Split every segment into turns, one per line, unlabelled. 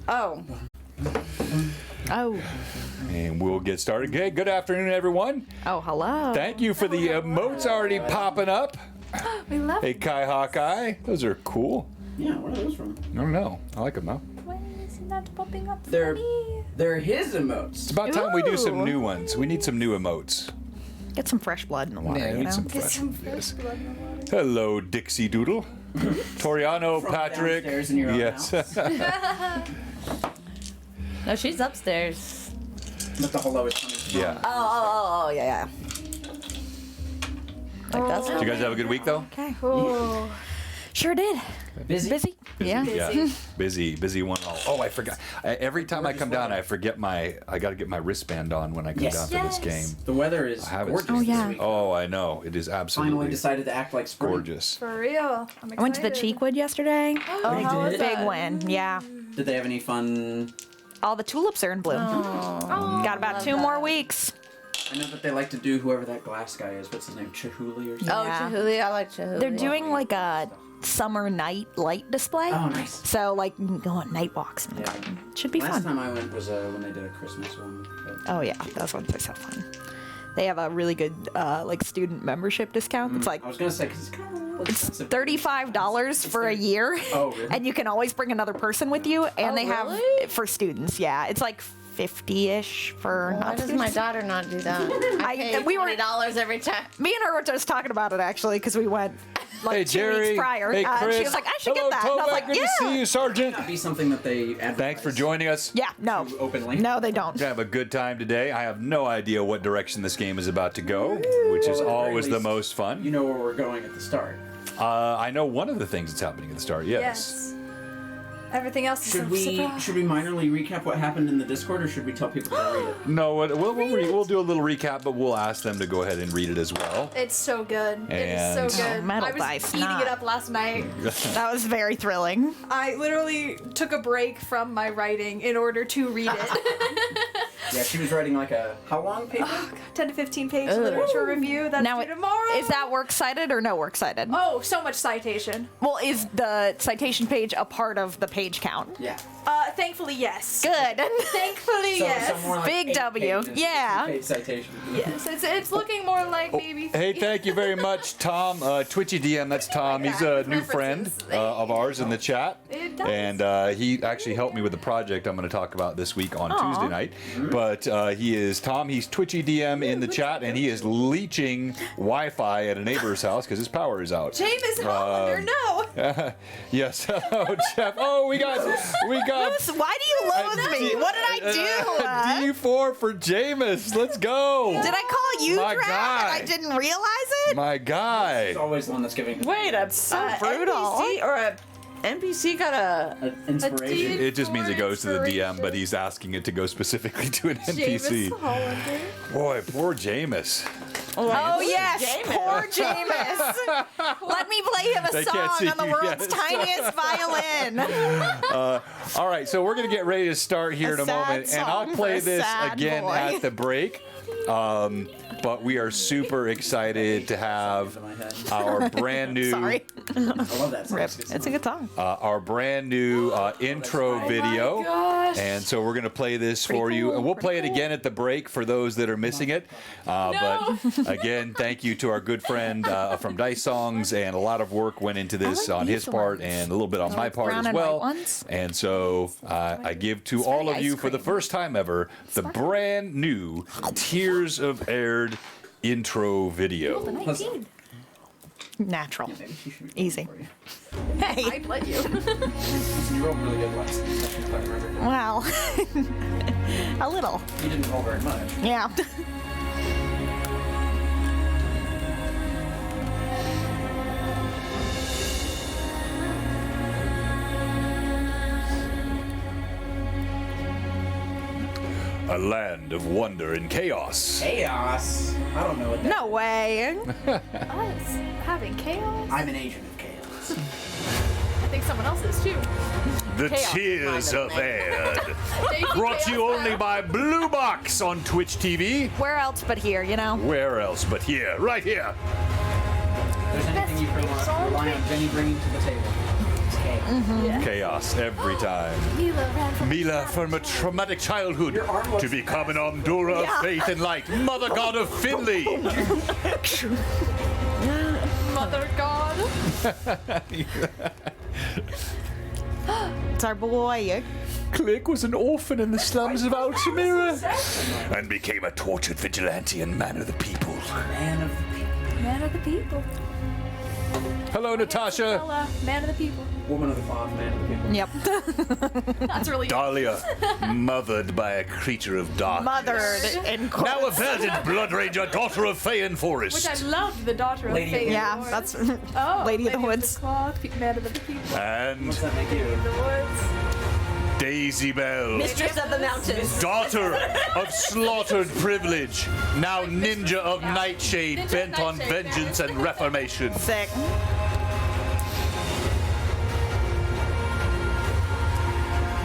Oh.
Oh.
And we'll get started. Okay, good afternoon, everyone.
Oh, hello.
Thank you for the emotes already popping up.
We love
Hey, Kai Hawkeye. Those are cool.
Yeah, where are those from?
I don't know. I like them, though.
Why is it not popping up for
They're
me?
they're his emotes.
It's about time we do some
Ooh.
new ones. We need some new emotes.
Get some fresh blood in the water,
Yeah, we
you
need
know?
some
Get
fresh.
some fresh
Yes.
blood in the water.
Hello, Dixie Doodle. Toriano,
From
Patrick.
downstairs in your own
Yes.
house.
No, she's upstairs.
But the hello is coming from.
Yeah.
Oh, yeah.
Like that's
Did you guys have a good week, though?
Okay.
Oh.
Sure did.
Busy?
Busy? Yeah.
Yeah. Busy one all. Oh, I forgot. Every time I come down, I forget I got to get my wristband on when I come
Yes.
down to this
Yes.
game.
The weather is
I haven't
gorgeous
seen
Oh,
this
yeah.
week.
Oh, I know. It is absolutely
Finally decided to act like spring.
gorgeous.
For real. I'm excited.
I went to the Cheekwood yesterday.
Oh, how was
did?
Big
that?
win. Yeah.
Did they have any fun?
All the tulips are in bloom.
Oh,
Got about 2 more weeks.
I know that they like to do whoever that glass guy is. What's his name? Chihuly or something?
Oh,
Yeah.
Chihuly. I like Chihuly.
They're doing like a summer night light display.
Oh, nice.
So like you can go on night walks in the
Yeah.
garden. Should be
Last
fun.
time I went was when they did a Christmas one. But
Oh yeah, those ones are so fun. They have a really good like student membership discount. It's like
I was gonna say because it's kind of a little expensive.
$35 for a year.
Oh, really?
And you can always bring another person with you. And
Oh,
they have
really?
for students. Yeah, it's like 50-ish for
Why
not
does my
students.
daughter not do that? I pay
we were-
$20 every time.
Me and her were just talking about it actually because we went like
Hey,
2
Jerry.
weeks prior.
Hey, Chris.
and she was like, I should
Hello,
get that. And I was
Toba.
like,
Good
yeah.
to see you, Sergeant.
Not be something that they advertise.
Thanks for joining us.
Yeah, no.
Openly.
No, they don't.
We're gonna have a good time today. I have no idea what direction this game is about to go, which is
Well, at the very
always the
least,
most fun.
You know where we're going at the start.
I know one of the things that's happening at the start. Yes.
Yes. Everything else is
Should
a
we
surprise.
minorly recap what happened in the Discord, or should we tell people to read it?
No, we'll do a little recap, but we'll ask them to go ahead and read it as well.
It's so good. It
And-
is so good.
Oh, metal
I was
dice,
eating
not.
it up last night.
That was very thrilling.
I literally took a break from my writing in order to read it.
Yeah, she was writing like a how long paper?
10 to 15 page literature review. That's
Now,
due tomorrow.
is that works cited or no works cited?
Oh, so much citation.
Well, is the citation page a part of the page count?
Yeah.
Thankfully, yes.
Good.
Thankfully,
So,
yes.
so more like
Big
8
W.
pages,
Yeah.
60-page citation.
Yes, it's looking more like maybe.
Hey, thank you very much, Tom. Twitchy DM, that's Tom. He's a new friend of ours in the chat.
It does.
And he actually helped me with the project I'm going to talk about this week on Tuesday night. But he is Tom. He's Twitchy DM in the chat, and he is leeching Wi-Fi at a neighbor's house because his power is out.
Jameis Hollander, no.
Yes. Hello, Jeff. Oh, we got.
Why do you loathe me? What did I do?
D4 for Jameis. Let's go.
Did I call you
My
Drat
guy.
and I didn't realize it?
My guy.
It's always the one that's giving
Wait, a
brutal.
NPC or a NPC got a.
an inspiration.
It just means it goes to the DM, but he's asking it to go specifically to an NPC.
Jameis Hollander.
Boy, poor Jameis.
Oh yes,
Jameis.
poor Jameis. Let me play him a
They can't see
song on the
you
world's
yet.
tiniest violin.
All right, so we're going to get ready to start here in a
sad
moment, and I'll
song
play
for a
this
sad
again
boy.
at the break. But we are super excited to have our brand new
Sorry,
I love that. Song.
Rip. It's a good song.
our brand new intro video.
Gosh.
And so we're going to play this for you. And we'll play it again at the break for those that are missing it. But again, thank you to our good friend from Dice Songs. And a lot of work went into this
like
on his
these
part
ones.
and a little bit on my part
brown
as
and white
well.
ones.
And so I give to all
very
of you
ice
for the
cream.
first time ever the brand new Tears of Aihrde intro video.
19.
Natural,
Maybe she should
easy.
for you.
Hey,
I'd let you.
You rolled really good last time, if I remember.
well, a little,
You didn't roll very much.
yeah.
A land of wonder and chaos.
Chaos. I don't know what that.
No way.
Us having chaos?
I'm an agent of chaos.
I think someone else is too.
The
Chaos.
Tears of Aihrde.
Daisy
Brought to you
Chaos
only
Lab.
by Blue Box on Twitch TV.
Where else but here, you know?
Where else but here? Right here.
If there's anything you can rely on Jenny bringing to the table, it's chaos. game.
Chaos every time.
Mila ran from
Mila, from a traumatic childhood
Your arm looks
to become an Omdura of faith and light, Mother God of Finley.
Mother God.
It's our boy.
Click was an orphan in the slums of Altamira and became a tortured vigilante and man of the people.
Man of the people.
Man of the people.
Hello, Natasha.
Bella, man of the people.
Woman of the cloth, man of the people.
Yep.
That's really
Dahlia, mothered by a creature of darkness.
Mothered in quotes.
Now a verdant blood ranger, daughter of Fayen Forest.
Which I loved, the daughter
Lady
of Fate.
Yeah, that's Lady of the Woods.
Cloth, man of the people.
And
What's that make you?
The woods.
Daisy Bell,
Mistress of the Mountains.
daughter of slaughtered privilege, now ninja of Nightshade,
Ninja
bent on
Nightshade,
vengeance and reformation.
sick.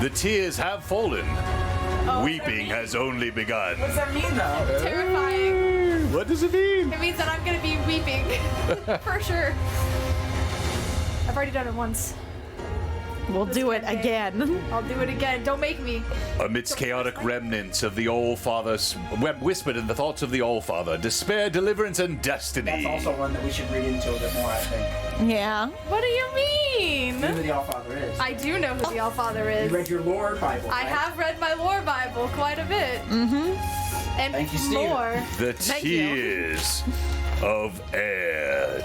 The tears have fallen. Weeping has only begun.
What's that mean, though?
Terrifying.
What does it mean?
It means that I'm gonna be weeping. For sure. I've already done it once.
We'll do it again.
I'll do it again. Don't make me.
Amidst chaotic remnants of the All-Father's, whispered in the thoughts of the All-Father, despair, deliverance, and destiny.
That's also one that we should read into a bit more, I think.
Yeah.
What do you mean?
You know who the Allfather is.
I do know who the Allfather
You
is.
read your lore Bible.
I
right?
have read my lore Bible quite a bit. Mm-hmm. And
Thank you, Steve.
more.
The
Thank you.
tears of Aihrde.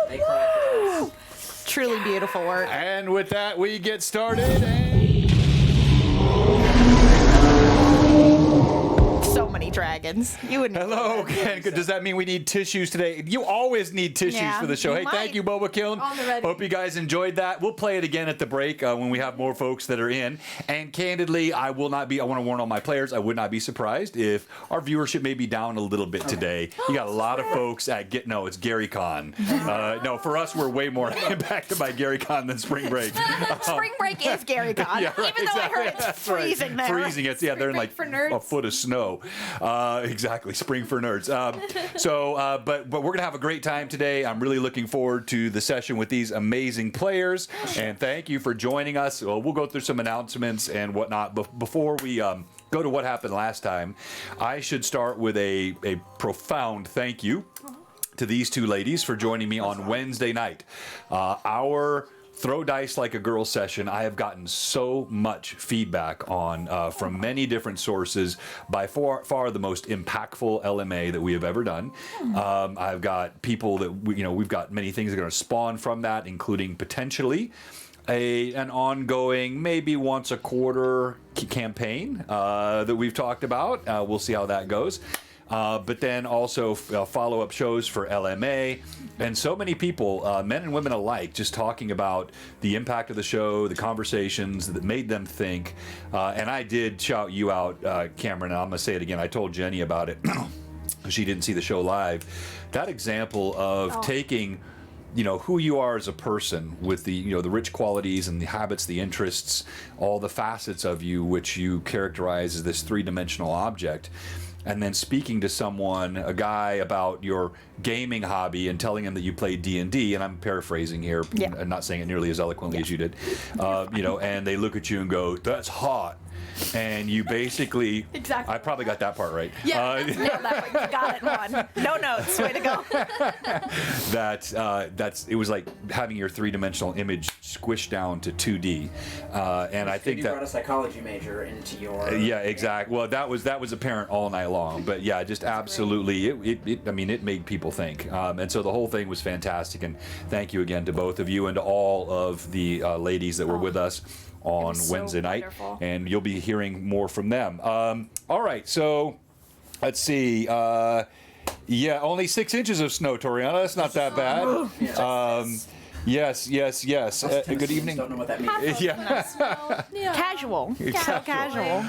They cry for us.
Truly beautiful work.
And with that, we get started. And
So many dragons. You wouldn't.
hello, Ken. Does that mean we need tissues today? You always need tissues
Yeah,
for the show.
you
Hey, thank
might.
you, Boba Kiln.
On the ready.
Hope you guys enjoyed that. We'll play it again at the break when we have more folks that are in. And candidly, I want to warn all my players, I would not be surprised if our viewership may be down a little bit today. You got a lot of folks at it's Gary Con. No, for us, we're way more impacted by Gary Con than Spring Break.
Spring break is Gary God.
Yeah, right,
Even though I heard
exactly.
it's
That's right.
freezing there.
Freezing. It's they're in
break
like
for nerds.
a foot of snow. Exactly, spring for nerds. But we're gonna have a great time today. I'm really looking forward to the session with these amazing players, and thank you for joining us. Well, we'll go through some announcements and whatnot, but before we go to what happened last time, I should start with a profound thank you to these two ladies for joining me on Wednesday night. Our Throw Dice Like a Girl session, I have gotten so much feedback on from many different sources. By far the most impactful LMA that we have ever done. I've got people that we've got many things that are going to spawn from that, including potentially an ongoing, maybe once a quarter campaign that we've talked about. We'll see how that goes. But then also follow-up shows for LMA, and so many people, men and women alike, just talking about the impact of the show, the conversations that made them think. And I did shout you out, Cameron, and I'm going to say it again. I told Jenny about it. She didn't see the show live. That example of taking who you are as a person with the the rich qualities and the habits, the interests, all the facets of you which you characterize as this three-dimensional object, and then speaking to someone, a guy, about your gaming hobby and telling him that you play D&D, and I'm paraphrasing here, and not saying it nearly as eloquently as you did, and they look at you and go, "That's hot." And you basically,
Exactly.
I probably got that part right.
Yeah.
Nailed that one. Got it in one. No notes. Way to go.
It was like having your three-dimensional image squished down to 2D, and I think
you brought a psychology major into your.
yeah, exactly. Well, that was apparent all night long, but yeah, just absolutely, it made people think, and so the whole thing was fantastic. And thank you again to both of you and to all of the ladies that were with us on
was so
Wednesday night,
wonderful.
and you'll be hearing more from them. All right, so let's see. Only 6 inches of snow, Toriana. That's not that bad. Yes. Good evening.
Don't know what that means.
Yeah.
Casual. So casual.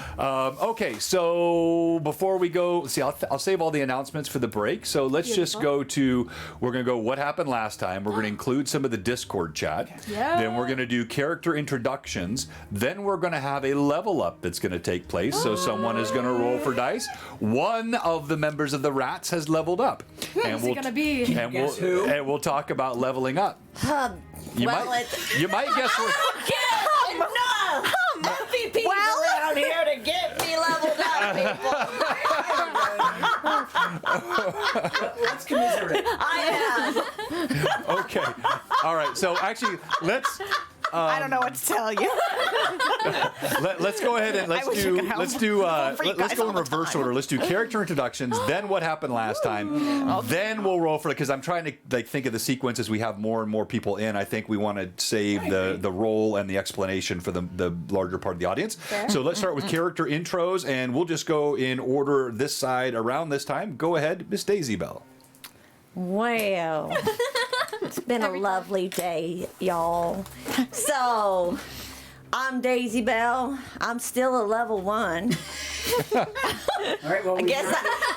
Okay, so before we go, I'll save all the announcements for the break. So let's just go to, we're going to go what happened last time. We're going to include some of the Discord chat.
Yeah.
Then we're going to do character introductions. Then we're going to have a level up that's going to take place. So someone is going to roll for dice. One of the members of the Rats has leveled up.
Who's it gonna be?
And
Guess who?
And we'll talk about leveling up. You
well,
might
it's
you might guess what.
no MVPs around here to get me leveled up, people.
Let's commiserate.
I am.
Okay. All right. So actually, let's.
I don't know what to tell you.
Let's go ahead and let's
wish I
do
could help.
let's do
For you
let's
guys
go
all
in
the
reverse
time.
order. Let's do character introductions, then what happened last time, then we'll roll for it because I'm trying to like think of the sequence as we have more and more people in. I think we want to save the role and the explanation for the larger part of the audience. So let's start with character intros, and we'll just go in order this side around this time. Go ahead, Miss Daisy Bell.
Well, it's been a lovely day, y'all. So, I'm Daisy Bell. I'm still a level 1.
All right, well, we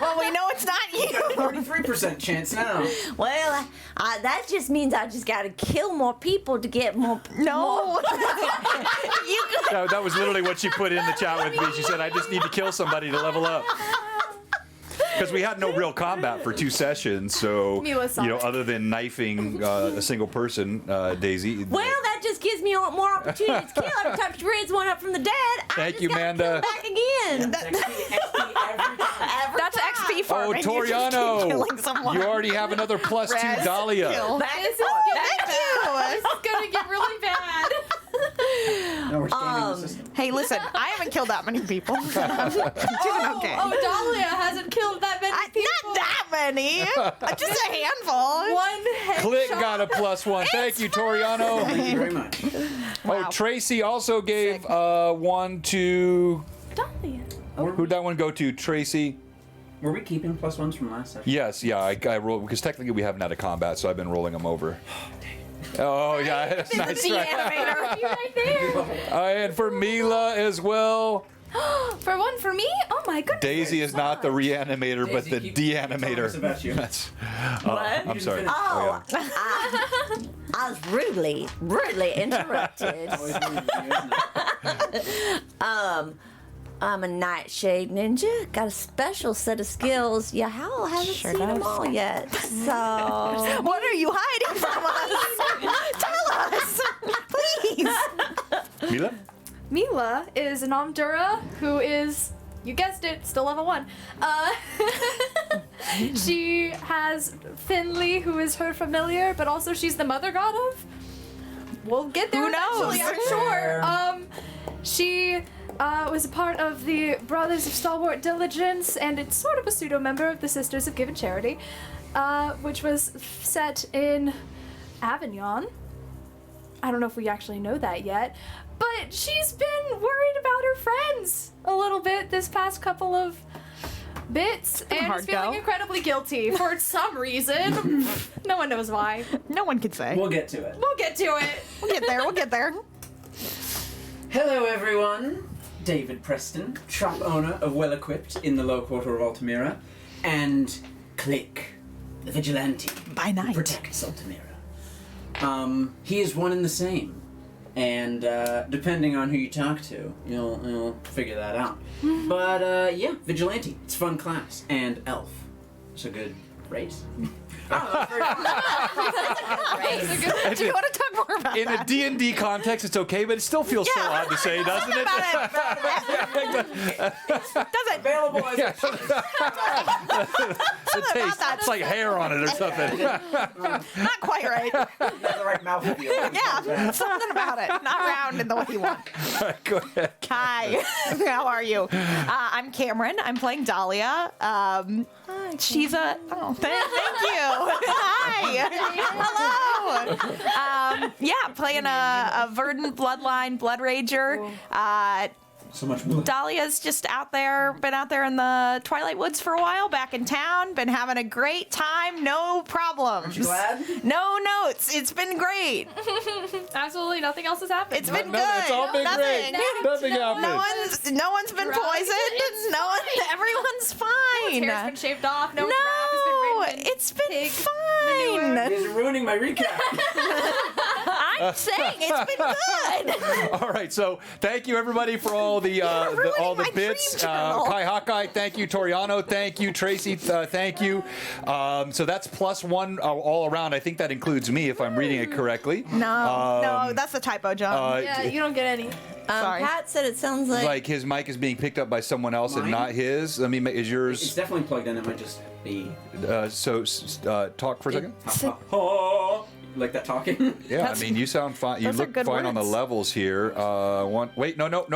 Well, we know it's not you.
got a 33% chance now.
Well, that just means I just gotta kill more people to get more.
No.
You could.
That was literally what she put in the chat with me. She said, "I just need to kill somebody to level up." Because we had no real combat for 2 sessions, so
Mila's sorry.
other than knifing a single person, Daisy.
Well, that just gives me more opportunities to kill. Every time she raises one up from the dead,
Thank you, Manda.
back again.
That's XP
Oh,
farming. You just keep
Toriano,
killing someone.
you already have another +2
Res
Dahlia.
kill.
This is
Thank
gonna get really bad.
Now we're scanning the system.
Hey, listen, I haven't killed that many people. I'm doing okay.
Oh, Dahlia hasn't killed that many people.
Not that many. Just a handful.
One headshot.
Click got a +1. Thank you, Toriano.
Thank you very much.
Oh, Tracy also gave 1 to.
Dahlia.
Who'd that one go to? Tracy.
Were we keeping +1s from last session?
Yes, yeah, I rolled because technically we haven't had a combat, so I've been rolling them over. Oh yeah, nice
The
try.
animator.
You're right there.
And for Mila as well.
For one for me? Oh my goodness.
Daisy is not the reanimator, but the
Daisy, keep telling
de-animator.
us about you.
That's,
What?
I'm sorry.
Oh,
yeah.
I was rudely interrupted.
Always rude for you, isn't it?
I'm a nightshade ninja. Got a special set of skills. Yeah, Hal hasn't
Sure
seen them
does.
all yet. So
What are you hiding from us? Tell us, please.
Mila?
Mila is an Omdura who is, you guessed it, still level 1. She has Finley, who is her familiar, but also she's the mother god of. We'll get there
Who knows?
eventually, I'm sure. She was a part of the Brothers of Stalwart Diligence, and it's sort of a pseudo-member of the Sisters of Given Charity, which was set in Avignon. I don't know if we actually know that yet, but she's been worried about her friends a little bit this past couple of bits, and
hard
is feeling
go.
incredibly guilty for some reason. No one knows why.
No one can say.
We'll get to it.
We'll get to it.
We'll get there. We'll get there.
Hello, everyone. David Preston, shop owner of Well Equipped in the low quarter of Altamira, and Click, the vigilante
By night.
who protects Altamira. He is one and the same, and depending on who you talk to, you'll figure that out. But yeah, vigilante. It's a fun class, and elf. It's a good race. Oh,
Do you want to talk more about
In a
that?
D&D context, it's okay, but it still feels so
Yeah.
odd to say, doesn't it?
Doesn't.
available as
It tastes,
that.
it's like hair on it or something.
Not quite right.
the right mouth feel.
Yeah, something about it. Not round in the way you want.
Go ahead.
Hi, how are you? I'm Cameron. I'm playing Dahlia. She's a. Oh, thank you. Hi. Hello. Yeah, playing a verdant bloodline blood rager.
So much more.
Dahlia's just out there, been out there in the Twilight Woods for a while, back in town, been having a great time, no problems.
Aren't you glad?
No notes. It's been great.
Absolutely nothing else has happened.
It's been
No,
good.
it's all been
Nothing.
great. Nothing happened.
No one's been
Right.
poisoned. No one. Everyone's fine.
Hair's been shaved off. No,
No,
rap has been ridden.
it's been
Pig
fine.
You guys are ruining my recap.
I I'm saying it's been good.
All right, so thank you everybody for all the all the
my
bits.
dream journal.
Kai Hawkeye, thank you. Toriano, thank you. Tracy, thank you. So that's +1 all around. I think that includes me if I'm reading it correctly.
No, that's a typo, John.
Yeah, you don't get any.
Sorry.
Pat said it sounds like.
Like his mic is being picked up by someone else and
Mine?
not his. Let me. Is
It's
yours?
definitely plugged in. It might just be.
Talk for a second.
Like that talking?
Yeah, I mean, you sound fine. You
those are
look
good
fine on the
words.
levels here. Wait, no,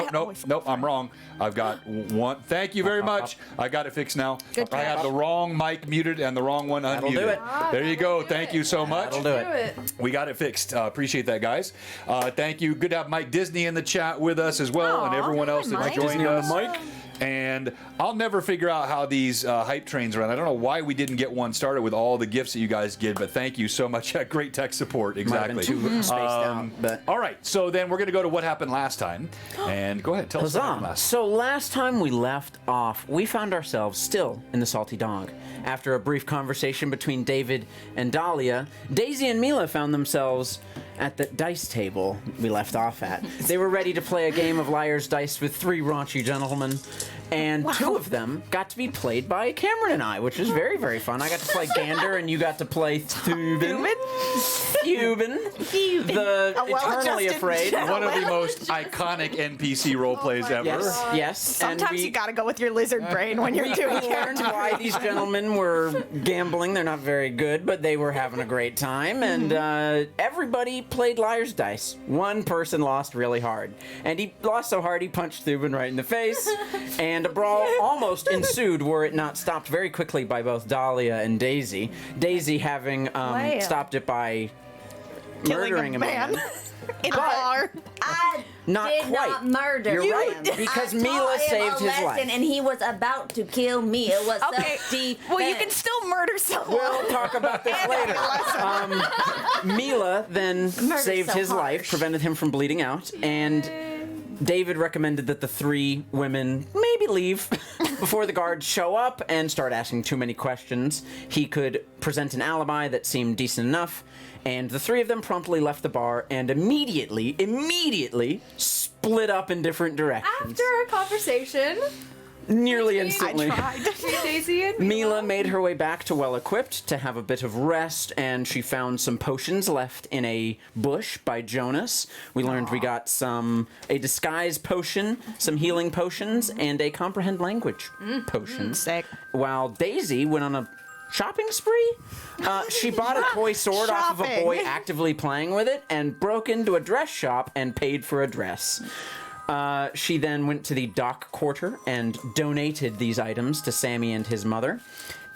I'm wrong. I've got one. Thank you very much. I got it fixed now.
Good
I had
catch.
the wrong mic muted and the wrong one unmuted.
That'll do it.
There you go. Thank you so much.
That'll do
Do
it.
it.
We got it fixed. Appreciate that, guys. Thank you. Good to have Mike Disney in the chat with us as well, and
Aw,
everyone else
hi,
that
Mike.
joined
Disney on
us.
the mic.
And I'll never figure out how these hype trains run. I don't know why we didn't get one started with all the gifts that you guys did, but thank you so much. Great tech support.
Might have been
Exactly.
too spaced out, but.
All right, so then we're going to go to what happened last time. And go ahead, tell us what happened
Huzzah!
last.
So last time we left off, we found ourselves still in the Salty Dog. After a brief conversation between David and Dahlia, Daisy and Mila found themselves at the dice table we left off at. They were ready to play a game of liar's dice with 3 raunchy gentlemen, and 2 of them got to be played by Cameron and I, which is very, very fun. I got to play Gander, and you got to play Thuban. The
A
eternally
well-adjusted
afraid.
One of the most iconic NPC role plays ever.
Yes, yes.
Sometimes you gotta go with your lizard brain when you're doing
learned
character.
why these gentlemen were gambling. They're not very good, but they were having a great time, and everybody played liar's dice. One person lost really hard, and he lost so hard he punched Thuban right in the face, and a brawl almost ensued were it not stopped very quickly by both Dahlia and Daisy. Daisy having
Wow.
stopped it by
Killing
murdering
a man in a bar.
I
Not
did
quite.
not murder
You're
him.
right, because
I
Mila
taught him
saved
a
his
lesson,
life.
and he was about to kill me. It was
Okay.
self-defense.
Well, you can still murder someone.
We'll talk about this later. Mila then saved
so
his life,
harsh.
prevented him from bleeding out, and David recommended that the 3 women maybe leave before the guards show up and start asking too many questions. He could present an alibi that seemed decent enough, and the 3 of them promptly left the bar and immediately split up in different directions.
After a conversation
Nearly
I
instantly.
between Daisy and
Mila made her way back to well-equipped to have a bit of rest, and she found some potions left in a bush by Jonas. We learned we got a disguise potion, some healing potions, and a comprehend language potion.
Sick.
While Daisy went on a shopping spree. She bought a toy sword off of a
Shopping.
boy actively playing with it and broke into a dress shop and paid for a dress. She then went to the dock quarter and donated these items to Sammy and his mother.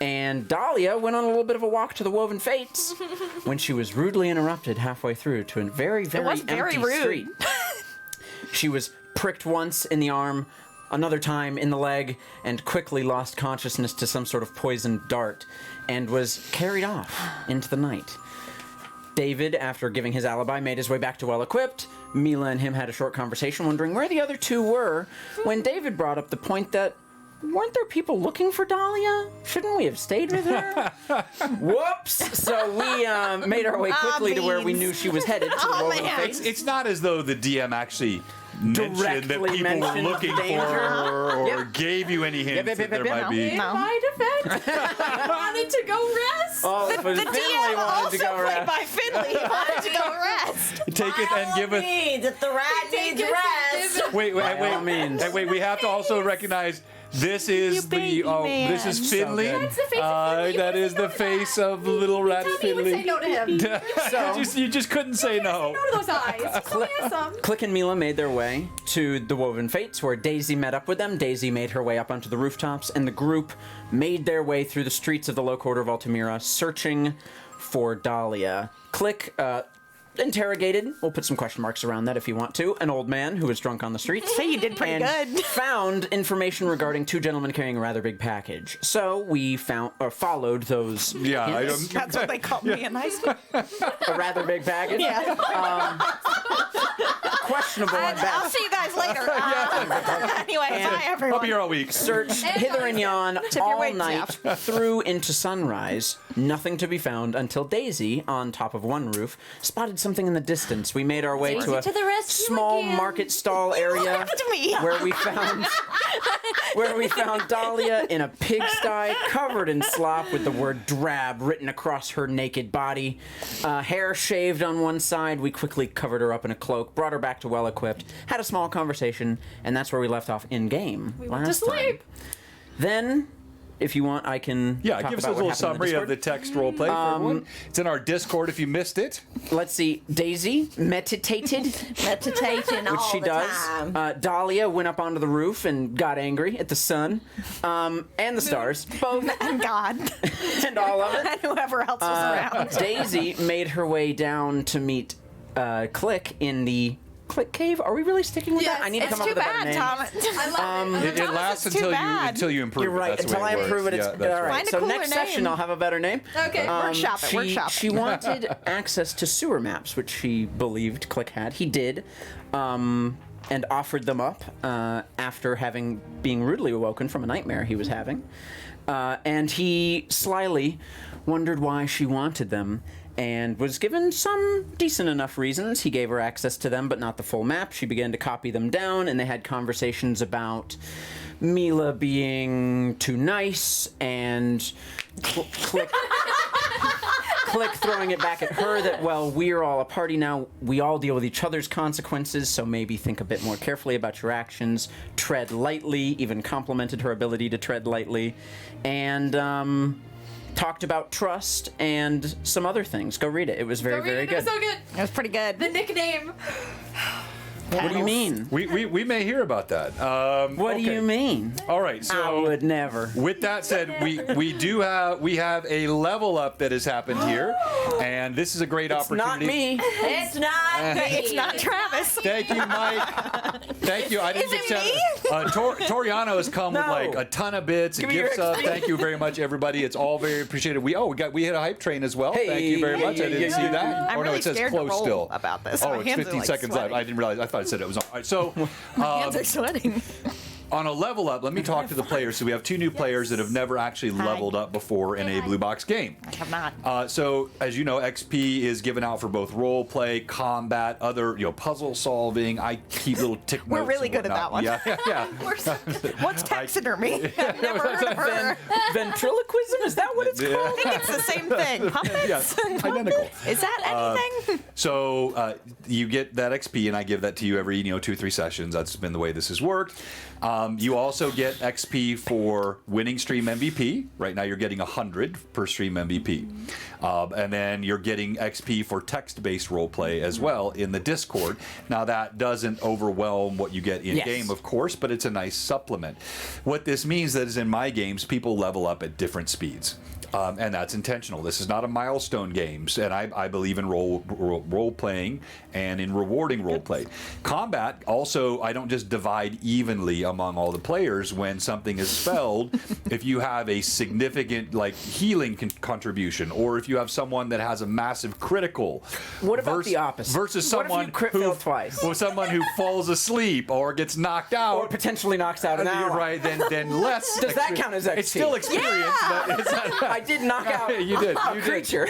And Dahlia went on a little bit of a walk to the Woven Fates when she was rudely interrupted halfway through to a very, very
was very
empty
rude.
street. She was pricked once in the arm, another time in the leg, and quickly lost consciousness to some sort of poisoned dart and was carried off into the night. David, after giving his alibi, made his way back to well-equipped. Mila and him had a short conversation, wondering where the other 2 were, when David brought up the point that, weren't there people looking for Dahlia? Shouldn't we have stayed with her? Whoops! So we made our way quickly to where we
beans.
knew she was headed, to the
Oh,
Woven
man.
Fates.
It's not as though the DM actually mentioned that
Directly
people were
mentioned
looking
danger.
for her or
Yeah.
gave you any hints
yep,
that there
yep,
might be.
in
No.
my defense, I wanted to go rest.
Oh, if it was
The
Finley
DM
wanted
also
to go
played
around.
by Finley. He wanted to go rest.
Take it and give us.
If the rat needs rest.
Wait,
By all means.
Wait. We have to also recognize this is the
baby man.
this is Finley.
good.
That's the face of Finley.
That
You
is the
wouldn't know
face
that.
of the little rat
Tell me you would say
Finley.
no to him.
So,
you just couldn't say no.
No to those eyes. He's so handsome.
Click and Mila made their way to the Woven Fates, where Daisy met up with them. Daisy made her way up onto the rooftops, and the group made their way through the streets of the low quarter of Altamira, searching for Dahlia. Click interrogated, we'll put some question marks around that if you want to, an old man who was drunk on the streets.
Say you did pretty
and
good.
found information regarding 2 gentlemen carrying a rather big package. So we followed those
Yeah, I
hints.
don't.
That's what they called me in high school.
A rather big package.
Yeah.
questionable at
I'll
best.
see you guys later. Anyway, bye everyone.
I'll be here all week.
Searched hither and yon
your
all
weight,
night through into sunrise. Nothing to be found until Daisy, on top of one roof, spotted something in the distance. We made our way
Daisy
to a
to the rescue
small
again.
market stall area
to me.
where we found Dahlia in a pigsty covered in slop with the word drab written across her naked body. Hair shaved on one side. We quickly covered her up in a cloak, brought her back to well equipped, had a small conversation, and that's where we left off in game.
We went to sleep.
Then, if you want, I can
Yeah,
talk
give us
about
a little
what happened in
summary of the
Discord.
text role play for everyone. It's in our Discord if you missed it.
Let's see. Daisy meditated,
Meditating
which
all
she
the
does.
time.
Dahlia went up onto the roof and got angry at the sun and the stars, both,
And God.
and all of it.
And whoever else was around.
Daisy made her way down to meet Click in the Click Cave. Are we really sticking with
Yes,
that? I need to
it's
come up
too
with a better
bad,
name.
Thomas.
I love it.
It lasts
it's too bad.
until you improve
You're
it.
right.
That's the
Until
way
I
it
improve it,
works.
it's
Yeah, that's
all right.
Find a
So
cooler
next session,
name.
I'll have a better name.
Okay.
Workshop it,
she,
workshop
she
it.
wanted access to sewer maps, which she believed Click had. He did, and offered them up after being rudely awoken from a nightmare he was having. And he slyly wondered why she wanted them, and was given some decent enough reasons. He gave her access to them, but not the full map. She began to copy them down, and they had conversations about Mila being too nice, and Click throwing it back at her that, well, we're all a party now. We all deal with each other's consequences, so maybe think a bit more carefully about your actions. Tread lightly, even complimented her ability to tread lightly. And, talked about trust and some other things. Go read it. It was very, very
It was
good.
so good.
It was pretty good.
The nickname.
What do you mean?
We may hear about that.
What do you mean?
All right,
I
so
would never.
with that said, we have a level up that has happened here, and this is a great
It's not
opportunity.
me.
It's not me.
It's not Travis.
Thank you, Mike. Thank you. I didn't
Is it
get
me?
Toriano has come with
No.
like a ton of bits and
Give me your
gifts up.
XP.
Thank you very much, everybody. It's all very appreciated. We hit a hype train as well.
Hey.
Thank you very much. I didn't see that.
I'm
oh no,
really
it says
scared to
close
roll
still.
about this.
Oh,
My
it's
hands are,
15
like,
seconds left.
sweating.
I didn't realize. I thought it said it was on. All right, so
Hands are sweating.
on a level up, let me talk to the players. So we have two new players that have never actually leveled up before in a blue box game.
I have not.
So as you know, XP is given out for both role play, combat, other puzzle solving. I keep little tick notes.
We're really
and
good at
whatnot.
that one.
Yeah.
What's taxidermy? I've never heard of her.
Ventriloquism? Is that what it's
Yeah.
called?
I think it's the same thing. Puppets?
Yeah, identical.
Is that anything?
So you get that XP, and I give that to you every 2-3 sessions. That's been the way this has worked. You also get XP for winning stream MVP. Right now, you're getting 100 per stream MVP, and then you're getting XP for text-based roleplay as well in the Discord. Now that doesn't overwhelm what you get in game, of course, but it's a nice supplement. What this means is in my games, people level up at different speeds. And that's intentional. This is not a milestone games, and I believe in role playing and in rewarding role play. Combat also, I don't just divide evenly among all the players when something is spelled. If you have a significant healing contribution, or if you have someone that has a massive critical,
What about the opposite?
versus
What if
someone
you crit failed twice?
or someone who falls asleep or gets knocked out,
Or potentially knocks out an
you're
ally.
right. Then less.
Does that count as XP?
It's still experience, but it's not.
I did knock out
You did.
a
You did.
creature.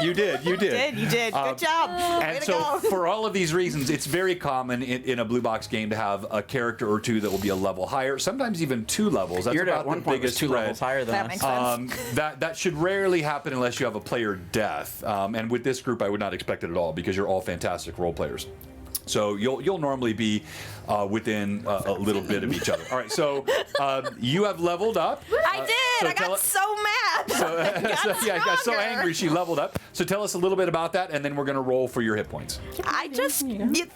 You did.
You did. Good job. Way
And
to
so,
go.
for all of these reasons, it's very common in a blue box game to have a character or two that will be a level higher, sometimes even 2 levels. That's
Aihrde
about
at one
the
point was
biggest
2
spread.
levels higher than
That
us.
makes sense.
That should rarely happen unless you have a player death. And with this group, I would not expect it at all because you're all fantastic role players. So you'll normally be within a little bit of each other. All right, so you have leveled up.
I did.
so
I
tell
got
us-
so mad.
I got so angry she leveled up. So tell us a little bit about that, and then we're going to roll for your hit points.
I just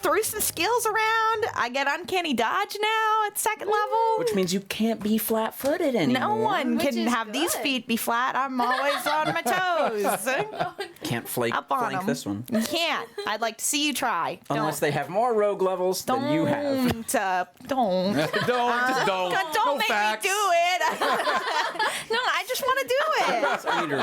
threw some skills around. I get uncanny dodge now at 2nd level.
Which means you can't be flat-footed anymore.
no one
Which
can
is
have these
good.
feet be flat. I'm always on my toes.
Can't
Up on
flank
them.
this one.
You can't. I'd like to see you try.
Unless they have more rogue levels than you have.
Don't. Don't make
facts.
me do it. No, I just want to do it.
Peter.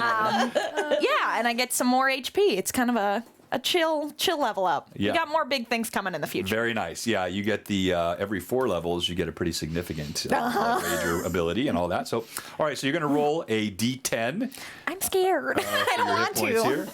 Yeah, and I get some more HP. It's kind of a a chill level up.
Yeah.
We got more big things coming in the future.
Very nice. Yeah, you get the every 4 levels, you get a pretty significant ranger ability and all that. So, all right, so you're going to roll a d10
I'm scared. I
for
don't
your
want
hit points
to.
here.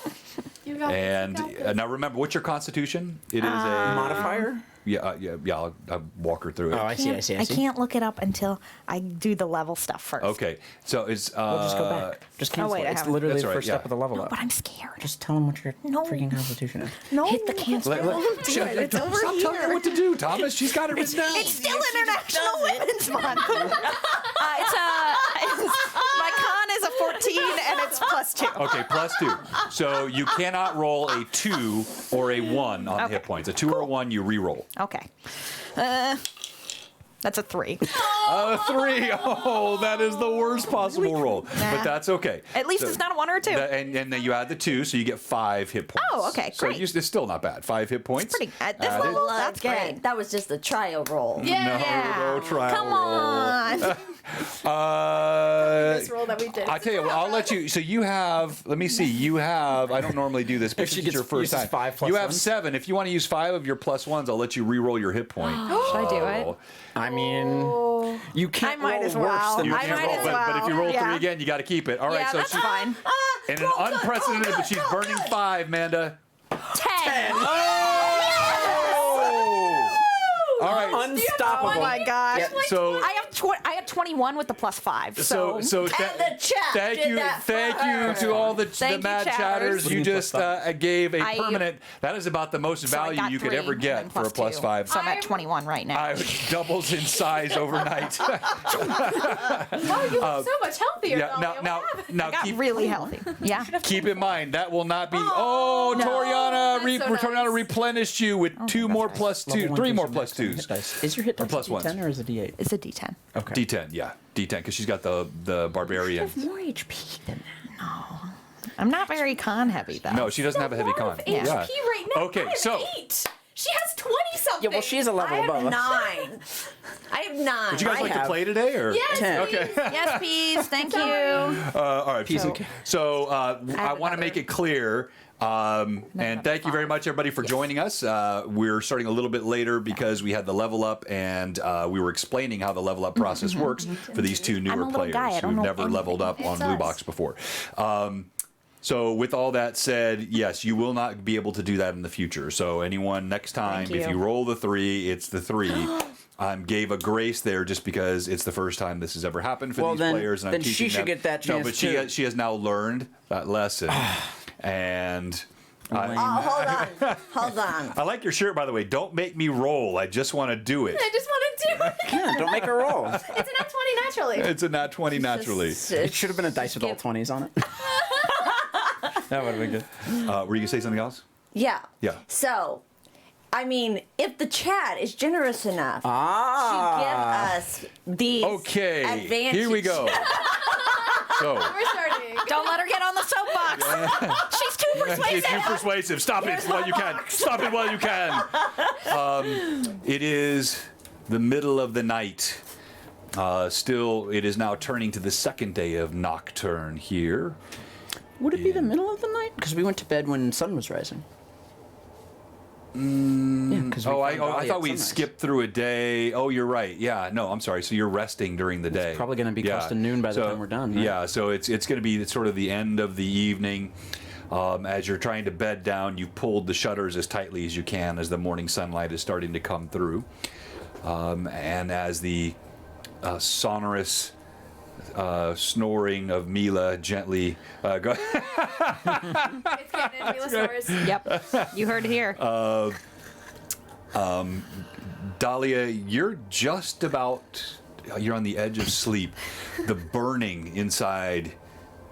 You got
And
this, you got this.
now remember, what's your constitution? It is a
Modifier?
I'll walk her through it.
Oh, I see, I see, I
I
see.
can't look it up until I do the level stuff first.
Okay, so it's
We'll just go back. Just cancel
wait, I
it. It's
haven't.
literally
That's
the
right,
first
yeah.
step of the level up.
But I'm scared.
Just tell them what your
No.
freaking constitution is.
No.
Hit the cancel.
Don't do it. It's over
Stop telling her
here.
what to do, Thomas. She's got it written down.
It's still International Women's Month. My con is a 14 and it's +2.
Okay, +2. So you cannot roll a 2 or a 1 on hit points. A 2 or a 1, you re-roll.
Okay. That's a 3.
A 3. Oh, that is the worst possible roll. But that's okay.
At least
So-
it's not a 1 or a 2.
And then you add the 2, so you get 5 hit points.
Oh, okay,
So
great.
it's still not bad. 5 hit points.
Pretty at this
Added.
level. That's
Okay,
great.
that was just a trial roll.
No trial
Come
roll.
on.
This roll that we did.
I tell you what, I'll let you. So you have. Let me see. You have. I don't normally do this, but
If she
this is your
gets-
first
uses
time.
5 plus
you have
1.
7. If you want to use 5 of your +1s, I'll let you re-roll your hit point.
Should I do it?
I mean, you can't
I might
roll
as
worse
well.
than
You
I
can't
might
roll,
as
but if you roll
well.
3
Yeah.
again, you got to keep it. All right.
Yeah,
so
that's
she's
fine.
in an unprecedented, but she's burning 5, Manda.
10.
All right.
unstoppable.
Oh my gosh.
So.
I have 21 with the +5.
So
And the chat
thank
did
you,
that for
thank
her.
you to all the
Thank you,
mad
chatters.
chatters.
What do
You
you mean
just
+5?
gave a
I-
permanent. That is about the most
So I
value
got
you could
3
ever
and
get for a
+2.
+5.
So I'm at 21 right now.
Doubles in size overnight.
Oh, you look so much healthier.
yeah.
Dahlia.
Now,
What happened?
now,
I got
keep
really healthy. Yeah.
keep in mind that will not be. Oh, Toriana,
that's so
Toriana
nice.
replenished you with 2 more +2, 3 more +2s.
Is your hit dice
plus
a
ones.
D10 or is it a D8?
It's a D10.
Okay.
D10, yeah, D10, because she's got the barbarian.
More HP than
I'm not very con heavy though.
No, she doesn't have a heavy con.
HP right now.
Okay,
I have
so
8. She has 20 something.
Yeah, well, she's a level
I have
above.
9. I have 9.
would you guys
I
like to
have
play today or?
Yes,
Ten.
Okay.
Yes, please. Thank you.
All right.
Peas
so
and
I want to make it clear. And thank you very much, everybody, for joining us. We're starting a little bit later because we had the level up, and we were explaining how the level up process works for these 2
I'm a
newer
little
players
guy, I don't
who've
know
never
anything.
leveled up on
It's
Blue
us.
Box before. So with all that said, yes, you will not be able to do that in the future. So anyone next time,
Thank
if
you.
you roll the 3, it's the 3. Gave a grace there just because it's the first time this has ever happened for
Well,
these
then-
players, and
then
I'm
she
teaching
should
them.
get that
No,
chance
but
too.
she has now learned that lesson, and.
Hold on.
I like your shirt, by the way. Don't make me roll. I just want to do it.
I just want to do it.
Yeah, don't make her roll.
It's a nat 20 naturally.
It's a nat 20 naturally.
It should have been a dice with all 20s on it. That would have been good.
Were you gonna say something else?
Yeah.
Yeah.
So, I mean, if the chat is generous enough to give us these
Okay.
advantages.
Here we go. So.
We're starting.
Don't let her get on the soapbox. She's too
It's
persuasive.
too persuasive. Stop it while you can. Stop it while you can. It is the middle of the night. Still, it is now turning to the second day of Nocturne here.
Would it be the middle of the night? Because we went to bed when the sun was rising. Yeah, because
I thought we'd skip through a day. Oh, you're right. Yeah, no, I'm sorry. So you're resting during the day.
probably gonna be close to noon by the time we're done, right?
Yeah, so it's going to be sort of the end of the evening. As you're trying to bed down, you've pulled the shutters as tightly as you can as the morning sunlight is starting to come through. And as the sonorous snoring of Mila gently go.
It's getting in Milosaurus.
Yep. You heard it here.
Dahlia, you're just about, you're on the edge of sleep. The burning inside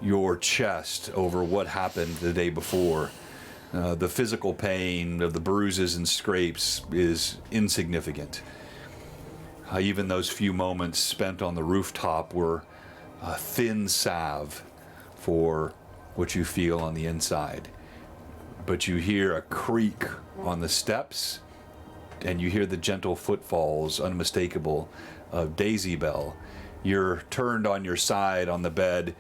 your chest over what happened the day before. The physical pain of the bruises and scrapes is insignificant. Even those few moments spent on the rooftop were a thin salve for what you feel on the inside. But you hear a creak on the steps, and you hear the gentle footfalls, unmistakable, of Daisy Bell. You're turned on your side on the bed,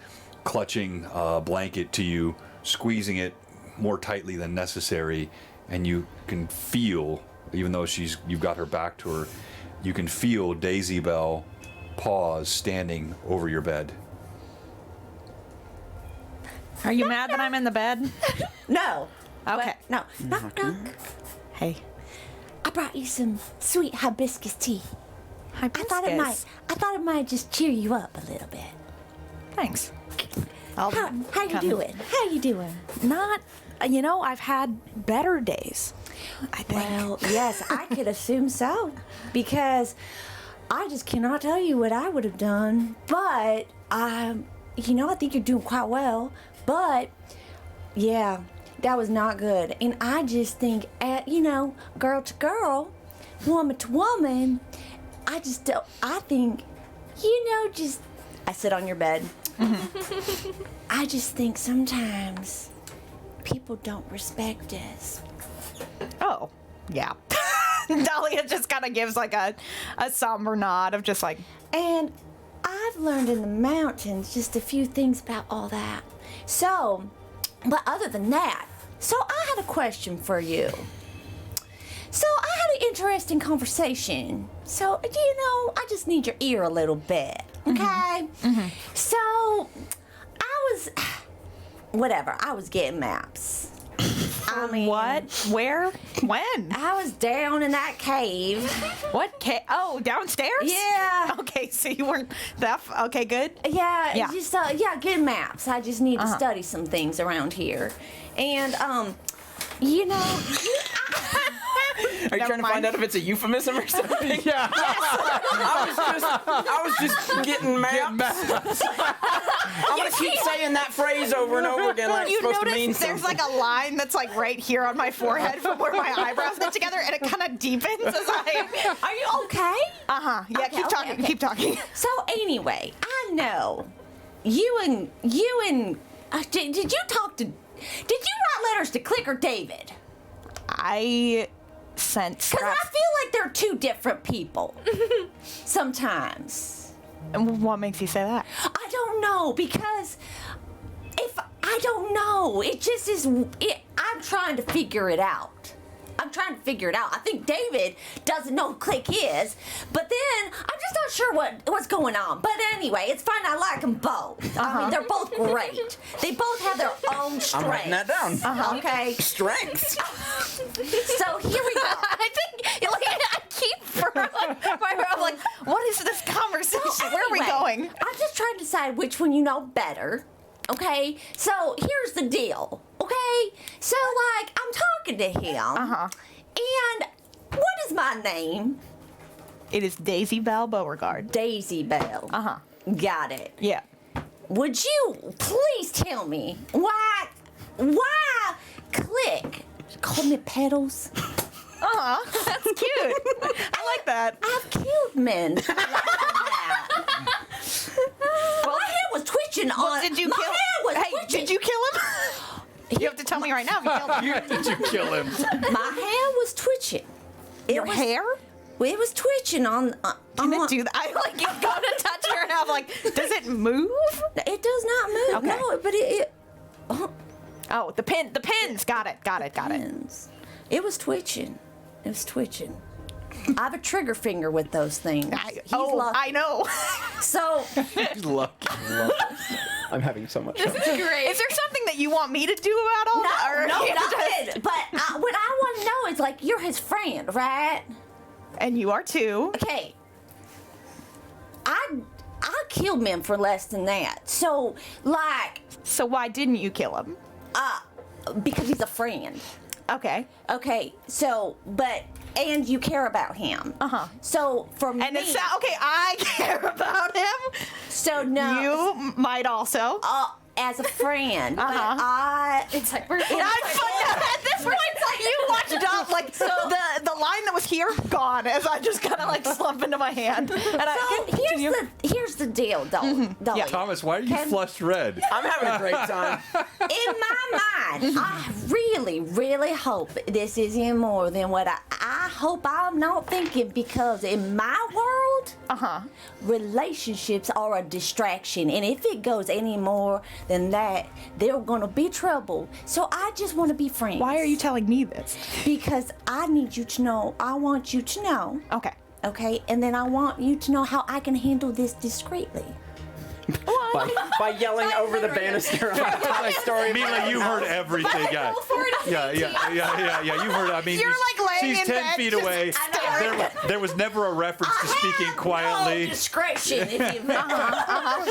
clutching a blanket to you, squeezing it more tightly than necessary, and you can feel, even though you've got her back to her, you can feel Daisy Bell paws standing over your bed.
Are you mad that I'm in the bed?
No.
Okay.
But, no. Knock, knock.
Hey.
I brought you some sweet hibiscus tea.
Hibiscus.
I thought it might just cheer you up a little bit.
Thanks.
How you doing? How you doing?
Not, I've had better days, I think.
Well, yes, I could assume so, because I just cannot tell you what I would have done. But I think you're doing quite well. But yeah, that was not good. And I just think, girl to girl, woman to woman, I think, I sit on your bed. I just think sometimes people don't respect us.
Oh, yeah. Dahlia just kind of gives like a somber nod of just like,
And I've learned in the mountains just a few things about all that. So, but other than that, so I had a question for you. So I had an interesting conversation. So, I just need your ear a little bit, okay? So, I was getting maps. I mean,
what? Where? When?
I was down in that cave.
What? Oh, downstairs?
Yeah.
Okay, so you weren't that. Okay, good.
Yeah, just getting maps. I just need to study some things around here, and
Are you trying to find out if it's a euphemism or something?
Yeah.
I was just getting maps. I'm gonna keep saying that phrase over and over again like it's
You
supposed to mean
notice there's
something.
like a line that's like right here on my forehead from where my eyebrows get together, and it kind of deepens as I.
are you okay?
Yeah,
Okay,
keep talking.
okay.
Keep talking.
So anyway, I know you and did you write letters to Click or David?
I sent
Because I
scraps.
feel like they're two different people sometimes.
And what makes you say that?
I don't know, because I don't know. It just is. I'm trying to figure it out. I think David doesn't know who Click is, but then I'm just not sure what's going on. But anyway, it's fine. I like them both. I mean, they're both great. They both have their own strengths.
I'm writing that down.
Okay.
Strengths.
So here we go.
I think I keep I'm like, what is this conversation? Where are we
Anyway,
going?
I'm just trying to decide which one you know better. Okay, so here's the deal. Okay, so I'm talking to him. And what is my name?
It is Daisy Bell Beauregard.
Daisy Bell. Got it.
Yeah.
Would you please tell me why Click call me Petals?
That's cute. I like that.
I've killed men. Well, my hand was twitching on.
Did you
my
kill?
hand was
Hey,
twitching.
did you kill him? You have to tell me right now if you killed him.
Did you kill him?
My hand was twitching.
Your hair?
It was twitching on.
Can it do that? I go to touch her and I'm like, does it move?
It does not move.
Okay.
No, but
Oh, the pins. Got it.
it was twitching. It was twitching. I have a trigger finger with those things. Lucky.
I know.
So
He's lucky.
I'm having so much fun.
Great.
Is there something that you want me to do about all that? Or
no,
you just-
nothing. But what I want to know is you're his friend, right?
And you are too.
Okay. I killed men for less than that. So
So why didn't you kill him?
because he's a friend.
Okay.
Okay. So and you care about him. So for me,
And it's okay. I care about him.
so no.
You might also.
As a friend, but
It's like we're.
I'm at this point, you watched up the line that was here gone as I just kind of slump into my hand. And
so here's the deal, Dolly.
Thomas, why are you flushed red?
I'm having a great time.
In my mind, I really, really hope this is in more than what I hope I'm not thinking, because in my world, relationships are a distraction, and if it goes any more than that, they're gonna be trouble. So I just want to be friends.
Why are you telling me this?
Because I need you to know. I want you to know.
Okay.
Okay, and then I want you to know how I can handle this discreetly.
By yelling over the banister on my story.
Mila, you heard everything. Yeah. Yeah. You heard. I mean,
You're like laying
she's
in
10
bed,
feet
just
away. There was never a reference to speaking quietly.
No discretion, if you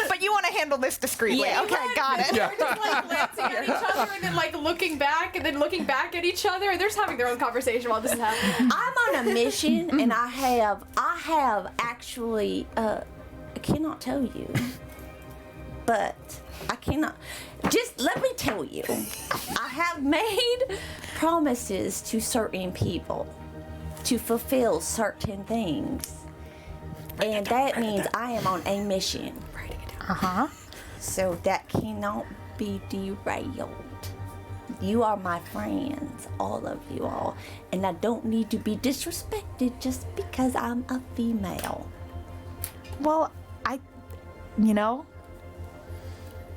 But you want to handle this discreetly.
Yeah,
Okay, got it.
Yeah.
Just like glancing at each other and then like looking back and then looking back at each other. And they're just having their own conversation while this is happening.
I'm on a mission, and I have actually, I cannot tell you, but I cannot. Just let me tell you, I have made promises to certain people to fulfill certain things, and that means I am on a mission. So that cannot be derailed. You are my friends, all of you all, and I don't need to be disrespected just because I'm a female.
Well,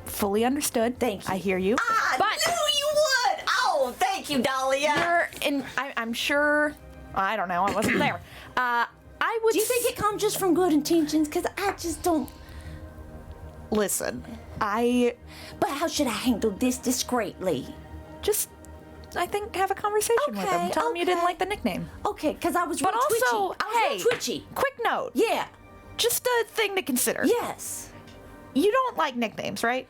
fully understood.
Thank you.
I hear you.
I knew you would! Oh, thank you, Dahlia.
I'm sure. I don't know. I wasn't there. I would.
Do you think it comes just from good intentions? Because I just don't.
Listen,
But how should I handle this discreetly?
I think have a conversation with
Okay,
them. Tell them you didn't
okay.
like the nickname.
Okay, because I was
But
real twitchy.
also,
I was
hey,
real twitchy.
quick note.
Yeah.
Just a thing to consider.
Yes.
You don't like nicknames, right?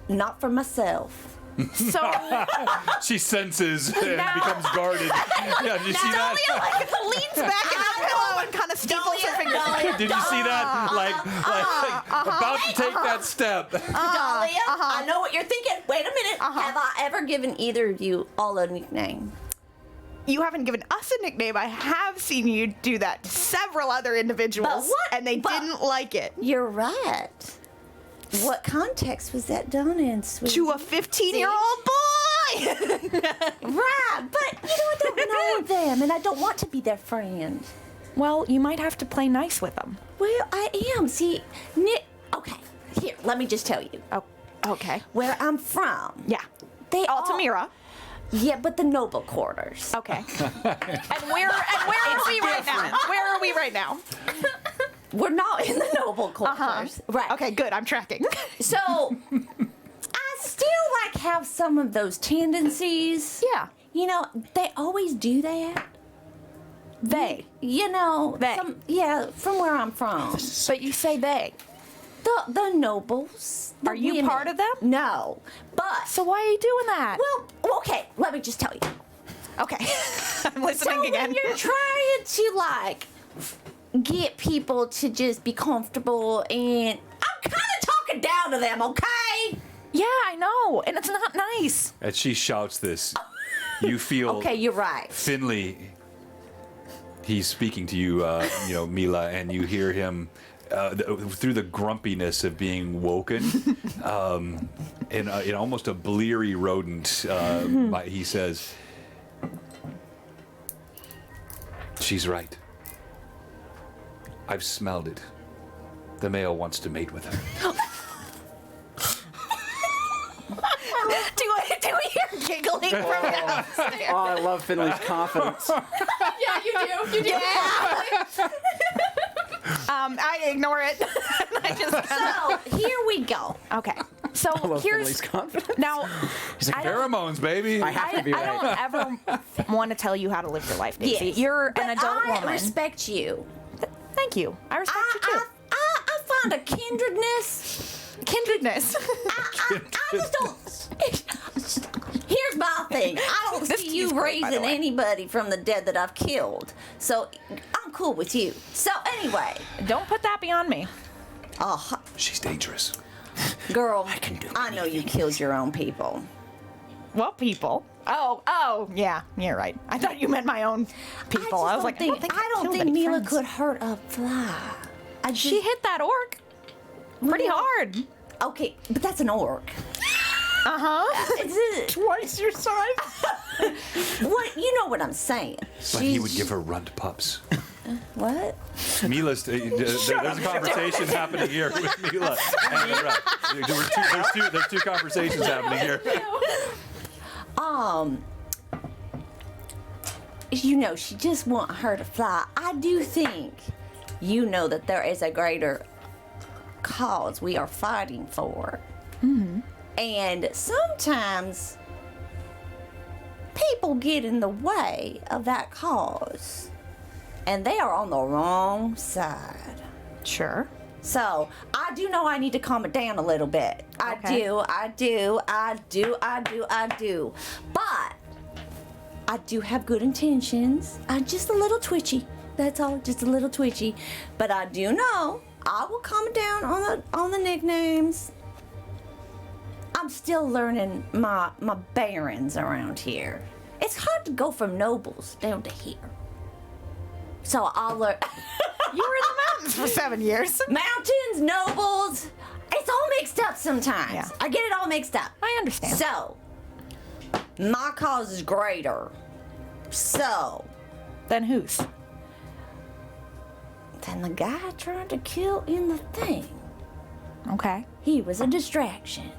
Not for myself.
So
She senses and becomes guarded. Yeah, did you see that?
Dahlia leans back in her pillow and kind of steeples her fingers.
Did you see that? Like about to take that step.
Dahlia, I know what you're thinking. Wait a minute. Have I ever given either of you all a nickname?
You haven't given us a nickname. I have seen you do that to several other individuals, and they didn't like it.
You're right. What context was that done in, sweetie?
To a 15-year-old boy.
Right, but I don't know them, and I don't want to be their friend.
Well, you might have to play nice with them.
Well, I am. See, okay, here, let me just tell you.
Oh, okay.
Where I'm from.
Yeah.
They
Altamira.
Yeah, but the noble quarters.
Okay. and where are we right now? Where are we right now?
We're not in the noble quarters. Right.
Okay, good. I'm tracking.
So, I still have some of those tendencies.
Yeah.
They always do that.
They.
They. From where I'm from.
But you say they.
The nobles.
Are you part of them?
No. But.
So why are you doing that?
Well, okay, let me just tell you.
Okay. I'm listening
So
again.
when you're trying to, get people to just be comfortable, and I'm kind of talking down to them, okay?
Yeah, I know. And it's not nice.
As she shouts this, you feel
Okay, you're right.
Finley. He's speaking to you, Mila, and you hear him through the grumpiness of being woken, in almost a bleary rodent. He says, "She's right. I've smelled it. The male wants to mate with her."
Do we hear giggling from downstairs?
Oh, I love Finley's confidence.
Yeah, you do.
I ignore it. I just
So, here we go.
Okay. So
I love
here's
Finley's confidence.
now.
He's like,
I don't-
Pheromones, baby.
I have to be
I
right.
don't ever want to tell you how to live your life, Daisy.
Yes.
You're
But
an adult
I
woman.
respect you.
Thank you. I respect you too.
I found a kindredness.
Kindredness.
I just don't. Here's my thing. I don't
This
see
tea's
you
great, by the
raising
way.
anybody from the dead that I've killed. So I'm cool with you. So anyway,
Don't put that beyond me.
She's dangerous.
girl,
do
I know you killed your own people.
What people? Oh, yeah, you're right. I thought you meant my own people. I was like, I don't think
Mila
friends.
could hurt a fly.
She hit that orc pretty hard.
Okay, but that's an orc.
Twice your size.
What? You know what I'm saying?
But he would give her runt pups.
What?
Mila's. There's a conversation happening here with Mila. And, right. There's two conversations happening here.
You know, she just want her to fly. I do think, you know, that there is a greater cause we are fighting for. Mm-hmm. And sometimes people get in the way of that cause. And they are on the wrong side.
Sure.
So, I do know I need to calm it down a little bit. I do. But, I do have good intentions. I'm just a little twitchy. That's all, just a little twitchy. But I do know I will calm it down on the nicknames. I'm still learning my barons around here. It's hard to go from nobles down to here. So I'll learn.
You were in the mountains for 7 years.
Mountains, nobles. It's all mixed up sometimes.
Yeah.
I get it all mixed up.
I understand.
So, my cause is greater. So,
Then whose?
then the guy tried to kill in the thing.
Okay.
He was a distraction.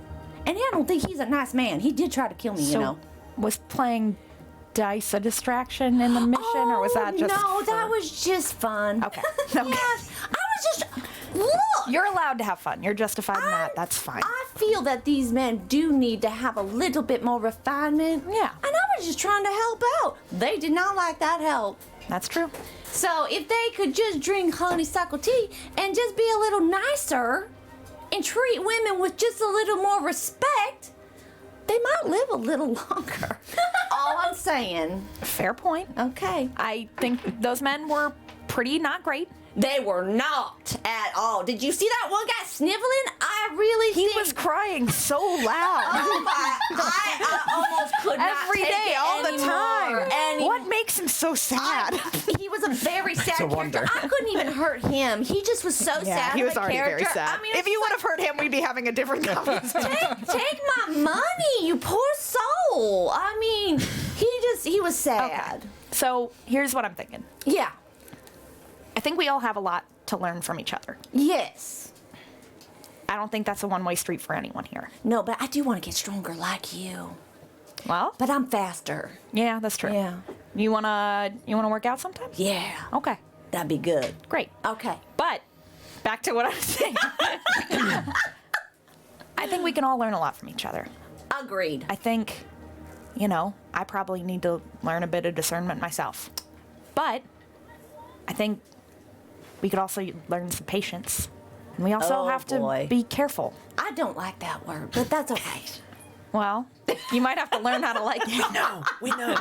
And I don't think he's a nice man. He did try to kill me, you know.
Was playing dice a distraction in the mission, or was that just
No,
for-
that was just fun.
Okay.
Yeah,
Okay.
I was just... Look!
You're allowed to have fun. You're justified in that. That's fine.
I feel that these men do need to have a little bit more refinement.
Yeah.
And I was just trying to help out. They did not like that help.
That's true.
So if they could just drink honeysuckle tea and just be a little nicer and treat women with just a little more respect, they might live a little longer. All I'm saying.
Fair point.
Okay.
I think those men were pretty not great.
They were not at all. Did you see that one guy sniveling? I really
He
think...
was crying so loud.
Oh my, I almost could not
Every
take
day,
it
all the
anymore.
time.
And
What makes him so sad?
he was a very sad
a
character.
wonder.
I couldn't even hurt him. He just was so sad.
he
of
was
a
already
character.
very sad.
I mean,
If you would have hurt him, we'd be having a different conversation.
take my money, you poor soul. I mean, he was sad.
So here's what I'm thinking.
Yeah.
I think we all have a lot to learn from each other.
Yes.
I don't think that's a one-way street for anyone here.
No, but I do want to get stronger like you.
Well,
But I'm faster.
yeah, that's true.
Yeah.
You wanna work out sometime?
Yeah.
Okay,
That'd be good.
great.
Okay.
But back to what I was saying. I think we can all learn a lot from each other.
Agreed.
I think, I probably need to learn a bit of discernment myself. But I think we could also learn some patience. And we also
Oh,
have to
boy.
be careful.
I don't like that word, but that's okay.
Well, you might have to learn how to like it.
No, we know.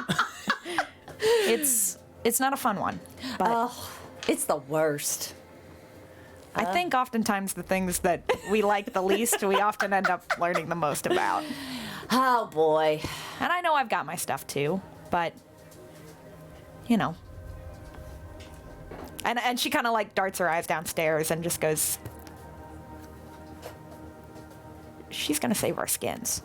It's not a fun one. But
Oh, it's the worst.
I think oftentimes the things that we like the least, we often end up learning the most about.
Oh boy.
And I know I've got my stuff too, but And she kind of like darts her eyes downstairs and just goes, she's gonna save our skins.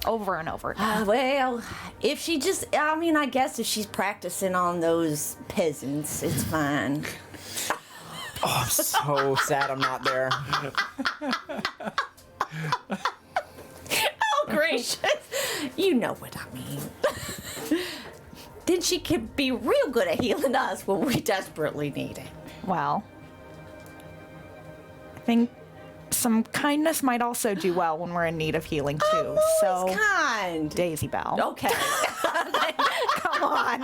Over and over again.
Well, if she just, I guess if she's practicing on those peasants, it's fine.
I'm so sad I'm not there.
Oh, gracious. You know what I mean. Then she could be real good at healing us when we desperately need it.
Well, I think some kindness might also do well when we're in need of healing too. So,
kind.
Daisy Bell.
Okay.
Come on.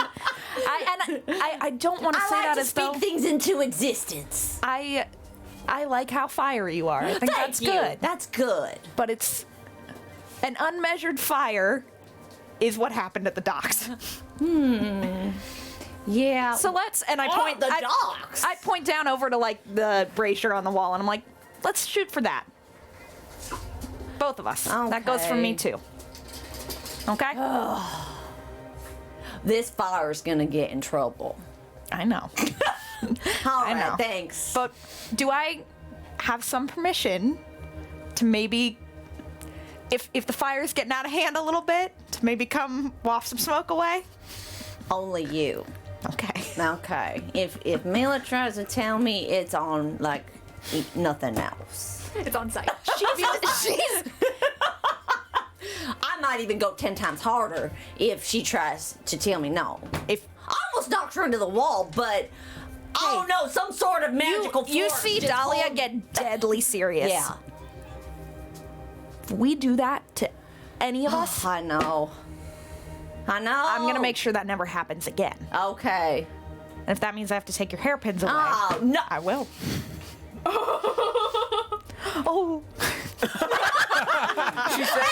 I don't want to
I
say
like
that
to
as
speak
though
things into existence.
I like how fiery you are. I think
Thank
that's
you.
good.
That's good.
But it's an unmeasured fire is what happened at the docks.
Yeah.
So let's and I
Oh,
point
the
I,
docks.
I point down over to like the brazier on the wall and I'm like, let's shoot for that. Both of us. That goes for me
Okay.
too. Okay?
This fire's gonna get in trouble.
I know.
All right,
know.
thanks.
But do I have some permission to maybe, if the fire's getting out of hand a little bit, to maybe come waft some smoke away?
Only you.
Okay.
Okay. If Mila tries to tell me it's on, like, nothing else.
It's on site.
She's I might even go 10 times harder if she tries to tell me no.
If
I almost knocked her into the wall, but I don't know, some sort of magical
you
force
see
just
Dahlia
hold-
get deadly serious.
Yeah.
If we do that to any of us,
I know.
I'm gonna make sure that never happens again.
Okay.
And if that means I have to take your hairpins away,
Oh, no.
I will. Oh.
She says,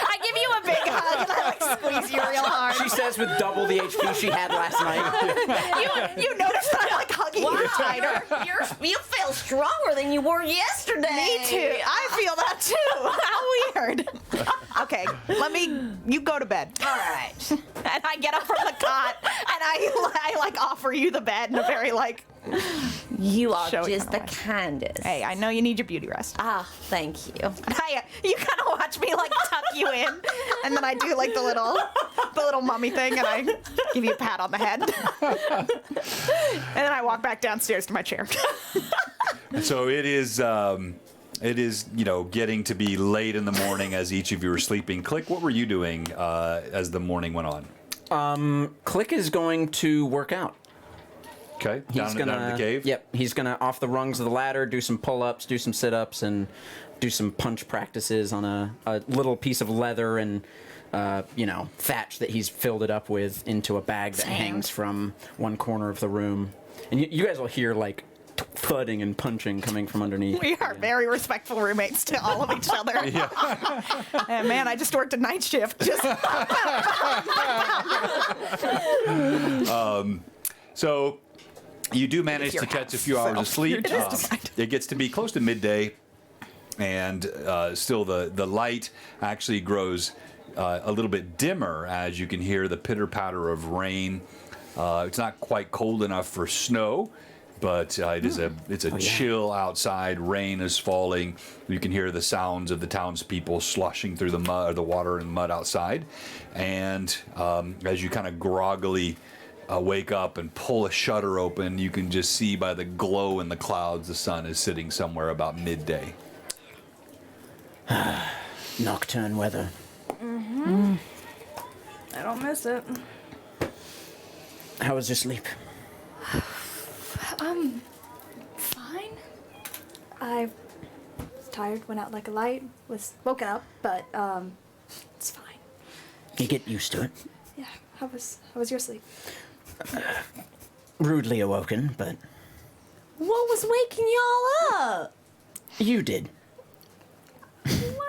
I give you a big hug and I squeeze you real hard.
she says with double the HP she had last night.
You notice that I'm hugging you tighter.
You feel stronger than you were yesterday.
Me too. I feel that too. How weird. Okay, you go to bed.
All right.
And I get up from the cot and I like offer you the bed in a very
You are
Showy
just
kinda
the
way.
kindest.
hey, I know you need your beauty rest.
Ah, thank you.
You kind of watch me tuck you in, and then I do the little mummy thing, and I give you a pat on the head, and then I walk back downstairs to my chair.
So it is, getting to be late in the morning as each of you are sleeping. Click, what were you doing as the morning went on?
Click is going to work out.
Okay,
He's
down in the cave?
Yep, he's gonna off the rungs of the ladder, do some pull-ups, do some sit-ups, and do some punch practices on a little piece of leather and thatch that he's filled it up with into a bag that hangs from one corner of the room. And you guys will hear thudding and punching coming from underneath.
We are very respectful roommates to all of each other. And man, I just worked a night shift.
So you do manage
your
to catch a
house,
few hours
so
of sleep.
you're just
It gets to be close to midday, and still the light actually grows a little bit dimmer as you can hear the pitter-patter of rain. It's not quite cold enough for snow, but it's a chill outside. Rain is falling. You can hear the sounds of the townspeople slushing through the mud, or the water and mud outside. And as you kind of groggily wake up and pull a shutter open, you can just see by the glow in the clouds the sun is sitting somewhere about midday.
Nocturne weather.
I don't miss it.
How was your sleep?
Fine. I was tired, went out like a light, was woken up, but it's fine.
You get used to it.
Yeah. How was your sleep?
Rudely awoken, but
What was waking y'all up?
you did.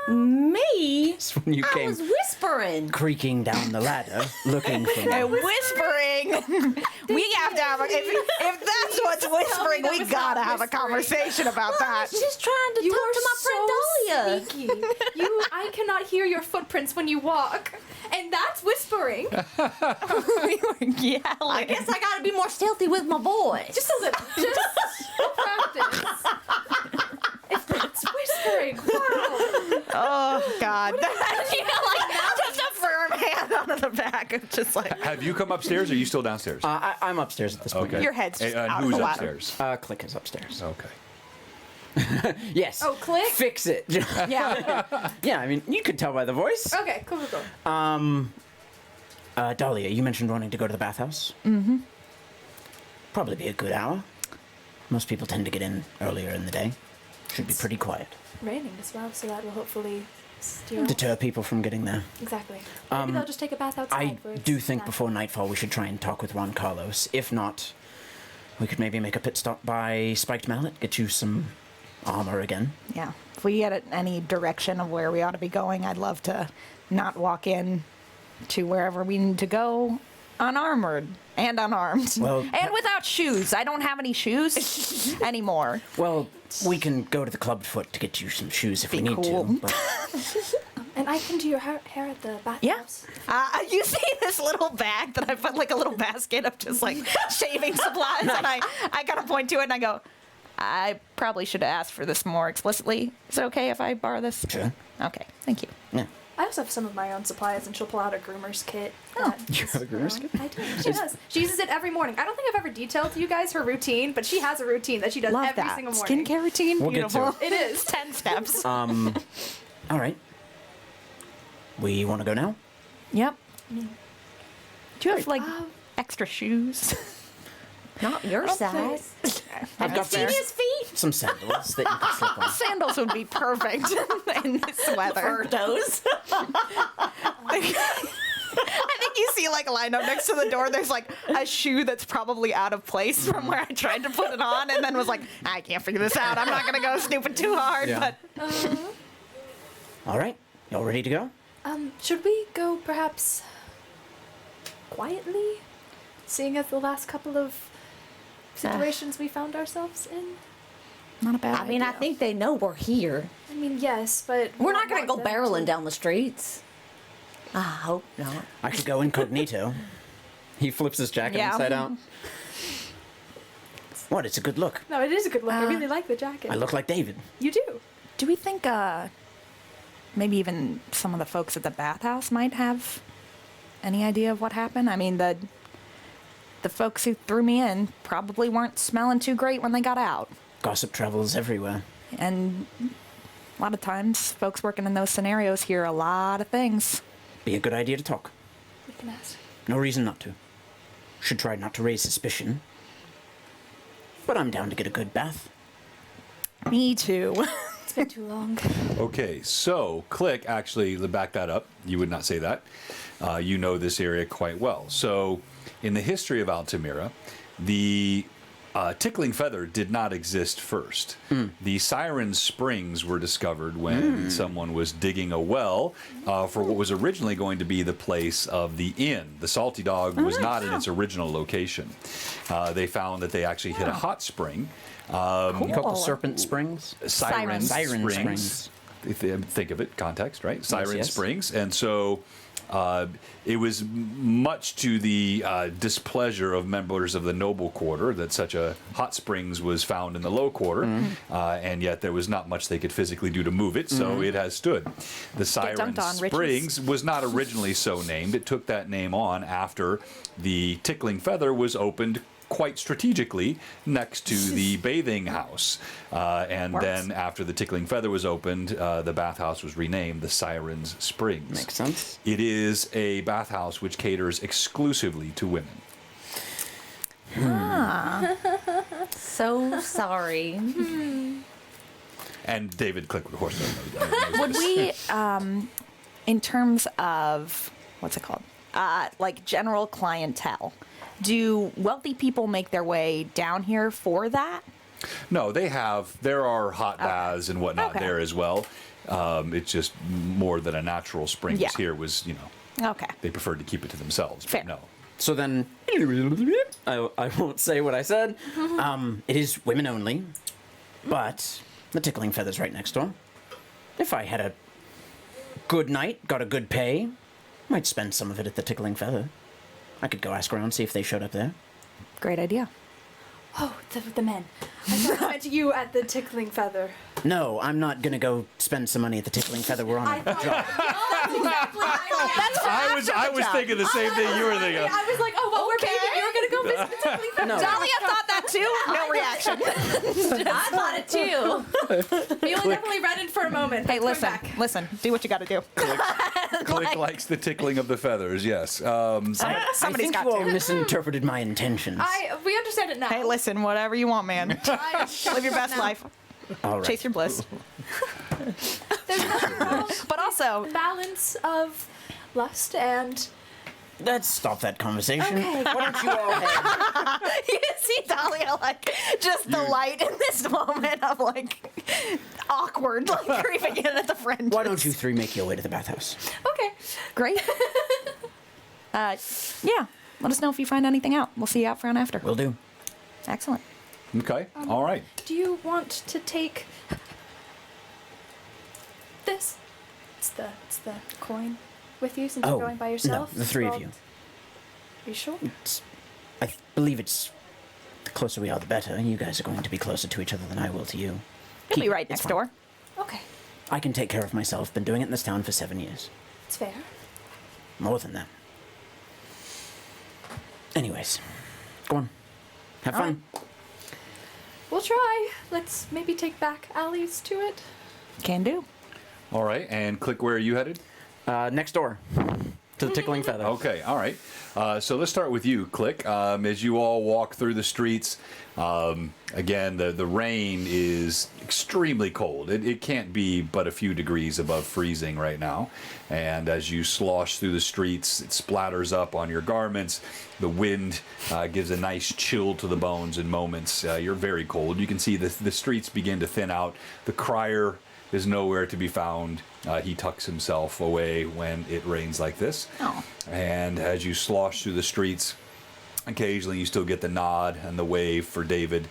Me?
It's when you
I
came
was whispering.
creaking down the ladder, looking for me.
Whispering. We have to have if that's what's whispering,
that
we
was
gotta
not
have a
whispering.
conversation about
I
that.
was just trying to talk to my friend Dahlia.
Sneaky. I cannot hear your footprints when you walk, and that's whispering.
We were yelling.
I guess I gotta be more stealthy with my voice.
Just a little. Just practice. If that's whispering, wow.
Oh God! Just a firm hand onto the back of just
Have you come upstairs, or are you still downstairs?
I'm upstairs at this point.
Okay.
your head's just
And
out of
who's
the ladder.
upstairs?
Click is upstairs.
Okay.
Yes.
Oh, Click?
Fix it.
Yeah.
Yeah, I mean, you could tell by the voice.
Okay, cool.
Dahlia, you mentioned wanting to go to the bathhouse. Mm-hmm. Probably be a good hour. Most people tend to get in earlier in the day. Should be pretty quiet.
Raining as well, so that will hopefully steer.
Deter people from getting there.
Exactly. Maybe they'll just take a bath outside.
I
where it's
do think
natural.
before nightfall we should try and talk with Juan Carlos. If not, we could maybe make a pit stop by Spiked Mallet, get you some armor again.
Yeah. If we get any direction of where we ought to be going, I'd love to not walk in to wherever we need to go unarmored and unarmed.
Well,
and without shoes. I don't have any shoes anymore.
Well, we can go to the club foot to get you some shoes if we
Be
need
cool.
to. But
And I can do your hair at the
Yeah.
bathhouse.
You see this little bag that I put a little basket of just shaving supplies, and I kind of point to it and I go, I probably should have asked for this more explicitly. Is it okay if I borrow this?
Sure.
Okay, thank you.
yeah.
I also have some of my own supplies, and she'll pull out a groomer's kit.
You have a groomer's kit?
I do. She does. She uses it every morning. I don't think I've ever detailed to you guys her routine, but she has a routine that she does
Love
every
that.
single morning.
Skincare routine?
We'll get to
Beautiful.
It is.
10 steps.
All right. We want to go now?
Yep. Do you have, like,
Um,
extra shoes?
Not your size.
I've got
Seen his feet?
some sandals that you can slip on.
Sandals would be perfect in this weather.
Toes.
I think you see like lined up next to the door. There's like a shoe that's probably out of place from where I tried to put it on, and then was like, I can't figure this out. I'm not gonna go snooping too hard.
Yeah.
But
All right. Y'all ready to go?
Should we go perhaps quietly, seeing as the last couple of situations we found ourselves in?
not a bad.
I mean, I think they know we're here.
I mean, yes, but
We're
we
not
don't
gonna go
want them
barreling
to-
down the streets. I hope not.
I could go incognito. He flips his jacket
Yeah.
inside out. What? It's a good look.
No, it is a good look. I really like the jacket.
I look like David.
You do.
Do we think maybe even some of the folks at the bathhouse might have any idea of what happened? I mean, the folks who threw me in probably weren't smelling too great when they got out.
Gossip travels everywhere.
And a lot of times, folks working in those scenarios hear a lot of things.
Be a good idea to talk.
We can ask.
No reason not to. Should try not to raise suspicion. But I'm down to get a good bath.
Me too.
It's been too long.
Okay, so Click, actually, to back that up, you would not say that. You know this area quite well. So, in the history of Altamira, the tickling feather did not exist first. The Siren Springs were discovered when someone was digging a well for what was originally going to be the place of the inn. The Salty Dog was not in its original location. They found that they actually hit a hot spring.
You call it the
Cool.
Serpent Springs?
Siren
Siren
Springs. Think of it, context, right? Siren
yes.
Springs. And so it was much to the displeasure of members of the noble quarter that such a hot springs was found in the low quarter, and yet there was not much they could physically do to move it, so it has stood. The Siren
dunked on, riches.
Springs was not originally so named. It took that name on after the Tickling Feather was opened quite strategically next to the bathing house. And
Works.
then after the Tickling Feather was opened, the bathhouse was renamed the Sirens Springs.
Makes sense.
It is a bathhouse which caters exclusively to women.
So sorry.
And David Click, of course,
Would we, in terms of, what's it called? Like general clientele, do wealthy people make their way down here for that?
No, there are hot baths and whatnot
Okay.
there as well. It's just more than a natural springs
Yeah.
here was,
Okay.
they preferred to keep it to themselves.
Fair.
But no.
So then, I won't say what I said. It is women only, but the Tickling Feather's right next door. If I had a good night, got a good pay, might spend some of it at the Tickling Feather. I could go ask around, see if they showed up there.
Great idea.
Oh, the men. I thought I meant you at the Tickling Feather.
No, I'm not gonna go spend some money at the Tickling Feather. We're on a job.
That's exactly what
I was thinking the same thing you were thinking.
I was like, oh, well, we're bathing. You're going to go visit the Tickling Feather.
No.
Dahlia thought that too. No reaction.
I thought it too.
You definitely reddened for a moment.
Hey,
Going
listen,
back.
listen. Do what you got to do.
Click likes the tickling of the feathers, yes.
I
Somebody's
think
got
you all
to.
misinterpreted my intentions.
We understand it now.
Hey, listen. Whatever you want, man. Live your best life.
all right.
Chase your bliss.
There's nothing wrong
But also,
balance of lust and
Let's stop that conversation.
Okay.
Why don't you all head?
you see Dahlia like just the light in this moment of like awkward, like creeping in at the friend.
Why don't you three make your way to the bathhouse?
okay.
Great. Yeah. Let us know if you find anything out. We'll see you out front after.
Will do.
Excellent.
Okay, all right.
Do you want to take this? It's the coin with you since
Oh,
you're going by yourself.
no, the three of
Well,
you.
Are you sure?
I believe it's the closer we are, the better. You guys are going to be closer to each other than I will to you.
He'll be
Keep-
right
it's
next
fine.
door.
Okay.
I can take care of myself. Been doing it in this town for 7 years.
It's fair.
More than that. Anyways, go on. Have fun.
We'll try. Let's maybe take back alleys to it.
Can do.
All right, and Click, where are you headed?
Next door to the Tickling Feather.
Okay, all right. So let's start with you, Click. As you all walk through the streets, again, the rain is extremely cold. It can't be but a few degrees above freezing right now. And as you slosh through the streets, it splatters up on your garments. The wind gives a nice chill to the bones in moments. You're very cold. You can see the streets begin to thin out. The crier is nowhere to be found. He tucks himself away when it rains like this.
Oh.
And as you slosh through the streets, occasionally you still get the nod and the wave for David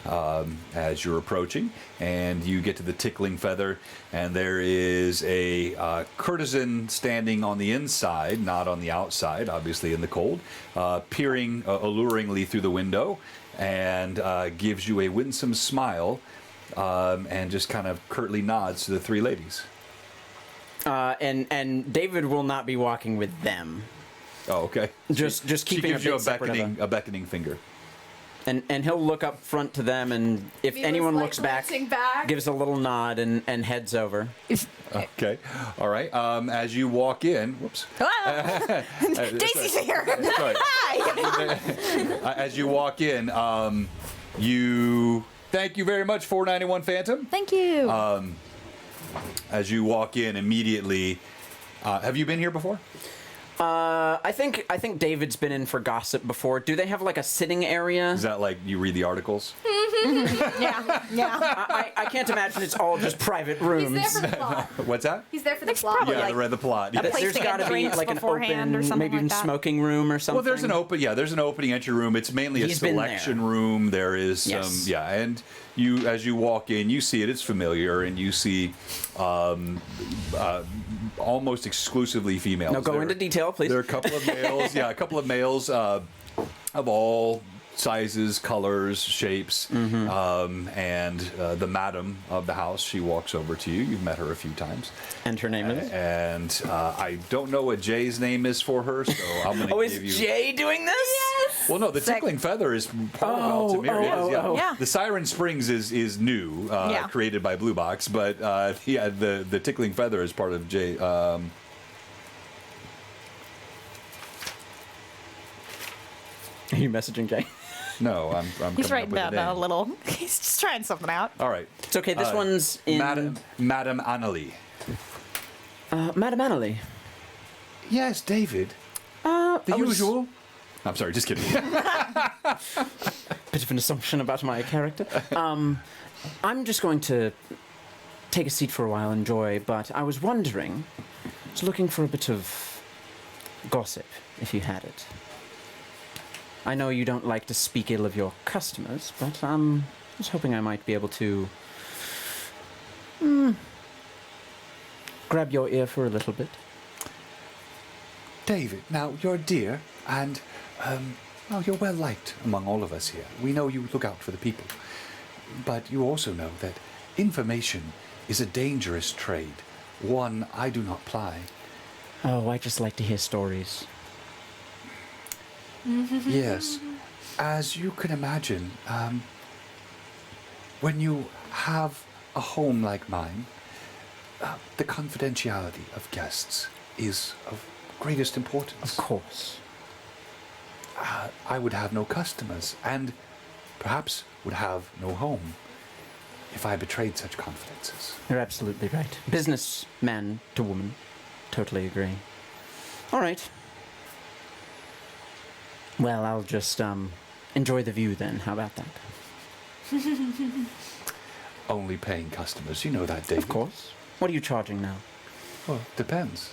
as you're approaching. And you get to the Tickling Feather, and there is a courtesan standing on the inside, not on the outside, obviously in the cold, peering alluringly through the window, and gives you a winsome smile. And just kind of curtly nods to the three ladies.
And David will not be walking with them.
Oh, okay.
Just
She
keeping
gives
a
you
bit separate of them.
a beckoning finger.
And he'll look up front to them, and if
Mila's,
anyone
like,
looks back,
glancing back.
gives a little nod and heads over.
Okay. All right. As you walk in, whoops.
Daisy's here.
Sorry.
Hi.
As you walk in, you thank you very much, 491 Phantom.
Thank you.
As you walk in immediately, have you been here before?
I think David's been in for gossip before. Do they have like a sitting area?
Is that like you read the articles?
yeah.
I can't imagine it's all just private rooms.
He's there for the plot.
What's that?
He's there for the
It's
plot.
probably
Yeah,
like
I read the plot. Yeah.
place
There's
to get
got to be
drinks
like an
beforehand
open,
or something
maybe even
like that.
smoking room or something.
Well, there's an opening entry room. It's mainly a
He's been
selection
there.
room. There is some,
Yes.
yeah, and you, as you walk in, you see it. It's familiar, and you see almost exclusively females.
No, go into detail, please.
There are a couple of males. Yeah, a couple of males of all sizes, colors, shapes, and the madam of the house. She walks over to you. You've met her a few times.
And her name is?
And I don't know what Jay's name is for her, so I'm going to
Oh,
give you.
is Jay doing this? Yes.
Well, no, the Tickling Feather is part of Altamir.
Yeah.
The Siren Springs is new,
Yeah.
created by Blue Box, but yeah, the Tickling Feather is part of Jay.
Are you messaging Jay?
No, I'm
He's
coming
writing
up with
down
a
a
name.
little. He's just trying something out.
All right,
It's okay. This one's in
Madam Annalie.
Madam Annalie.
Yes, David. The
I was-
usual. I'm sorry, just kidding.
Bit of an assumption about my character. I'm just going to take a seat for a while, enjoy. But I was wondering, I was looking for a bit of gossip, if you had it. I know you don't like to speak ill of your customers, but I was hoping I might be able to grab your ear for a little bit.
David, now you're dear, and well, you're well liked among all of us here. We know you look out for the people, but you also know that information is a dangerous trade, one I do not ply.
Oh, I just like to hear stories.
Yes, as you can imagine, when you have a home like mine, the confidentiality of guests is of greatest importance.
Of course.
I would have no customers, and perhaps would have no home if I betrayed such confidences.
You're absolutely right. Businessman to woman. Totally agree. All right. Well, I'll just enjoy the view then. How about that?
Only paying customers, you know that, David.
Of course. What are you charging now?
Well, depends.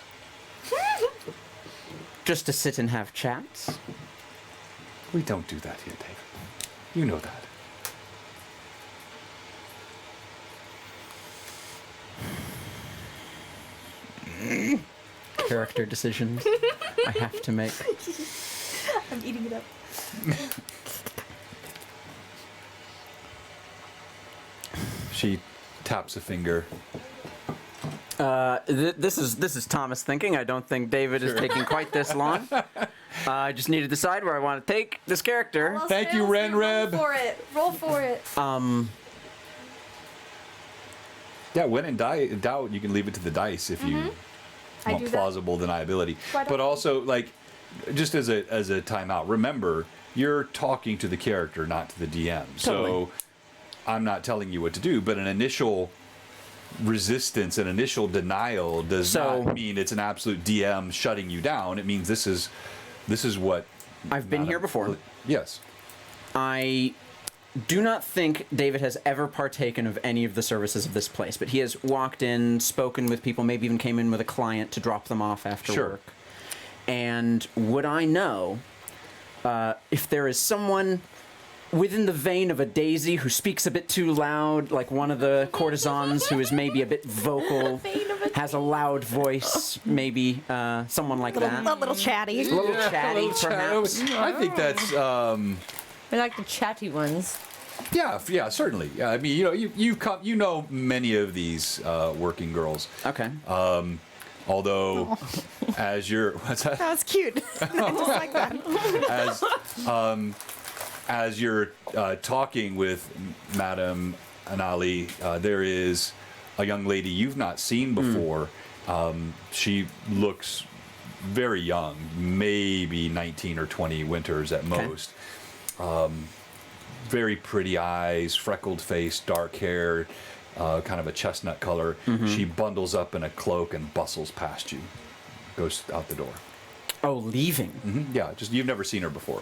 Just to sit and have chats?
We don't do that here, David. You know that.
Character decisions I have to make.
I'm eating it up.
She taps a finger
This is Thomas thinking. I don't think David is taking quite this long. I just need to decide where I want to take this character.
Well,
Thank you,
Sales,
Ren Reb.
Roll for it. Roll for it.
Yeah, when in doubt, you can leave it to the dice if you
I
want
do that
plausible deniability.
quite
But
often.
also, like, just as a timeout, remember, you're talking to the character, not to the DM.
Totally.
So I'm not telling you what to do, but an initial resistance, an initial denial does not mean it's an absolute DM shutting you down. It means this is what
I've been here before.
Yes.
I do not think David has ever partaken of any of the services of this place, but he has walked in, spoken with people, maybe even came in with a client to drop them off after
Sure.
work. And would I know if there is someone within the vein of a Daisy who speaks a bit too loud, like one of the courtesans who is maybe a bit vocal, has a loud voice, maybe someone like that.
A little chatty.
A little chatty, perhaps.
I think that's
We like the chatty ones.
yeah, certainly. Yeah, I mean, you know many of these working girls.
Okay.
Although, as you're what's that?
That was cute. I just like that.
As you're talking with Madame Anali, there is a young lady you've not seen before. She looks very young, maybe 19 or 20 winters at most. Very pretty eyes, freckled face, dark hair, kind of a chestnut color. She bundles up in a cloak and bustles past you, goes out the door.
Oh, leaving.
Yeah, just you've never seen her before.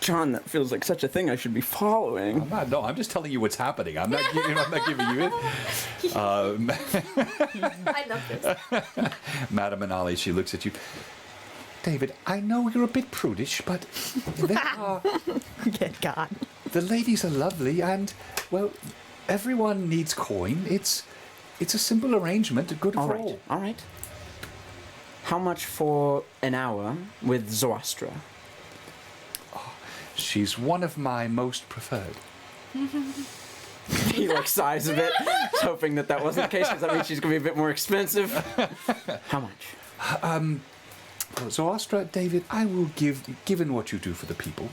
John, that feels like such a thing I should be following.
I'm just telling you what's happening. I'm not giving you it.
I love this.
Madame Anali, she looks at you. David, I know you're a bit prudish, but they are,
Good God.
the ladies are lovely, and well, everyone needs coin. It's a simple arrangement, good
All
for
right,
all.
all right. How much for an hour with Zoastra?
She's one of my most preferred.
He like sighs a bit, hoping that wasn't the case, because that means she's gonna be a bit more expensive. How much?
For Zoastra, David, I will give, given what you do for the people,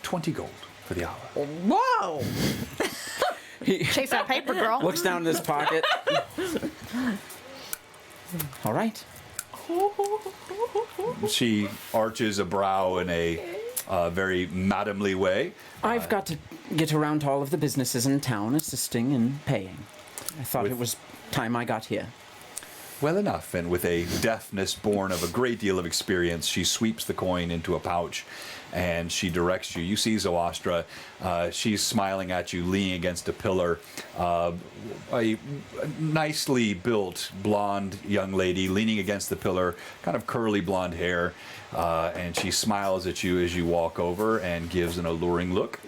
20 gold for the hour.
Whoa!
He
Chase that paper, girl.
looks down in his pocket. All right.
She arches a brow in a very madamly way.
I've got to get around to all of the businesses in town, assisting and paying. I thought it was time I got here.
Well enough, and with a deftness born of a great deal of experience, she sweeps the coin into a pouch and she directs you. You see Zoastra. She's smiling at you, leaning against a pillar. A nicely built blonde young lady leaning against the pillar, kind of curly blonde hair. And she smiles at you as you walk over and gives an alluring look.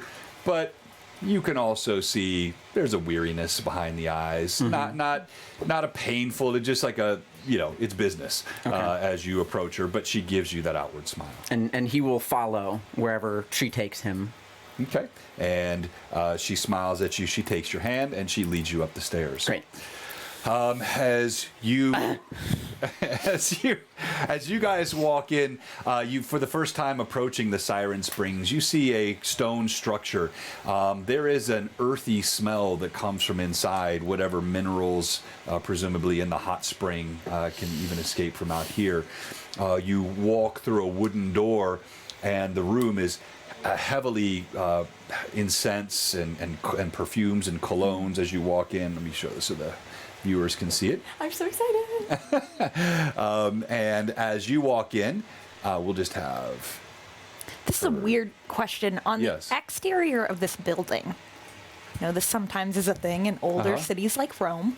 But you can also see there's a weariness behind the eyes. Not a painful, it's just like a, it's business as you approach her, but she gives you that outward smile.
And he will follow wherever she takes him.
Okay. And she smiles at you, she takes your hand, and she leads you up the stairs.
Great.
As you guys walk in, you for the first time approaching the Siren Springs, you see a stone structure. There is an earthy smell that comes from inside. Whatever minerals, presumably in the hot spring, can even escape from out here. You walk through a wooden door, and the room is heavily incense and perfumes and colognes as you walk in. Let me show this so the viewers can see it.
I'm so excited.
And as you walk in, we'll just have...
This is a weird question. On
Yes.
the exterior of this building, this sometimes is a thing in older cities like Rome,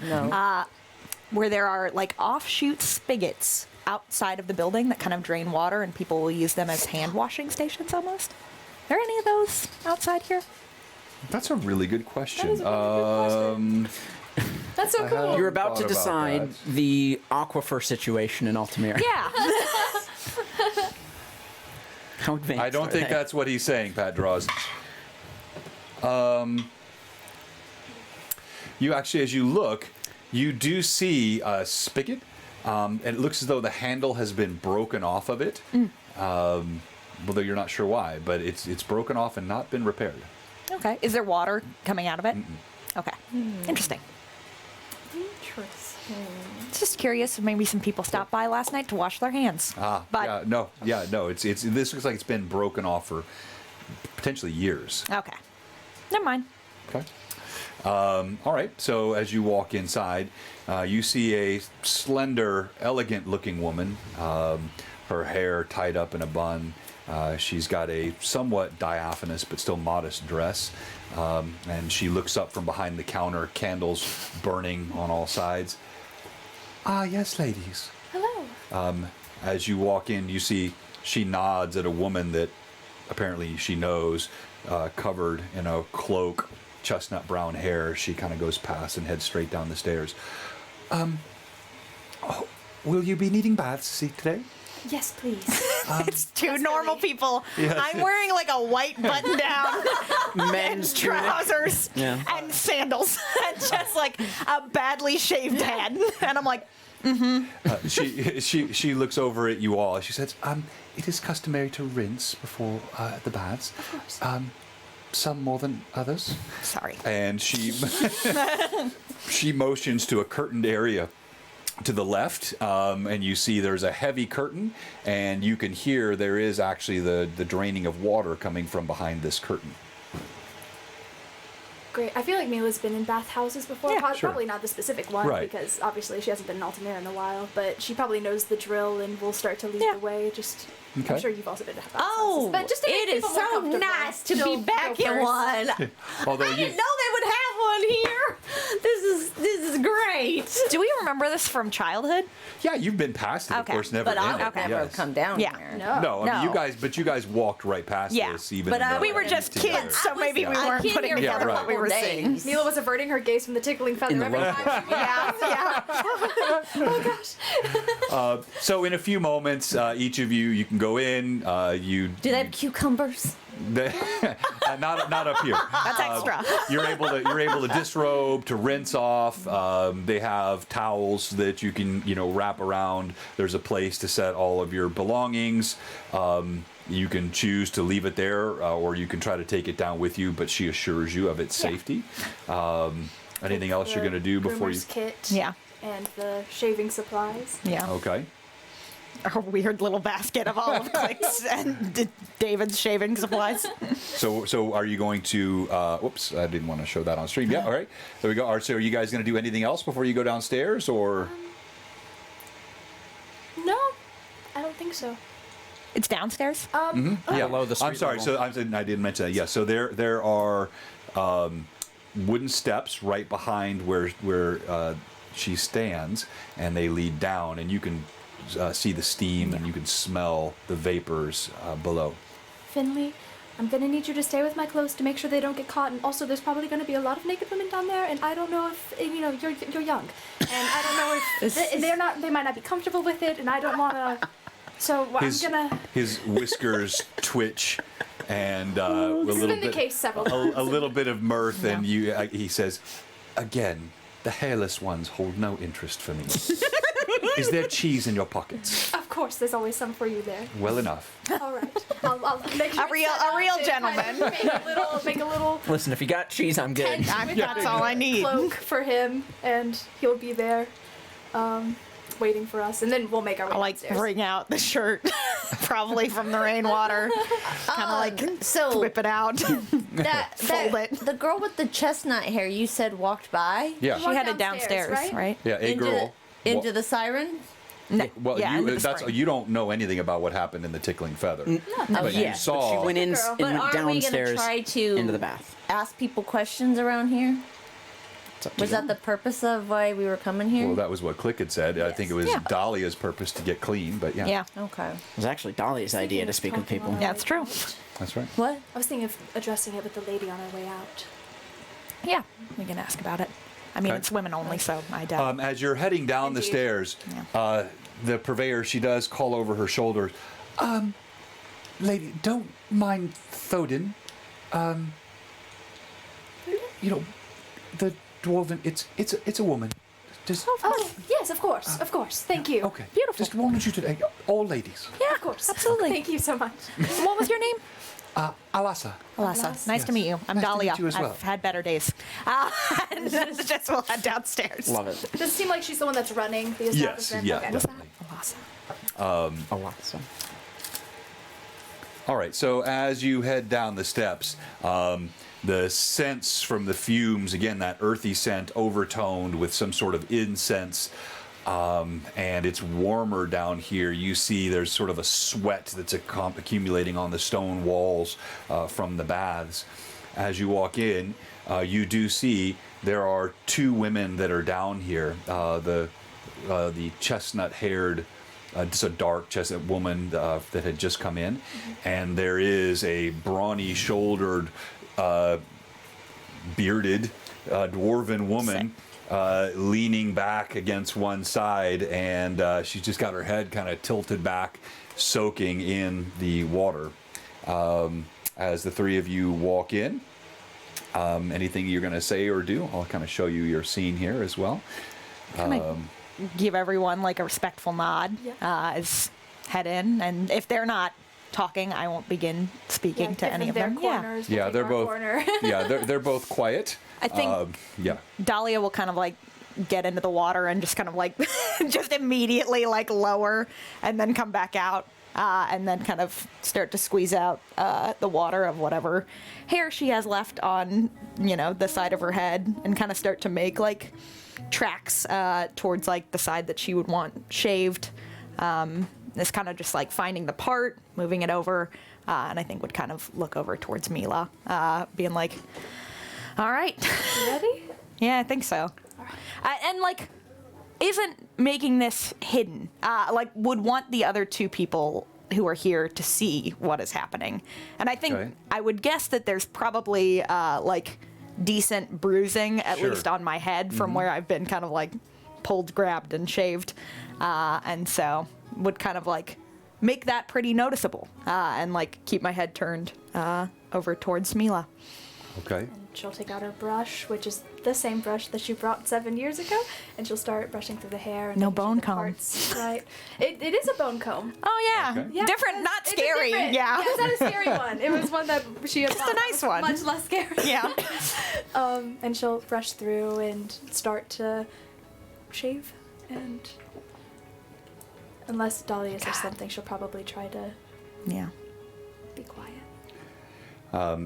where there are like offshoot spigots outside of the building that kind of drain water, and people will use them as hand washing stations almost. Are there any of those outside here?
That's a really good question.
That is a really good question. That's so cool.
You're about to
thought about
decide
that.
the aquifer situation in Altamira.
Yeah.
How advanced
I don't
are
think
they?
that's what he's saying, Pat Draws. You actually, as you look, You do see a spigot, and it looks as though the handle has been broken off of it. Although you're not sure why, but it's broken off and not been repaired.
Okay. Is there water coming out of it? Okay. Interesting.
Interesting.
Just curious if maybe some people stopped by last night to wash their hands. But
no. It's this looks like it's been broken off for potentially years.
okay. Never mind.
Okay. All right. So as you walk inside, you see a slender, elegant-looking woman. Her hair tied up in a bun. She's got a somewhat diaphanous but still modest dress. And she looks up from behind the counter, candles burning on all sides. Ah, yes, ladies.
Hello.
As you walk in, you see she nods at a woman that apparently she knows, covered in a cloak, chestnut brown hair. She kind of goes past and heads straight down the stairs. Will you be needing baths today?
Yes, please.
It's two normal people.
Yes.
I'm wearing like a white button-down
Men's tunic.
trousers
Yeah.
and sandals and just like a badly shaved head. And I'm like,
She looks over at you all. She says, "It is customary to rinse before the baths.
Of course.
Some more than others."
sorry.
And she she motions to a curtained area to the left, and you see there's a heavy curtain, and you can hear there is actually the draining of water coming from behind this curtain.
Great. I feel like Mila's been in bathhouses before.
Yeah,
sure.
Probably not the specific one,
Right.
because obviously she hasn't been in Altamira in a while, but she probably knows the drill and will start to lead
Yeah.
the way. Just,
Okay.
I'm sure you've also been to bathhouses.
Oh,
but just to make
it is
people more
so
comfortable,
nice to be
she'll
back
go
in
first.
one.
Although
I
you,
didn't know they would have one here. This is great.
Do we remember this from childhood?
yeah, you've been past it, of
Okay,
course, never
But
in
I
it.
would never
yes.
come down
Yeah.
here.
No.
No, I mean,
No.
you guys walked right past
Yeah.
this, even.
But
though
We were
it
just
was together.
kids, so maybe we
I
weren't
came
putting
here
Yeah,
together
right.
what we were
for
seeing.
days.
Mila was averting her gaze from the tickling feather
In the
every
local-
time.
Yeah, yeah.
So in a few moments, each of you can go in. You
Do they have cucumbers?
not up here.
That's extra.
You're able to disrobe, to rinse off. They have towels that you can wrap around. There's a place to set all of your belongings. You can choose to leave it there, or you can try to take it down with you. But she assures you of its safety. Anything else you're going to do before you?
Groomer's kit.
Yeah.
And the shaving supplies.
Yeah.
Okay.
A weird little basket of olive clicks and David's shaving supplies.
So are you going to? Whoops, I didn't want to show that on stream. Yeah. All right. There we go. All right, so are you guys going to do anything else before you go downstairs, or?
No, I don't think so.
It's downstairs?
Yeah.
Below the street
I'm sorry.
level.
So I didn't mention that. Yeah. So there are wooden steps right behind where she stands, and they lead down, and you can see the steam, and you can smell the vapors below.
Finley, I'm gonna need you to stay with my clothes to make sure they don't get caught. And also, there's probably gonna be a lot of naked women down there, and I don't know if you're young, and I don't know if they might not be comfortable with it, and I don't wanna. So I'm gonna.
His whiskers twitch, and a
This has
little
been the
bit
case several times.
a little bit of mirth, and he says, "Again, the hairless ones hold no interest for me. Is there cheese in your pockets?
Of course, there's always some for you there.
Well enough.
All right, I'll make sure
A real gentleman.
Make a little
Listen, if you got cheese, I'm good.
tent with
That's all I need.
cloak for him, and he'll be there, waiting for us, and then we'll make our way
I like
downstairs.
bring out the shirt, probably from the rainwater, kind of like
So
whip it out. Fold it.
The girl with the chestnut hair you said walked by
Yeah.
She headed
downstairs,
downstairs,
right?
right?
Yeah, a girl.
into the siren.
No,
Well,
yeah, into the spring.
you don't know anything about what happened in the tickling feather. But you
Yeah,
saw.
but she went in
Girl.
and
But
went
aren't we gonna
downstairs
try to
into the bath.
ask people questions around here?
It's up to
Was
you.
that the purpose of why we were coming here?
Well, that was what Click had said. I think it was
Yeah.
Dahlia's purpose to get clean, but yeah.
Yeah,
Okay.
It was actually Dolly's idea to speak with people.
Yeah, it's true.
That's right.
What?
I was thinking of addressing it with the lady on our way out.
yeah. We can ask about it. I mean,
Okay.
it's women only, so I doubt.
As you're heading down the
Indeed.
stairs, the purveyor, she does call over her shoulder, lady, don't mind Thodin. The dwarven, it's a woman. Just
Oh, yes, of course, of course. Thank you.
okay.
Beautiful.
Just wanted you to all ladies.
Yeah,
Of course.
absolutely.
Thank you so much.
What was your name?
Alasa.
Alasa. Nice to meet you. I'm
Nice to
Dahlia.
meet you as well.
I've had better days. And just we'll head downstairs.
Love it.
Does it seem like she's the one that's running the
Yes.
establishment?
Yeah.
Okay.
Definitely.
Alasa.
A lot. So.
All right, so as you head down the steps, the scents from the fumes, again, that earthy scent overtoned with some sort of incense, and it's warmer down here. You see there's sort of a sweat that's accumulating on the stone walls from the baths. As you walk in, you do see there are two women that are down here. The chestnut-haired, just a dark chestnut woman that had just come in, and there is a brawny-shouldered, bearded, dwarven woman leaning back against one side, and she's just got her head kind of tilted back, soaking in the water. As the three of you walk in, anything you're going to say or do, I'll kind of show you your scene here as well.
Can I give everyone like a respectful nod as head in, and if they're not talking, I won't begin speaking to any of them.
Corners,
Yeah,
we'll
they're
take our
both.
corner.
Yeah, they're both quiet.
I think
Yeah.
Dahlia will kind of like get into the water and just kind of like just immediately like lower and then come back out and then kind of start to squeeze out the water of whatever hair she has left on, you know, the side of her head, and kind of start to make like tracks towards like the side that she would want shaved. It's kind of just like finding the part, moving it over, and I think would kind of look over towards Mila, being like, all right.
You ready?
Yeah, I think so. And like, isn't making this hidden. Like, would want the other two people who are here to see what is happening. And I think
Okay.
I would guess that there's probably like decent bruising, at
Sure.
least on my head, from where I've been kind of like pulled, grabbed, and shaved. And so would kind of like make that pretty noticeable and like keep my head turned over towards Mila.
Okay.
She'll take out her brush, which is the same brush that you brought 7 years ago, and she'll start brushing through the hair. And
No
making sure
bone
the
comb.
parts right. It is a bone comb.
Oh yeah,
Okay.
Yeah,
different,
it's-
not
it's a
scary.
different-
Yeah,
it's not a scary one. It was one that she had
Just a
bought that
nice
was
one.
much less scary.
yeah.
And she'll brush through and start to shave, and unless Dahlia says something, she'll probably try to
Yeah.
be quiet.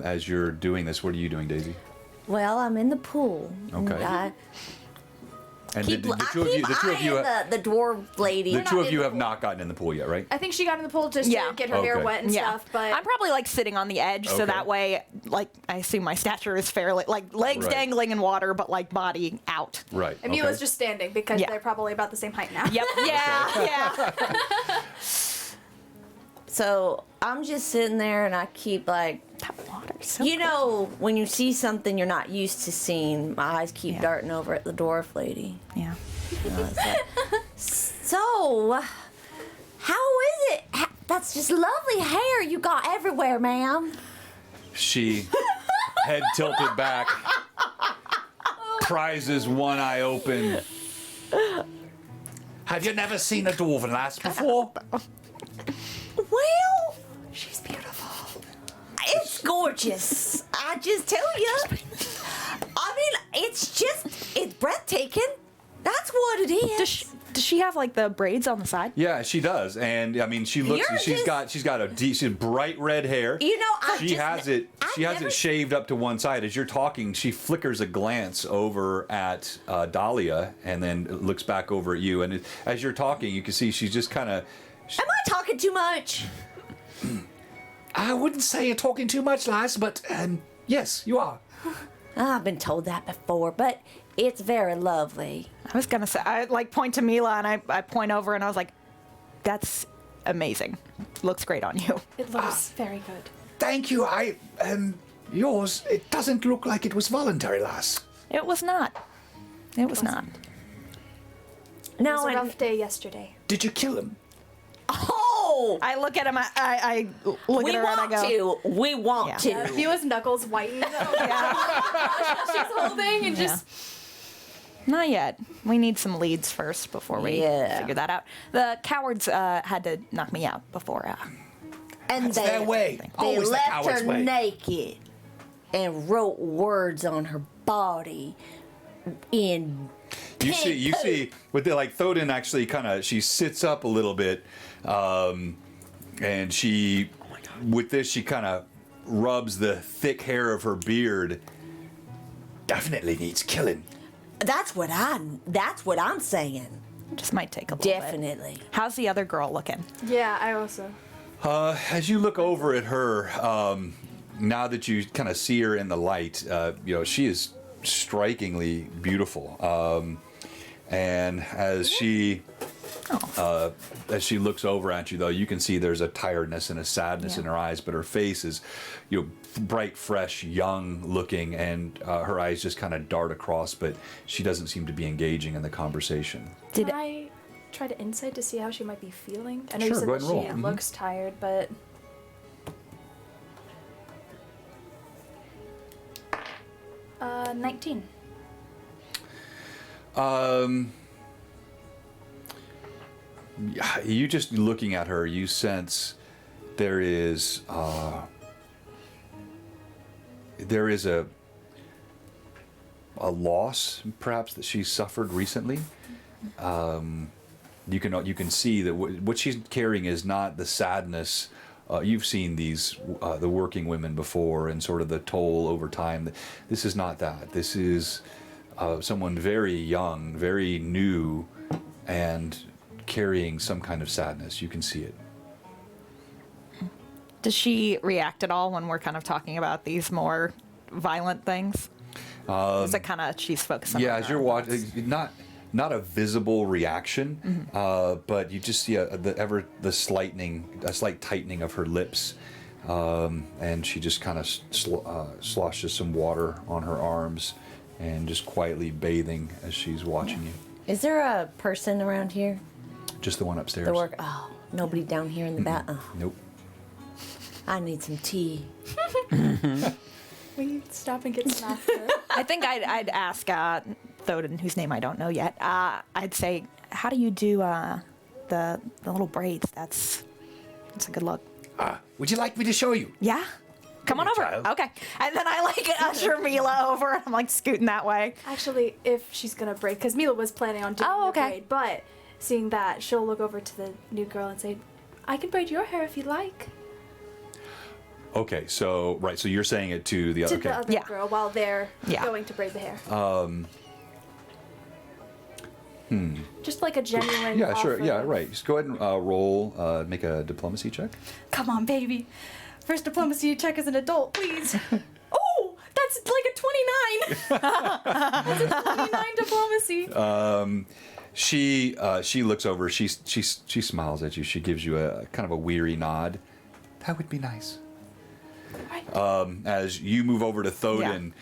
As you're doing this, what are you doing, Daisy?
Well, I'm in the pool.
Okay.
I
And
keep,
the
I
two of you,
keep
the two of you,
eyeing the dwarf lady.
the two
not
of
in
you
the
have
pool.
not gotten in the pool yet, right?
I think she got in the pool just
Yeah.
to get her hair
Okay.
wet and
Yeah.
stuff, but
I'm probably like sitting on the edge, so
Okay.
that way, like, I assume my stature is fairly like legs
Right.
dangling in water, but like body out.
Right.
and Mila's
okay.
just standing because
Yeah.
they're probably about the same height now.
Yep. Yeah. Yeah.
So I'm just sitting there and I keep like,
That water's so
you know, when you see something you're not used to seeing, my eyes keep
Yeah.
darting over at the dwarf lady.
Yeah.
You know, it's like, so, how is it? That's just lovely hair you got everywhere, ma'am.
She, head tilted back, prizes one eye open. Have you never seen a dwarven lass before?
Well,
She's beautiful.
it's gorgeous. I just tell you. I mean, it's breathtaking. That's what it is.
Does she have like the braids on the side?
Yeah, she does, and I mean, she looks.
You're
She's
just-
got a deep, bright red hair.
You know,
She has it. She has
never
it shaved up to one side. As you're talking, she flickers a glance over at Dahlia, and then looks back over at you. And as you're talking, you can see she's just kind of.
Am I talking too much?
I wouldn't say you're talking too much, lass, but yes, you are.
I've been told that before, but it's very lovely.
I was gonna say, I like point to Mila and I point over and I was like, that's amazing. Looks great on you.
It looks very good.
Thank you. Yours. It doesn't look like it was voluntary, lass.
It was not. It was not.
It
No,
was a
and
rough day yesterday.
Did you kill him?
oh,
I look at him. I look
we
at her and I
want
go.
to. We want
Mila's knuckles whiten. She's holding and just.
Not yet. We need some leads first before we
Yeah.
figure that out. The cowards had to knock me out before.
And
It's their way.
They
Always the
left
coward's
her
way.
naked and wrote words on her body in
You see, with the, like Thodin actually she sits up a little bit, and she, with this, she kind of rubs the thick hair of her beard.
Definitely needs killing.
That's what I'm saying.
It just might take a little bit.
Definitely.
How's the other girl looking?
Yeah, I also.
As you look over at her, now that you kind of see her in the light, she is strikingly beautiful. And as she looks over at you, though, you can see there's a tiredness and a sadness in her eyes, but her face is, bright, fresh, young looking, and her eyes just kind of dart across, but she doesn't seem to be engaging in the conversation.
Did I try to insight to see how she might be feeling? I know you
Sure,
said
go
that
ahead and roll.
she
Mhm.
looks tired, but. Uh, 19.
You just looking at her, you sense there is a loss, perhaps, that she's suffered recently. You can see that what she's carrying is not the sadness. You've seen the working women before, and sort of the toll over time. This is not that. This is someone very young, very new, and carrying some kind of sadness. You can see it.
Does she react at all when we're kind of talking about these more violent things? Is it kind of she's focusing?
Yeah,
on
as
her
you're
thoughts?
watching, not a visible reaction, but you just see a slight tightening of her lips, and she just kind of sloshes some water on her arms, and just quietly bathing as she's watching you.
Is there a person around here?
Just the one upstairs.
The work. Oh, nobody down here in the back. Oh,
Nope.
I need some tea.
Will you stop and get some after?
I think I'd ask Thodin, whose name I don't know yet. I'd say, how do you do the little braids? That's a good look.
Would you like me to show you?
Yeah. Come on
Hey,
over.
child.
Okay. And then I usher Mila over, and I'm like scooting that way.
Actually, if she's gonna braid, because Mila was planning on doing
Oh,
the
okay.
braid, but seeing that, she'll look over to the new girl and say, "I can braid your hair if you like."
Okay, so you're saying it to the other.
To the other
Yeah.
girl while they're
Yeah.
going to braid the hair. Just like a genuine.
Yeah, sure.
offer.
Yeah, right. Just go ahead and roll. Make a diplomacy check.
Come on, baby. First diplomacy check as an adult, please. Oh, that's like a 29. That's a 29 diplomacy.
She looks over. She smiles at you. She gives you a kind of a weary nod. That would be nice. As you move over to Thodin,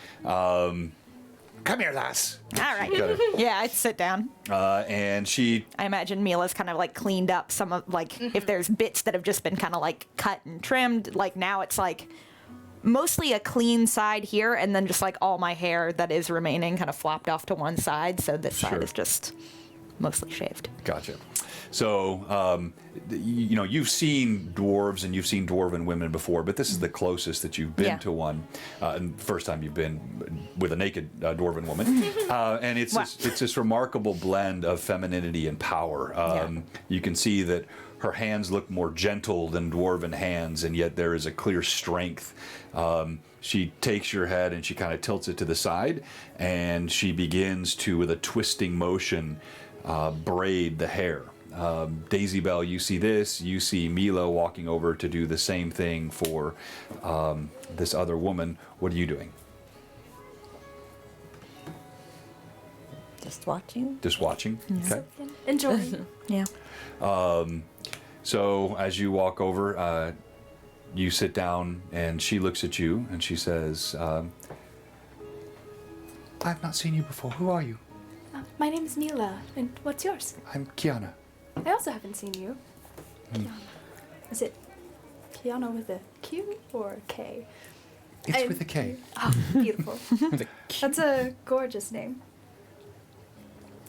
Come here, lass.
All right.
got
Yeah, I'd sit down.
and she
I imagine Mila's kind of like cleaned up some of if there's bits that have just been kind of like cut and trimmed, like now it's like mostly a clean side here, and then just like all my hair that is remaining kind of flopped off to one side, so this
Sure.
side is just mostly shaved.
Gotcha. So, you've seen dwarves and you've seen dwarven women before, but this is the closest that you've been
Yeah.
to one. And the first time you've been with a naked dwarven woman. And it's
Wow.
it's this remarkable blend of femininity and power. You can see that her hands look more gentle than dwarven hands, and yet there is a clear strength. She takes your head and she kind of tilts it to the side, and she begins to, with a twisting motion, braid the hair. Daisy Bell, you see this. You see Mila walking over to do the same thing for this other woman. What are you doing?
Just watching.
Just watching? Okay.
Enjoy.
Yeah.
So as you walk over, you sit down, and she looks at you, and she says, I've not seen you before. Who are you?
My name's Mila, and what's yours?
I'm Kiana.
I also haven't seen you. Kiana. Is it Kiana with a Q or a K?
It's
I-
with a K.
Oh, beautiful. That's a gorgeous name.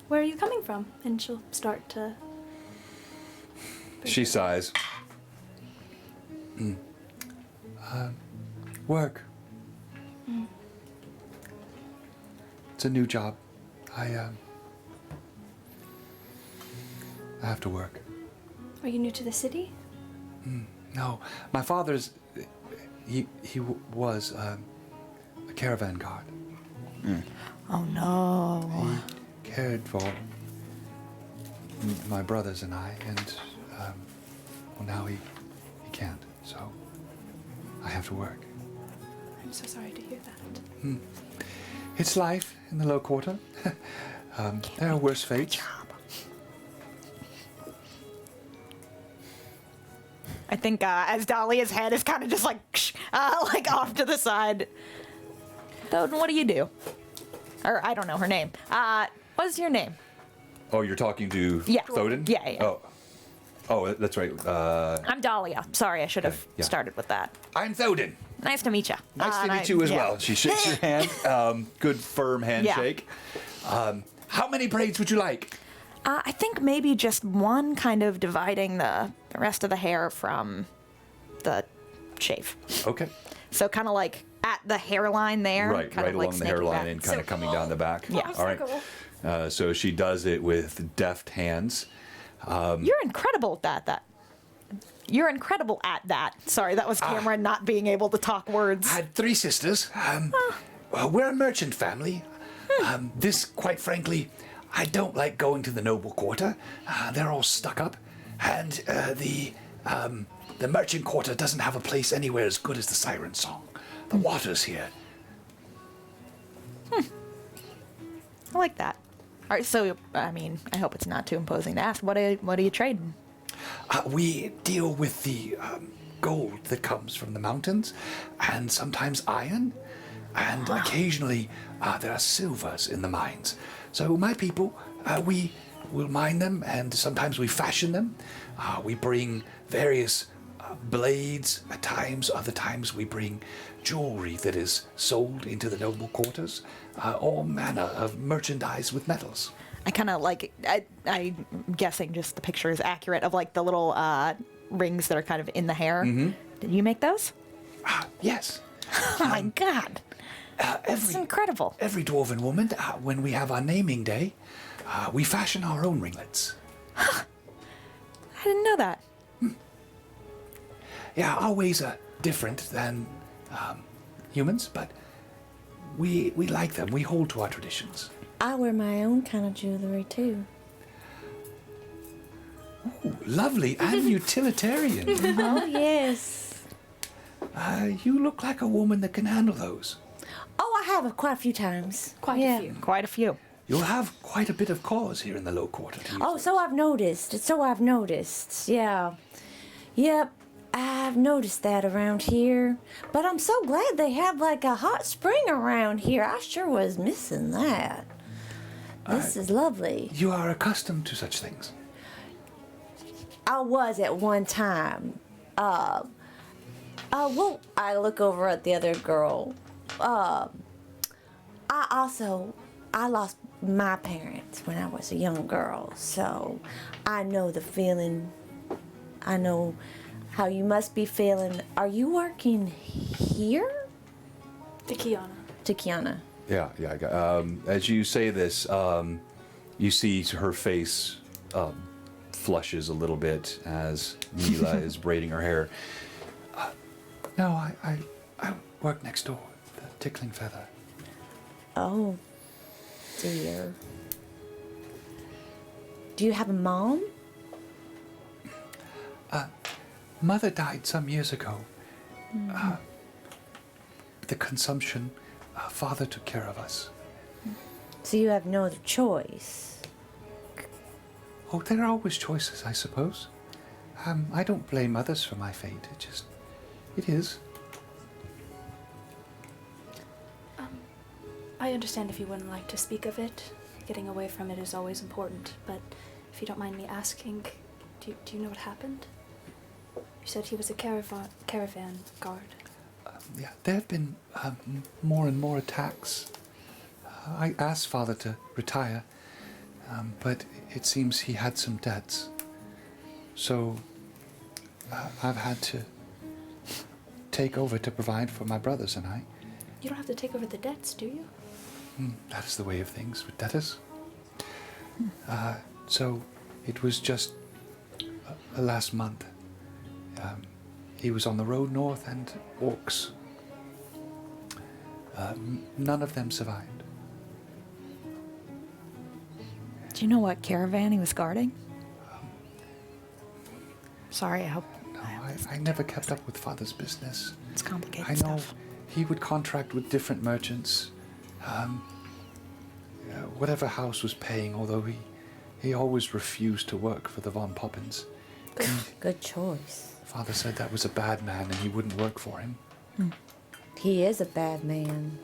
where are you coming from? And she'll start to...
She sighs. Work. It's a new job. I have to work.
Are you new to the city?
No, my father's. He was a caravan guard.
Oh no.
He cared for my brothers and I, and well, now he can't. So I have to work.
I'm so sorry to hear that.
It's life in the low quarter. There are worse fates.
I think as Dahlia's head is kind of just like off to the side. Thoden, what do you do? Or I don't know her name. What's your name?
Oh, you're talking to
Yeah.
Thoden?
Yeah.
Oh, that's right.
I'm Dahlia. Sorry, I should have
Okay, yeah.
started with that.
I'm Thoden.
Nice to meet you.
Nice to meet you as well. She shakes your hand. Good firm handshake. How many braids would you like?
I think maybe just one, kind of dividing the rest of the hair from the shave.
Okay.
So kind of like at the hairline there.
Right,
kind
right
of like
along the
snaking
hairline
back.
and kind of coming down the back.
Yeah.
All right. So she does it with deft hands.
You're incredible at that. You're incredible at that. Sorry, that was Cameron not being able to talk words.
I had 3 sisters. Well, we're a merchant family. This, quite frankly, I don't like going to the noble quarter. They're all stuck up. And the merchant quarter doesn't have a place anywhere as good as the Siren Song. The water's here.
I like that. All right, so I mean, I hope it's not too imposing to ask. What are you trading?
We deal with the gold that comes from the mountains, and sometimes iron, and occasionally there are silvers in the mines. So my people, we will mine them, and sometimes we fashion them. We bring various blades at times. Other times we bring jewelry that is sold into the noble quarters. All manner of merchandise with metals.
I kind of like. I'm guessing just the picture is accurate of like the little rings that are kind of in the hair. Mm-hmm. Did you make those?
Yes.
Oh my god, that's incredible.
Every dwarven woman, when we have our naming day, we fashion our own ringlets.
I didn't know that.
Yeah, our ways are different than humans, but we like them. We hold to our traditions.
I wear my own kind of jewelry too.
Ooh, lovely and utilitarian.
Oh, yes.
You look like a woman that can handle those.
Oh, I have quite a few times.
Quite a few.
Quite a few.
You'll have quite a bit of cause here in the low quarter. To use
Oh,
those.
so I've noticed. Yeah. Yep. I've noticed that around here. But I'm so glad they have like a hot spring around here. I sure was missing that. This is lovely.
You are accustomed to such things.
I was at one time. Well, I look over at the other girl. I lost my parents when I was a young girl, so I know the feeling. I know how you must be feeling. Are you working here?
To Kiana.
To Kiana.
Yeah. I got, as you say this, you see her face flushes a little bit as Mila is braiding her hair.
No, I work next door. The Tickling Feather.
Oh, dear. Do you have a mom?
Mother died some years ago. The consumption, father took care of us.
So you have no other choice.
Oh, there are always choices, I suppose. I don't blame others for my fate. It is.
I understand if you wouldn't like to speak of it. Getting away from it is always important, but if you don't mind me asking, do you know what happened? You said he was a caravan guard.
Yeah, there have been more and more attacks. I asked Father to retire, But it seems he had some debts. So I've had to take over to provide for my brothers and I.
You don't have to take over the debts, do you?
That is the way of things with debtors. So it was just last month. He was on the road north and orcs. None of them survived.
Do you know what caravan he was guarding?
Sorry, I hope. No, I never kept up with Father's business.
It's complicated
I know
stuff.
he would contract with different merchants. Whatever house was paying, although he always refused to work for the Von Poppins.
Good choice.
Father said that was a bad man and he wouldn't work for him.
He is a bad man.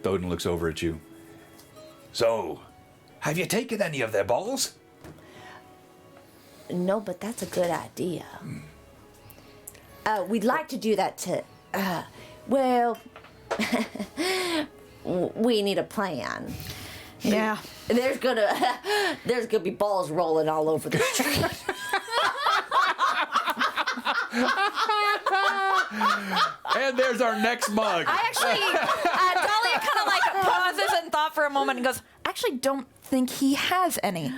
Thoden looks over at you.
So, have you taken any of their balls?
No, but that's a good idea. We'd like to do that to. Well, we need a plan.
Yeah.
There's gonna be balls rolling all over the street.
And there's our next mug.
I actually, Dahlia kind of like pauses and thought for a moment and goes, I actually don't think he has any.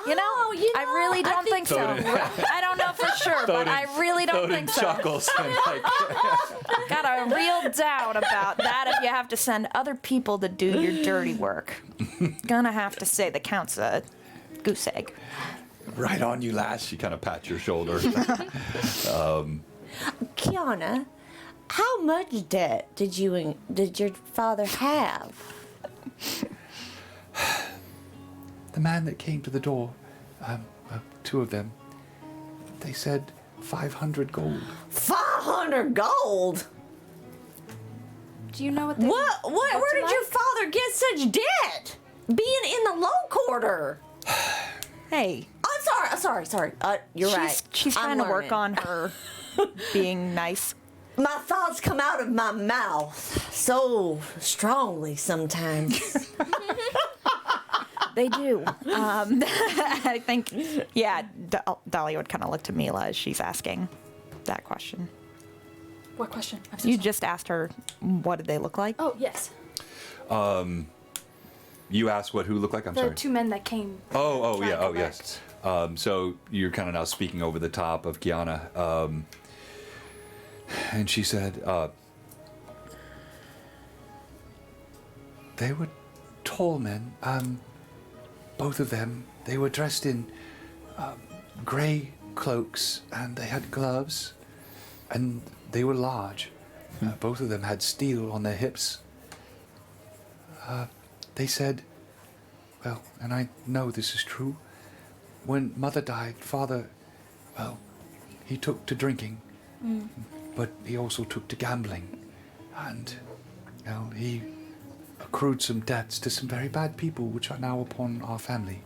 I really don't think so. I don't know for sure, but I really don't think so.
Chuckles and like,
Got a real doubt about that if you have to send other people to do your dirty work. Gonna have to say the count's a goose egg.
right on you, lass. She kind of pats your shoulder.
Kiana, how much debt did your father have?
The man that came to the door, two of them, they said 500 gold.
500 gold?
Do you know what they
Where did your father get such debt? Being in the low quarter.
Hey.
I'm sorry. You're right.
She's
I'm
trying to work
learning.
on her being nice.
My thoughts come out of my mouth so strongly sometimes.
They do. I think, yeah, Dahlia would kind of look to Mila as she's asking that question.
What question? I'm so
You
sorry.
just asked her, what did they look like?
Oh, yes.
You asked who looked like? I'm
The
sorry.
two men that came.
Oh,
trying
yeah.
to
Oh, yes. So you're kind of now speaking over the top of Kiana. And she said,
They were tall men. Both of them. They were dressed in grey cloaks and they had gloves. And they were large. Both of them had steel on their hips. They said, well, and I know this is true, when Mother died, Father, well, he took to drinking, but he also took to gambling. And, he accrued some debts to some very bad people, which are now upon our family.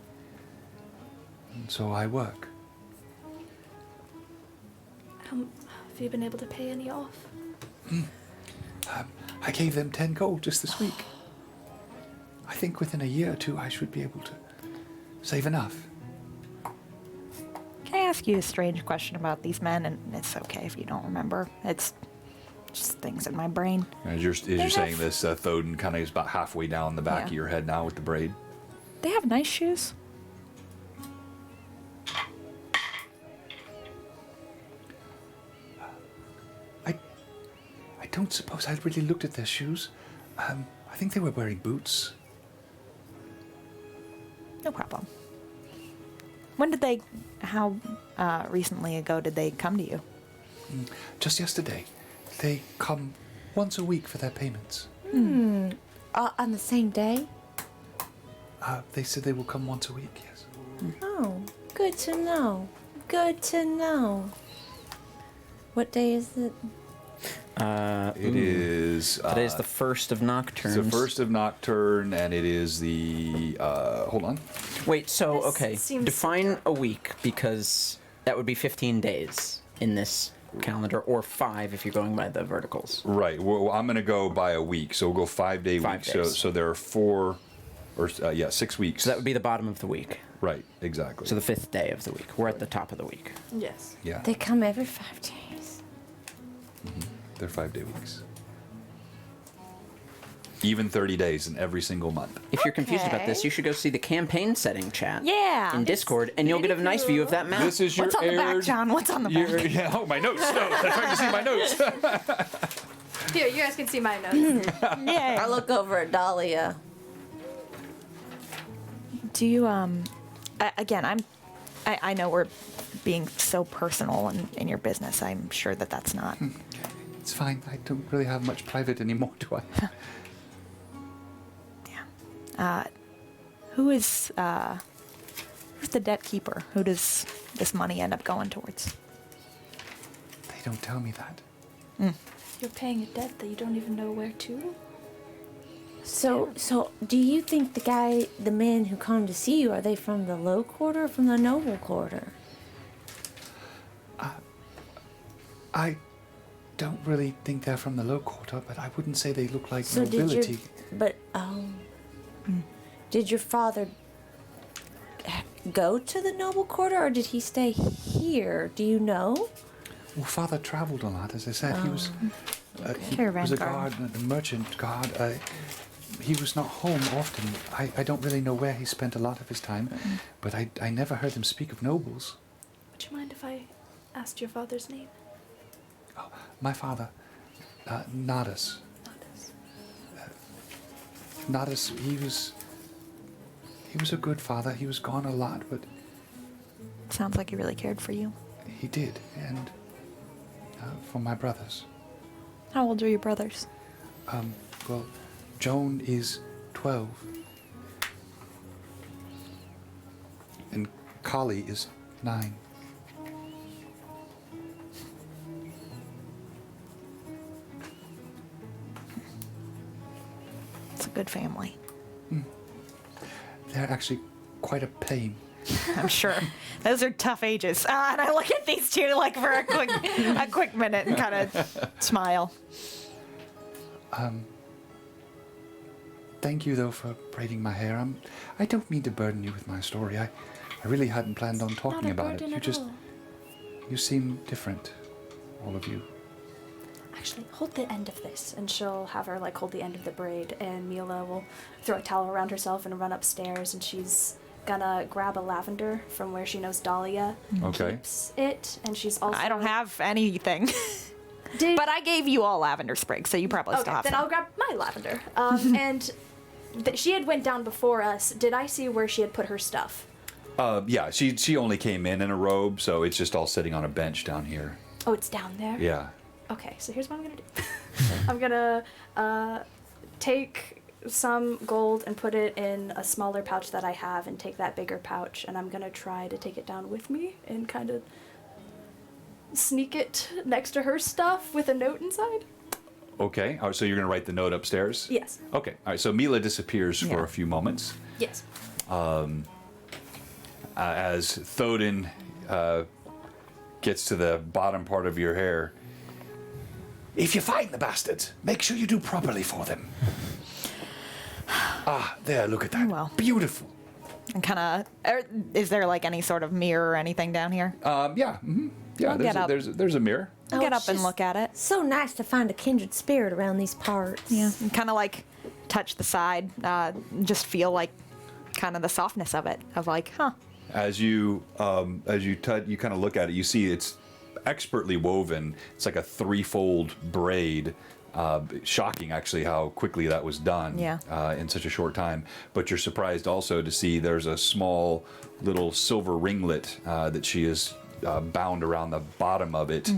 And so I work.
Have you been able to pay any off?
I gave them 10 gold just this week. I think within a year or two I should be able to save enough.
Can I ask you a strange question about these men? And it's okay if you don't remember. It's just things in my brain.
as you're saying this, Thoden kind of is about halfway down the back of your head now with the braid.
They have nice shoes.
I don't suppose I'd really looked at their shoes. I think they were wearing boots.
No problem. How recently ago did they come to you?
Just yesterday. They come once a week for their payments.
On the same day?
They said they will come once a week, yes.
Oh, good to know. Good to know. What day is it?
It is...
Today's the first of Nocturnes.
It's the first of Nocturne, and it is the... hold on.
Wait, so,
This
okay.
seems
Define a week, because that would be 15 days in this calendar, or 5 if you're going by the verticals.
Right. Well, I'm going to go by a week, so we'll go 5-day
5
week.
days.
So there are 4 Or 6 weeks.
So that would be the bottom of the week.
Right, exactly.
So the 5th day of the week. We're at the top of the week.
Yes.
yeah,
They come every 5 days.
they're 5-day weeks. Even 30 days in every single month.
If you're confused about
Okay.
this, you should go see the campaign setting chat
Yeah.
in Discord, and you'll get a nice view of that map.
This is your
What's on the back,
Aihrde-
John? What's on the back?
Yeah, oh, my notes. No, I'm trying to see my notes.
Here, you guys can see my notes.
Yeah.
I look over at Dahlia.
Do you again, I know we're being so personal in your business. I'm sure that that's not.
It's fine. I don't really have much private anymore, do I?
Who's the debt keeper? Who does this money end up going towards?
They don't tell me that.
You're paying a debt that you don't even know where to.
So do you think the men who come to see you, are they from the low quarter or from the noble quarter?
I don't really think they're from the low quarter, but I wouldn't say they look like
So
nobility.
did your father go to the noble quarter, or did he stay here? Do you know?
Well, Father traveled a lot, as I said. He was he
Caravan
was a
guard.
guard, a merchant guard. He was not home often. I don't really know where he spent a lot of his time, but I never heard him speak of nobles.
Would you mind if I asked your father's name?
Oh, my father, Nadas. Nadas, he was a good father. He was gone a lot, but
Sounds like he really cared for you.
he did, and for my brothers.
How old are your brothers?
Well, Joan is 12, and Kali is 9.
It's a good family.
They're actually quite a pain.
I'm sure. Those are tough ages. And I look at these two like for a quick minute and kind of smile.
Thank you, though, for braiding my hair. I don't mean to burden you with my story. I really hadn't planned on talking about it. You seem different, all of you.
Actually, hold the end of this, and she'll have her hold the end of the braid, and Mila will throw a towel around herself and run upstairs, and she's gonna grab a lavender from where she knows Dahlia
Okay.
keeps it, and she's also.
I don't have anything. But I gave you all lavender sprigs, so you probably still
Okay,
have
then
some.
I'll grab my lavender. And she had went down before us. Did I see where she had put her stuff?
Yeah, she only came in a robe, so it's just all sitting on a bench down here.
Oh, it's down there?
Yeah.
Okay, so here's what I'm gonna do. I'm gonna take some gold and put it in a smaller pouch that I have, and take that bigger pouch, and I'm gonna try to take it down with me and kind of sneak it next to her stuff with a note inside.
Okay. So you're gonna write the note upstairs?
Yes.
Okay. All right. So Mila disappears for
Yeah.
a few moments
Yes.
as Thodin gets to the bottom part of your hair.
If you find the bastards, make sure you do properly for them. There, look at that.
Well.
Beautiful.
And kind of, is there any sort of mirror or anything down here?
Yeah. Mm-hmm. Yeah.
I'll get up.
There's a mirror.
I'll get
it's
up and
just
look at it.
So nice to find a kindred spirit around these parts.
Yeah. And kind of touch the side, just feel kind of the softness of it, of huh.
As you kind of look at it, you see it's expertly woven. It's like a 3-fold braid. Shocking, actually, how quickly that was done in such a short time. But you're surprised also to see there's a small little silver ringlet that she has bound around the bottom of it,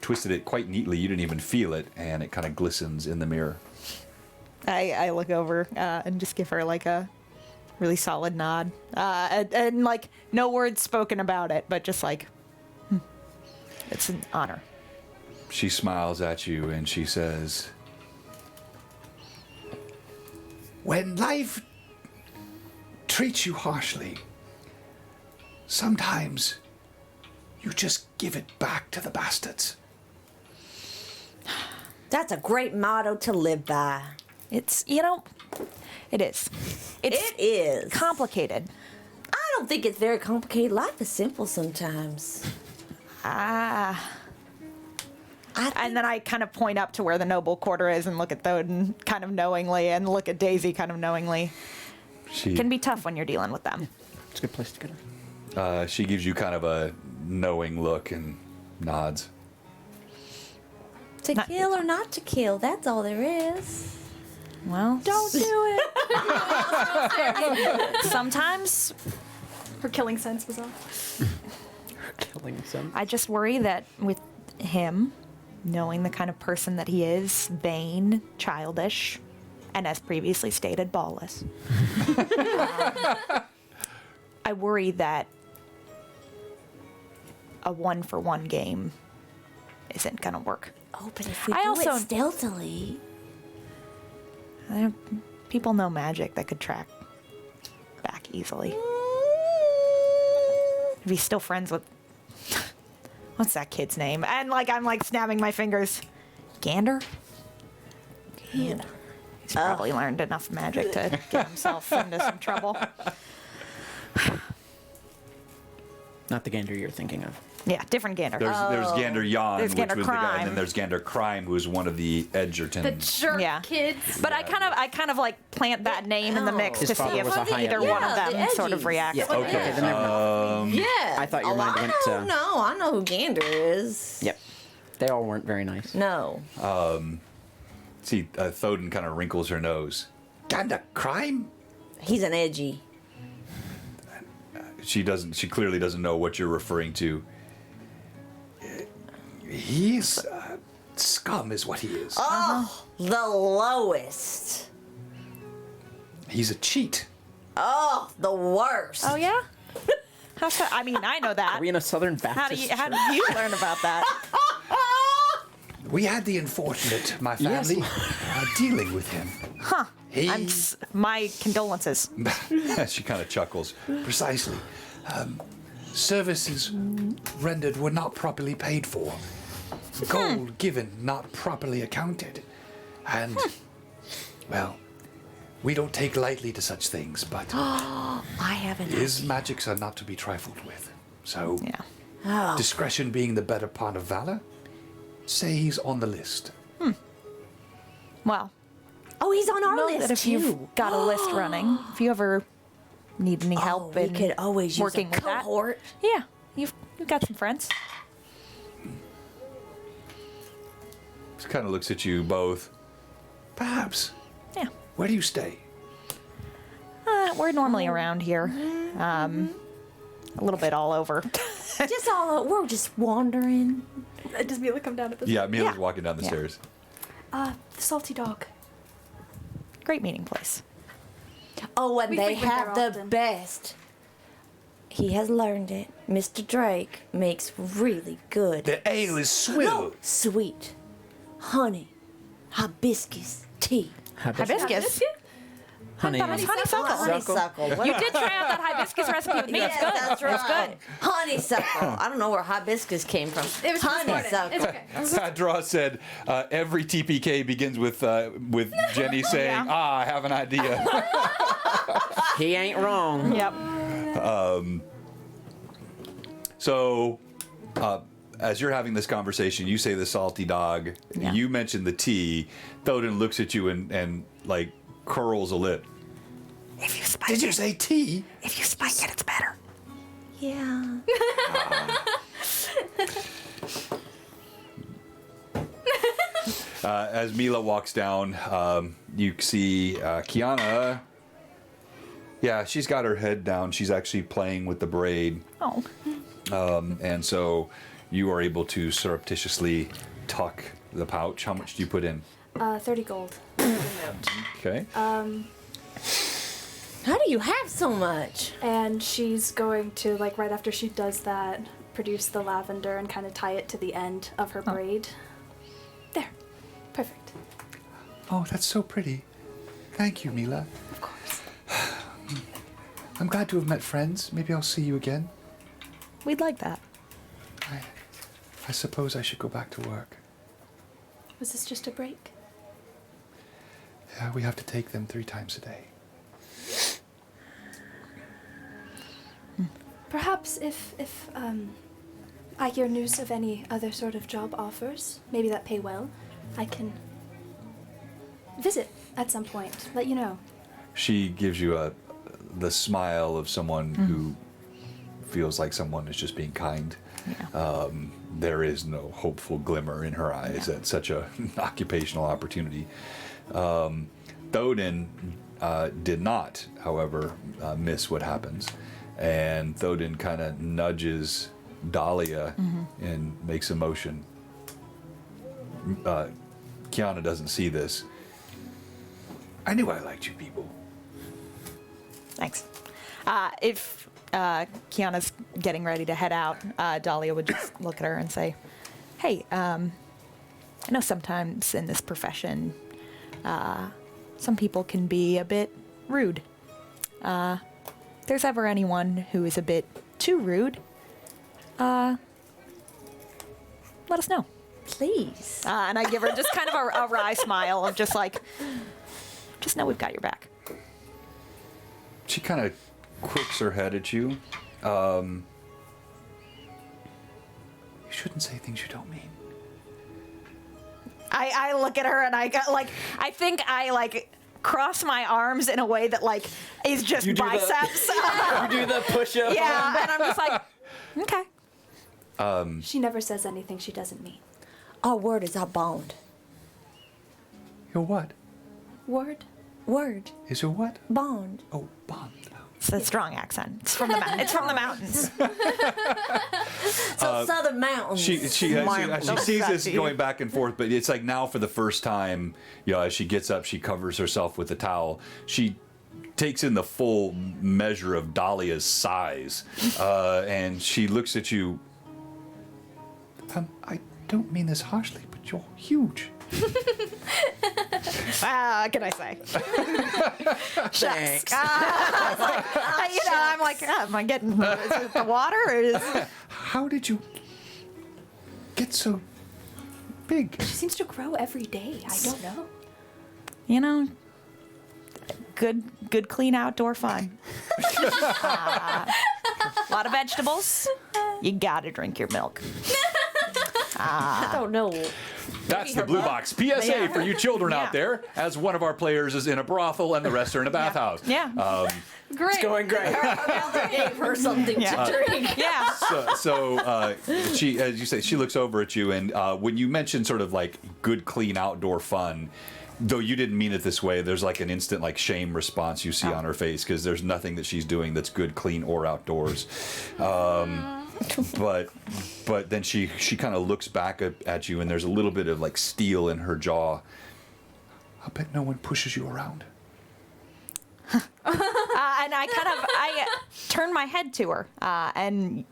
twisted it quite neatly. You didn't even feel it, and it kind of glistens in the mirror.
I look over and just give her a really solid nod, and no words spoken about it, but just it's an honor.
She smiles at you and she says,
When life treats you harshly, sometimes you just give it back to the bastards.
That's a great motto to live by.
It's, it is. It's
It is.
complicated.
I don't think it's very complicated. Life is simple sometimes.
And then I kind of point up to where the noble quarter is and look at Thoden kind of knowingly and look at Daisy kind of knowingly.
She
Can be tough when you're dealing with them.
It's a good place to go.
she gives you kind of a knowing look and nods.
To kill or not to kill, that's all there is.
Well,
Don't do it.
sometimes
Her killing sense was off.
Killing some.
I just worry that with him, knowing the kind of person that he is, vain, childish, and as previously stated, ballless. I worry that a 1-for-1 game isn't gonna work.
Oh, but if we
I
do
also-
it stealthily.
People know magic that could track back easily. If he's still friends with what's that kid's name? And I'm snapping my fingers. Gander?
Gander.
He's probably learned enough magic to get himself into some trouble.
Not the Gander you're thinking of.
Yeah, different Gander.
There's Gander Jan,
There's
which
Gander
was the guy, and
Crime.
then there's Gander Crime, who's one of the Edgerton.
The jerk
Yeah.
kids.
But I kind of plant that name in the mix
His
to see
father
if
was a high
either
up
one of
Yeah,
them
the
sort of
Edgies.
reacts.
Yeah.
Okay.
then never mind.
Yeah.
I thought your mind went
I
to-
don't know. I know who Gander is.
Yep. They all weren't very nice.
No.
See, Thoden kind of wrinkles her nose.
Gander crime?
He's an edgy.
She clearly doesn't know what you're referring to.
He's scum, is what he is.
Oh, the lowest.
He's a cheat.
Oh, the worst.
Oh yeah? How's that? I mean, I know that.
Are we in a Southern
How
Baptist
did you learn about that?
We had the unfortunate, my family, dealing with him.
Huh.
He,
My condolences.
She kind of chuckles.
precisely. Services rendered were not properly paid for. Gold given not properly accounted. And, well, we don't take lightly to such things, but
I haven't.
his magics are not to be trifled with. So,
Yeah.
Oh.
discretion being the better part of valor, say he's on the list.
Well,
Oh, he's on our
know
list
that if
too.
you've got a list running, if you ever need any help
we
in
could always use
working
a
with that,
cohort.
yeah, you've got some friends.
She kind of looks at you both.
Perhaps.
Yeah.
Where do you stay?
We're normally around here. A little bit all over.
Just all we're just wandering.
Does Mila come down at this?
Yeah, Mila's
Yeah.
walking down the
Yeah.
stairs.
The salty dog.
Great meeting place.
Oh, and
We
they
frequent
have
there
the
often.
best. He has learned it. Mr. Drake makes really good.
The ale is swill.
Sweet. Honey. Hibiscus tea.
Hibiscus?
Honey.
That was honeysuckle.
Honeysuckle.
You did try out that hibiscus recipe with me.
Yes,
It's good.
that's right.
It's good.
Honeysuckle. I don't know where hibiscus came from.
It was this morning.
honeysuckle.
It's okay.
Draw said every TPK begins with Jenny saying,
Yeah.
I have an idea.
He ain't wrong.
Yep.
So, as you're having this conversation, you say the salty dog.
Yeah.
You mention the tea. Thoden looks at you and like curls a lip.
If you spike
Did you
it,
say tea?
if you spike it, it's better.
Yeah.
As Mila walks down, you see Kiana. Yeah, she's got her head down. She's actually playing with the braid.
Oh.
And so you are able to surreptitiously tuck the pouch. How much do you put in?
30 gold.
Okay.
How do you have so much?
And she's going to, like, right after she does that, produce the lavender and kind of tie it to the end of her braid. There. Perfect.
Oh, that's so pretty. Thank you, Mila.
Of course.
I'm glad to have met friends. Maybe I'll see you again.
We'd like that.
I suppose I should go back to work.
Was this just a break?
We have to take them 3 times a day.
Perhaps if I hear news of any other sort of job offers, maybe that pay well, I can visit at some point. Let you know.
She gives you the smile of someone who feels like someone is just being kind.
Yeah.
There is no hopeful glimmer in her eyes at such an occupational opportunity. Thodin did not, however, miss what happens. And Thodin kind of nudges Dahlia and makes a motion. Kiana doesn't see this.
I knew I liked you people.
Thanks. If Kiana's getting ready to head out, Dahlia would just look at her and say, hey, I know sometimes in this profession, some people can be a bit rude. If there's ever anyone who is a bit too rude, let us know.
Please.
And I give her just kind of a wry smile of just like, just know we've got your back.
She kind of quirks her head at you.
You shouldn't say things you don't mean.
I look at her and I got like, I think I like cross my arms in a way that like is just
You do the-
biceps.
You do the push-up.
Yeah, and I'm just like, okay.
She never says anything she doesn't mean.
Our word is our bond.
Your what?
Word?
Word.
Is your what?
Bond.
Oh, bond.
It's a strong accent. It's from the it's from the mountains.
So Southern Mountains.
She sees this
Sexy.
going back and forth, but it's like now for the first time, as she gets up, she covers herself with a towel. She takes in the full measure of Dahlia's size, and she looks at you.
I don't mean this harshly, but you're huge.
What can I say?
Thanks.
I'm like, am I getting is it the water or is
How did you get so big?
She seems to grow every day. I don't know.
Good clean outdoor fun. A lot of vegetables. You gotta drink your milk.
I don't know.
That's the Blue Box PSA for you children out there, as one of our players is in a brothel and the rest are in a bathhouse.
Yeah.
Great.
It's going great.
Gave her something to drink.
Yeah.
So she, as you say, she looks over at you, and when you mention sort of like good, clean outdoor fun, though you didn't mean it this way, there's like an instant like shame response you see on her face because there's nothing that she's doing that's good, clean, or outdoors. But then she kind of looks back at you, and there's a little bit of like steel in her jaw.
I bet no one pushes you around.
And I turn my head to her, and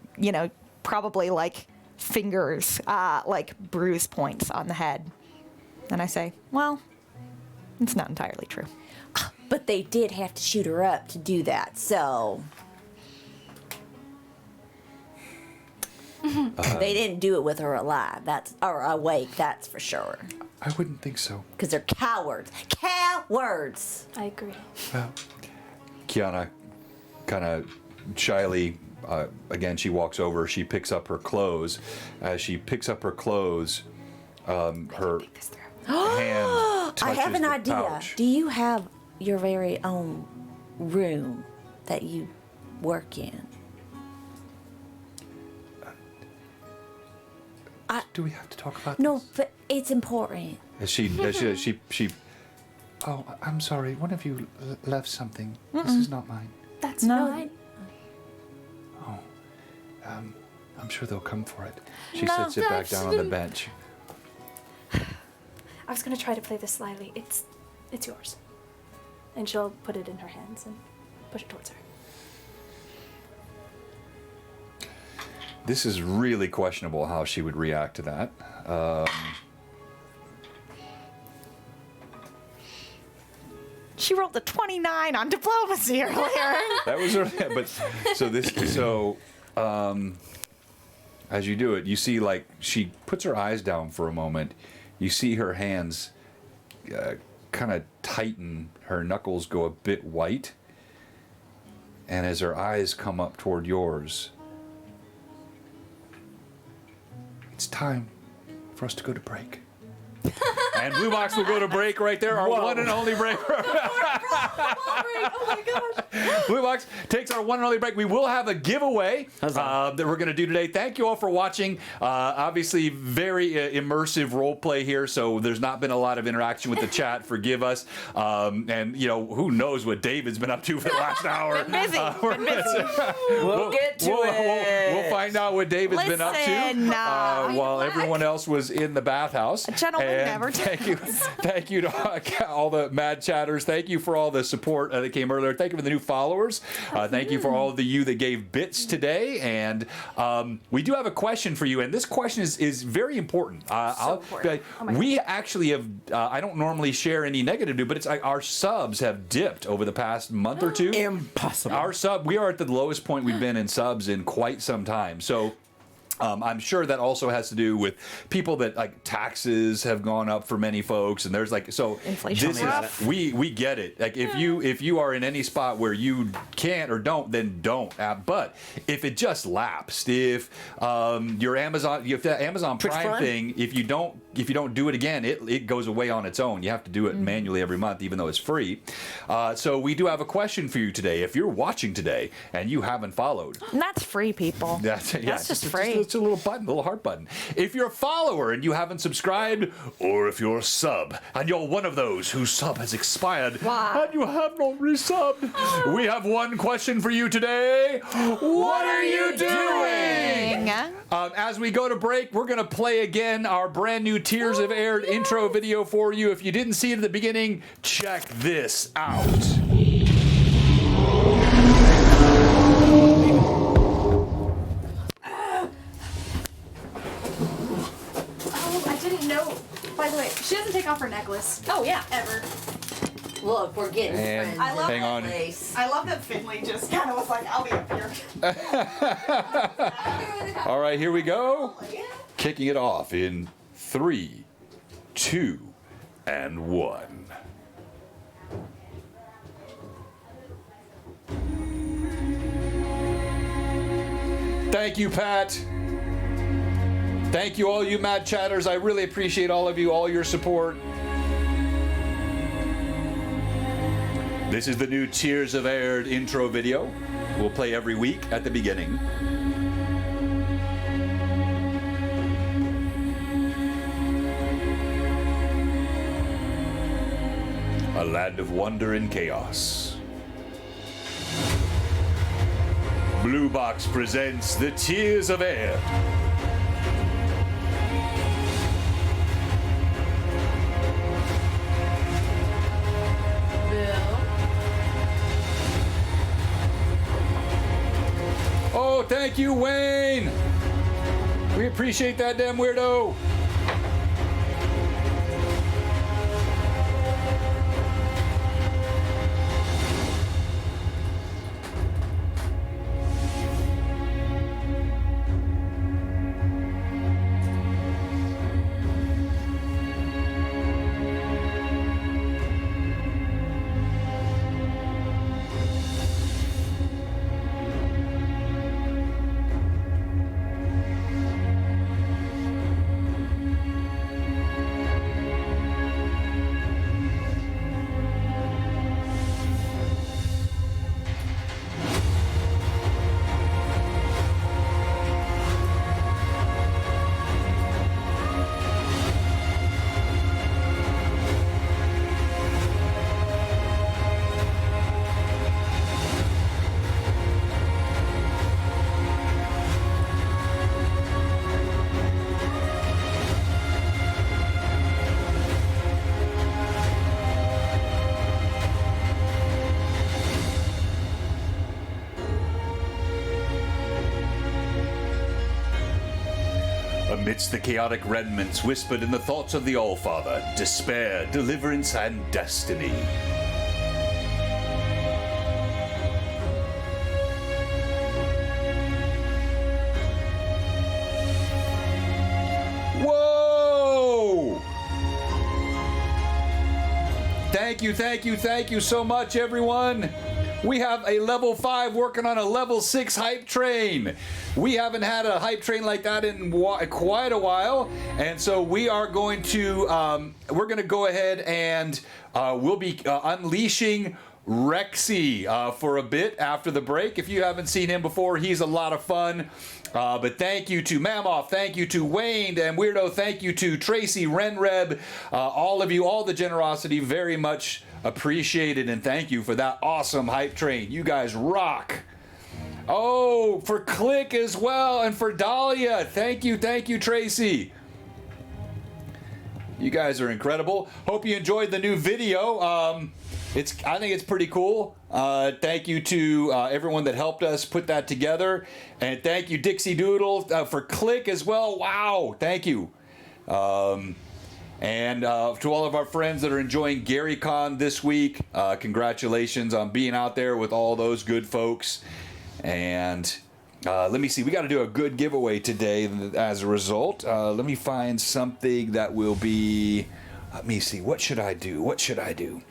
probably like fingers, like bruise points on the head, and I say, "Well, it's not entirely true."
But they did have to shoot her up to do that, so. They didn't do it with her alive, or awake, that's for sure.
I wouldn't think so.
Because they're cowards. Cowards!
I agree.
Well,
Kiana kind of shyly, again, she walks over, she picks up her clothes. As she picks up her clothes, her hand touches
I have an
the
idea.
pouch.
Do you have your very own room that you work in?
do we have to talk about
No,
this?
but it's important.
As she
Oh, I'm sorry. One of you left something. This is not mine.
That's
No.
fine.
I'm sure they'll come for it.
she sits it back down on the bench.
I was gonna try to play this slyly. It's yours. And she'll put it in her hands and push it towards her.
This is really questionable how she would react to that.
She rolled a 29 on diplomacy earlier.
That was her, as you do it, you see like she puts her eyes down for a moment. You see her hands kind of tighten. Her knuckles go a bit white. And as her eyes come up toward yours, it's time for us to go to break. And Blue Box will go to break right there, our one and only break.
Oh my gosh.
Blue Box takes our one and only break. We will have a giveaway that we're going to do today. Thank you all for watching. Obviously, very immersive role play here, so there's not been a lot of interaction with the chat. Forgive us. And, you know, who knows what David's been up to for the last hour.
Been busy.
We'll get to it.
We'll find out what David's been up to
Listen,
while everyone else was in the bathhouse.
A gentleman
And
never
thank you to all the mad chatters. Thank you for all the support that came earlier. Thank you for the new followers. Thank you for all of you that gave bits today. And we do have a question for you. And this question is very important. We actually have, I don't normally share any negative news, but it's like our subs have dipped over the past month or two.
Impossible.
We are at the lowest point we've been in subs in quite some time. So I'm sure that also has to do with people that like taxes have gone up for many folks, and there's like
inflation.
We get it. Like if you are in any spot where you can't or don't, then don't. But if it just lapsed, if your Amazon Prime thing, if you don't do it again, it goes away on its own. You have to do it manually every month, even though it's free. So we do have a question for you today. If you're watching today and you haven't followed,
And that's free, people.
that's
just free.
It's a little button, a little heart button. If you're a follower and you haven't subscribed, or if you're a sub and you're one of those whose sub has expired and you have not resubbed, we have one question for you today. What are you doing? As we go to break, we're going to play again our brand new Tears of Aired intro video for you. If you didn't see it at the beginning, check this out.
By the way, she doesn't take off her necklace.
Oh yeah.
Ever.
Look, we're getting
And
friends.
I love
hang on.
I love that Finley just kind of was like, I'll be up here.
All right, here we go. Kicking it off in 3, 2, and 1. Thank you, Pat. Thank you, all you mad chatters. I really appreciate all of you, all your support. This is the new Tears of Aired intro video. We'll play every week at the beginning. A land of wonder and chaos. Blue Box presents the Tears of Aired. Oh, thank you, Wayne. We appreciate that, damn weirdo. Amidst the chaotic remnants whispered in the thoughts of the Allfather, despair, deliverance, and destiny. Whoa! Thank you so much, everyone. We have a level 5 working on a level 6 hype train. We haven't had a hype train like that in quite a while, and so we are going to go ahead and we'll be unleashing Rexy for a bit after the break. If you haven't seen him before, he's a lot of fun. But thank you to Mammoth, thank you to Wayne and Weirdo, thank you to Tracy, Renreb, all of you, all the generosity, very much appreciated, and thank you for that awesome hype train. You guys rock. Oh, for Click as well, and for Dahlia. Thank you, Tracy. You guys are incredible. Hope you enjoyed the new video. I think it's pretty cool. Thank you to everyone that helped us put that together, and thank you Dixie Doodle for Click as well. Wow, thank you. And to all of our friends that are enjoying GaryCon this week, congratulations on being out there with all those good folks. And let me see, we got to do a good giveaway today as a result. Let me find something that will be, let me see, what should I do?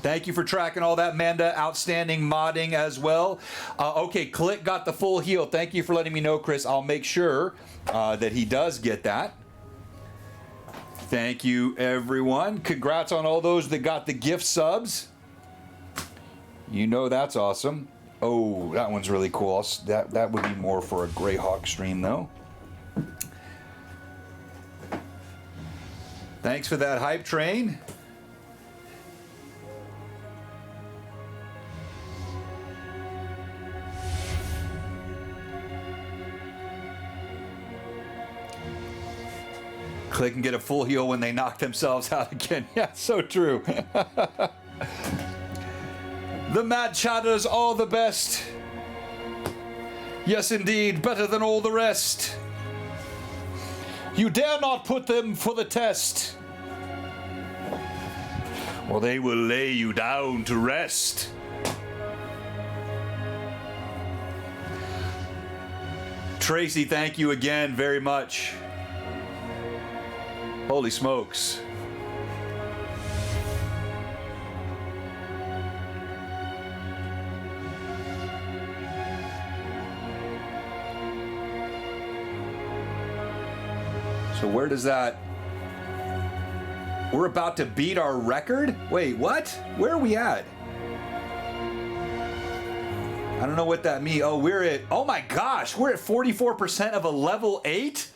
Thank you for tracking all that, Manda. Outstanding modding as well. Okay, Click got the full heal. Thank you for letting me know, Chris. I'll make sure that he does get that. Thank you, everyone. Congrats on all those that got the gift subs. You know that's awesome. Oh, that one's really cool. That would be more for a Greyhawk stream, though. Thanks for that hype train. Click and get a full heal when they knock themselves out again. Yeah, so true. The Mad Chatters are the best. Yes, indeed, better than all the rest. You dare not put them for the test, or they will lay you down to rest. Tracy, thank you again very much. Holy smokes. So where does that... We're about to beat our record? Wait, what? Where are we at? I don't know what that means. Oh, we're at... Oh my gosh, we're at 44% of a level 8?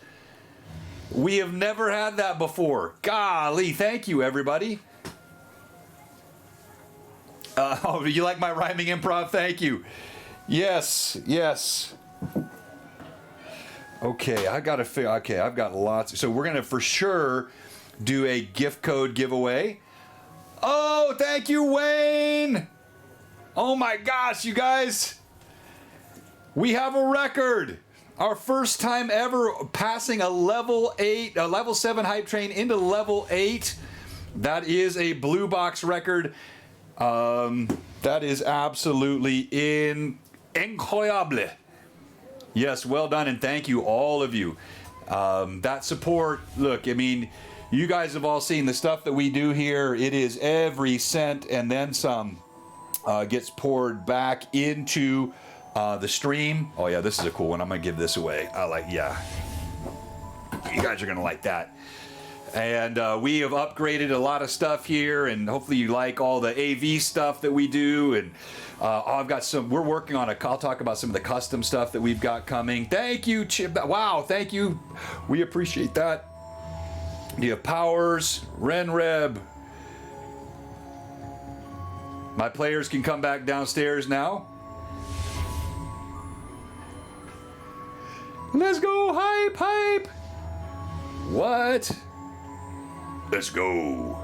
We have never had that before. Golly, thank you, everybody. Oh, you like my rhyming improv? Thank you. Yes, yes. Okay, I gotta figure. Okay, I've got lots. So we're gonna for sure do a gift code giveaway. Oh, thank you, Wayne. Oh my gosh, you guys. We have a record. Our first time ever passing a level 7 hype train into level 8. That is a blue box record. That is absolutely incroyable. Yes, well done, and thank you, all of you. That support, look, I mean, you guys have all seen the stuff that we do here. It is every cent and then some gets poured back into the stream. Oh yeah, this is a cool one. I'm gonna give this away. Yeah. You guys are gonna like that. And we have upgraded a lot of stuff here, and hopefully you like all the AV stuff that we do. And I've got some. We're working on I'll talk about some of the custom stuff that we've got coming. Thank you, Chip. Wow, thank you. We appreciate that. You have Powers, Renreb. My players can come back downstairs now. Let's go, hype, hype. What? Let's go.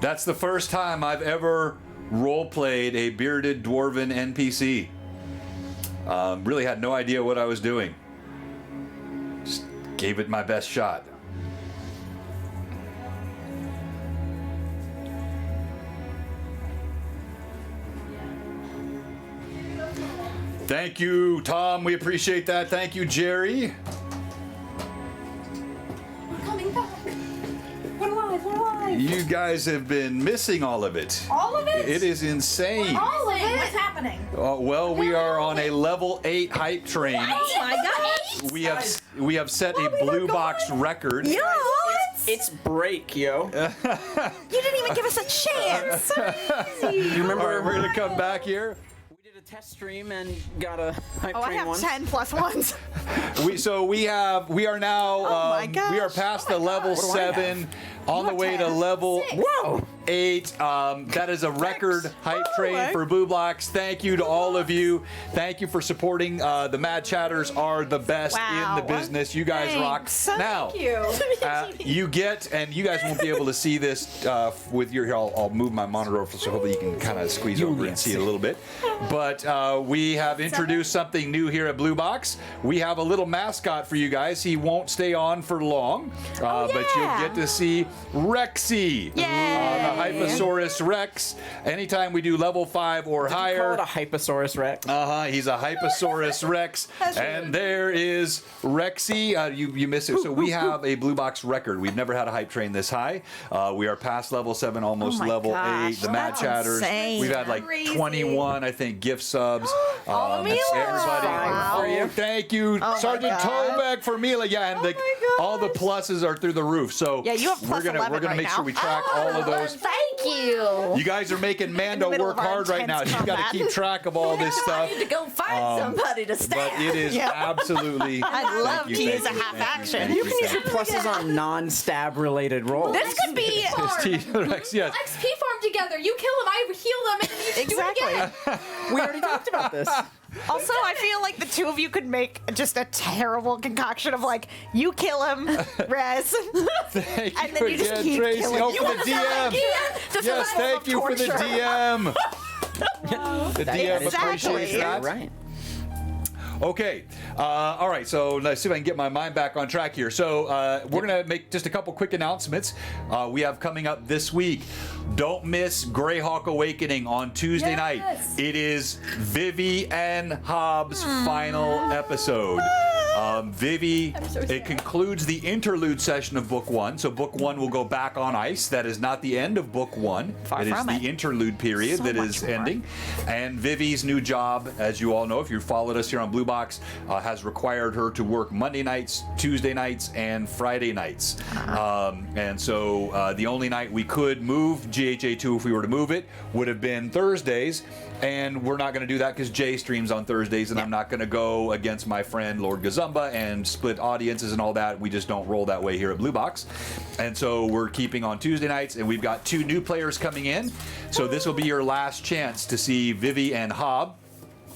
That's the first time I've ever role-played a bearded dwarven NPC. Really had no idea what I was doing. Just gave it my best shot. Thank you, Tom. We appreciate that. Thank you, Jerry.
We're coming back.
You guys have been missing all of it.
All of it?
It is insane.
All of it? What's happening?
Well, we are on a level 8 hype train.
Oh my gosh.
We have set a blue box record.
Yo,
It's break, yo.
You didn't even give us a chance.
You remember?
All right, we're gonna come back here.
We did a test stream and got a hype
Oh, I
train
have
one.
10 plus ones.
We are now
my gosh.
we are past the level
What do I
7 on the way to level
Whoa!
8. That is a record hype train
eh?
for Blue Blocks. Thank you to all of you. Thank you for supporting. The Mad Chatters are the best in the
Wow.
business. You guys
Thanks.
rock. Now, you get, and you guys won't be able to see this with your here. I'll move my monitor over so hopefully you can kind of squeeze over and see it a little bit. But we have introduced something new here at Blue Box. We have a little mascot for you guys. He won't stay on for long, but you'll
yeah.
get to see Rexy, the Hyposaurus Rex. Anytime we do level 5 or
Call
higher.
it a Hyposaurus Rex.
He's a Hyposaurus Rex, and there is Rexy. You missed it. So we have a Blue Box record. We've never had a hype train this high. We are past level 7, almost
Oh my
level
gosh,
8. The Mad
that's
Chatters.
insane.
We've had like 21, I think, gift subs.
All the Milas.
Everybody,
Wow.
for you. Thank you,
my
Sergeant
God.
Tobeck for Mila. Yeah, and all the pluses are through the roof. So
Yeah, you have plus
we're gonna
11
make
right
sure
now.
we track all of those.
Thank you.
You guys are making Mando
middle
work
of our
hard right now.
intense
She's got to
combat.
keep track of all this
I
stuff.
need to go find somebody to stab.
But it is
Yep.
absolutely.
I'd love
thank
to
you,
use
thank
a
you,
half
thank
action.
thank
You can use
thank
your pluses on non-stab related rolls.
This could be
T-Rex, yes.
XP farm together. You kill them, I heal them, and then you just do it again.
exactly.
We already talked about this.
Also, I feel like the two of you could make just a terrible concoction of like, you kill him, Rez,
Thank
and then you just
again,
keep
Tracy.
killing
Oh,
him.
for the DM.
Just
Yes,
a
thank
level
you
of
for the
torture.
DM. The DM
Exactly.
appreciates that.
Right.
Okay. All right. So let's see if I can get my mind back on track here. So we're going to make just a couple quick announcements. We have coming up this week. Don't miss Greyhawk Awakening on Tuesday night. It is Vivi and Hobbs' final episode. Vivi, it concludes the interlude session of Book 1. So Book 1 will go back on ice. That is not the end of Book 1.
Far
It is
from
the
it.
interlude period
So
that
much
is
more.
ending. And Vivi's new job, as you all know, if you followed us here on Blue Box, has required her to work Monday nights, Tuesday nights, and Friday nights. And so the only night we could move GHA2 if we were to move it would have been Thursdays. And we're not going to do that because Jay streams on Thursdays, and I'm not going to go against my friend Lord Gazumba and split audiences and all that. We just don't roll that way here at Blue Box. And so we're keeping on Tuesday nights, and we've got 2 new players coming in. So this will be your last chance to see Vivi and Hob.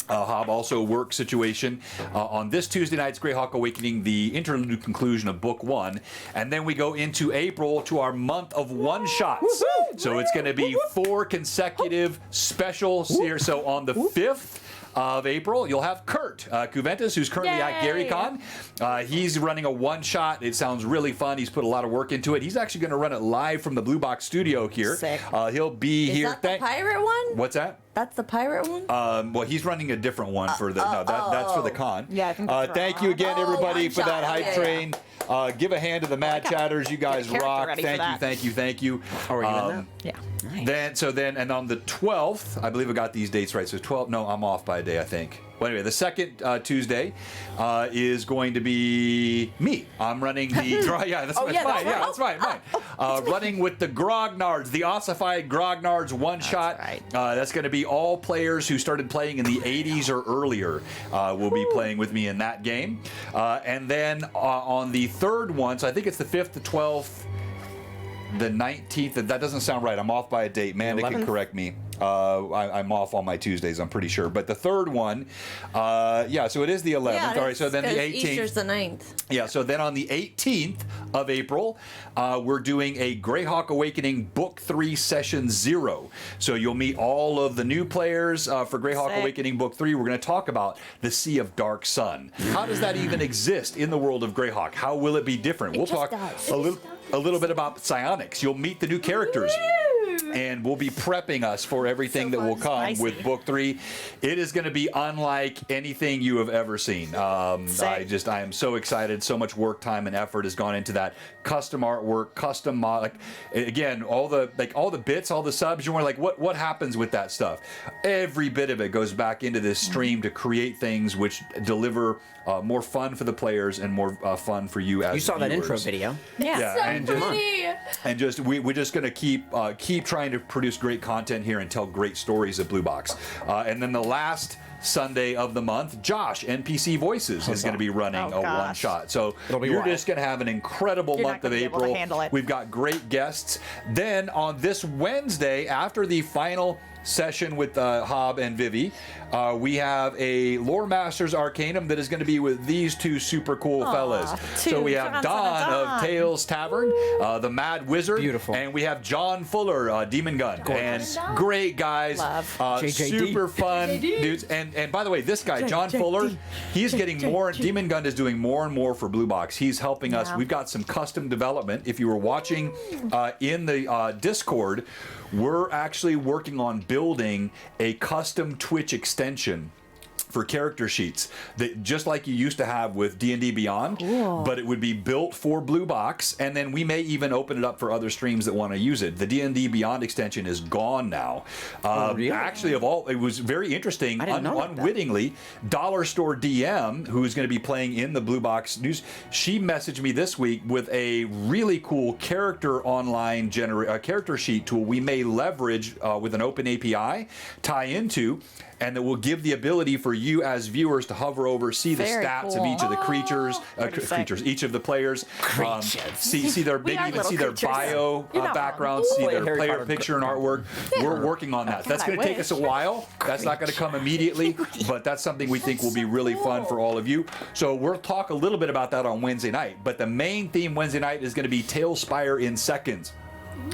Hob also work situation on this Tuesday night's Greyhawk Awakening, the interlude conclusion of Book 1, and then we go into April to our month of one-shots. So it's going to be 4 consecutive special series. So on the 5th of April, you'll have Kurt Cuventus, who's currently at GaryCon. He's running a one-shot. It sounds really fun. He's put a lot of work into it. He's actually going to run it live from the Blue Box studio here.
Sick.
He'll be
Is
here.
that the pirate one?
What's that?
That's the pirate one?
Well, he's running a different one for the. That's for the con.
Yeah, I think that's
thank
right.
you again, everybody,
one
for that
shot.
hype
Yeah,
train. Give a hand to the Mad Chatters. You guys
character
rock.
ready for
Thank you,
that.
thank you, thank you.
Oh, are you in
Yeah.
Then and on the 12th, I believe I got these dates right. So 12. No, I'm off by a day, I think. Well, anyway, the second Tuesday is going to be me. I'm running the. Yeah, that's mine. Yeah, that's mine. Running with the Grognards, the ossified Grognards one shot.
right.
That's going to be all players who started playing in the 80s or earlier will be playing with me in that game. And then on the third one, so I think it's the 5th, the 12th, the 19th. That doesn't sound right. I'm off by a date. Man, it can
11th?
correct me. I'm off on my Tuesdays, I'm pretty sure. But the third one, so it is the 11th.
Yeah,
All right, so then the 18th.
Easter's the 9th.
Yeah, so then on the 18th of April, we're doing a Greyhawk Awakening Book 3 Session 0. So you'll meet all of the new players for Greyhawk
Sick.
Awakening Book 3. We're going to talk about the Sea of Dark Sun. How does that even exist in the world of Greyhawk? How will it be different? We'll
just
talk
does.
a little bit about psionics. You'll meet the new characters. and will be prepping us for everything that will come with book 3. It is going to be unlike anything you have ever seen. I am so excited. So much work, time, and effort has gone into that. Custom artwork, custom mod. Like, again, all the bits, all the subs. You're like, what happens with that stuff? Every bit of it goes back into this stream to create things which deliver more fun for the players and more fun for you as
You saw
viewers.
that intro video.
So
and
pretty.
we're just going to keep trying to produce great content here and tell great stories at Blue Box. And then the last Sunday of the month, Josh, NPC Voices, is going to be running a one-shot. So you're just going to have an incredible month of April. We've got great guests. Then on this Wednesday, after the final session with Hob and Vivi, we have a Lore Masters Arcanum that is going to be with these two super cool fellas. So we have Don of Tales Tavern, the Mad Wizard, and we have John Fuller, Demon Gun, and great guys, super fun dudes. And by the way, this guy John Fuller, he's getting more. Demon Gun is doing more and more for Blue Box. He's helping us. We've got some custom development. If you were watching in the Discord, we're actually working on building a custom Twitch extension for character sheets that just like you used to have with D&D Beyond, but it would be built for Blue Box, and then we may even open it up for other streams that want to use it. The D&D Beyond extension is gone now.
Really?
Actually, it was very interesting. Unwittingly, Dollar Store DM, who's going to be playing in the Blue Box news, she messaged me this week with a really cool character online character sheet tool we may leverage with an open API, tie into, and that will give the ability for you as viewers to hover over, see the stats of each of the creatures, each of the players, see their bio background, see their player picture and artwork. We're working on that. That's going to take us a while. That's not going to come immediately, but that's something we think will be really fun for all of you. So we'll talk a little bit about that on Wednesday night. But the main theme Wednesday night is going to be Tailspire in seconds.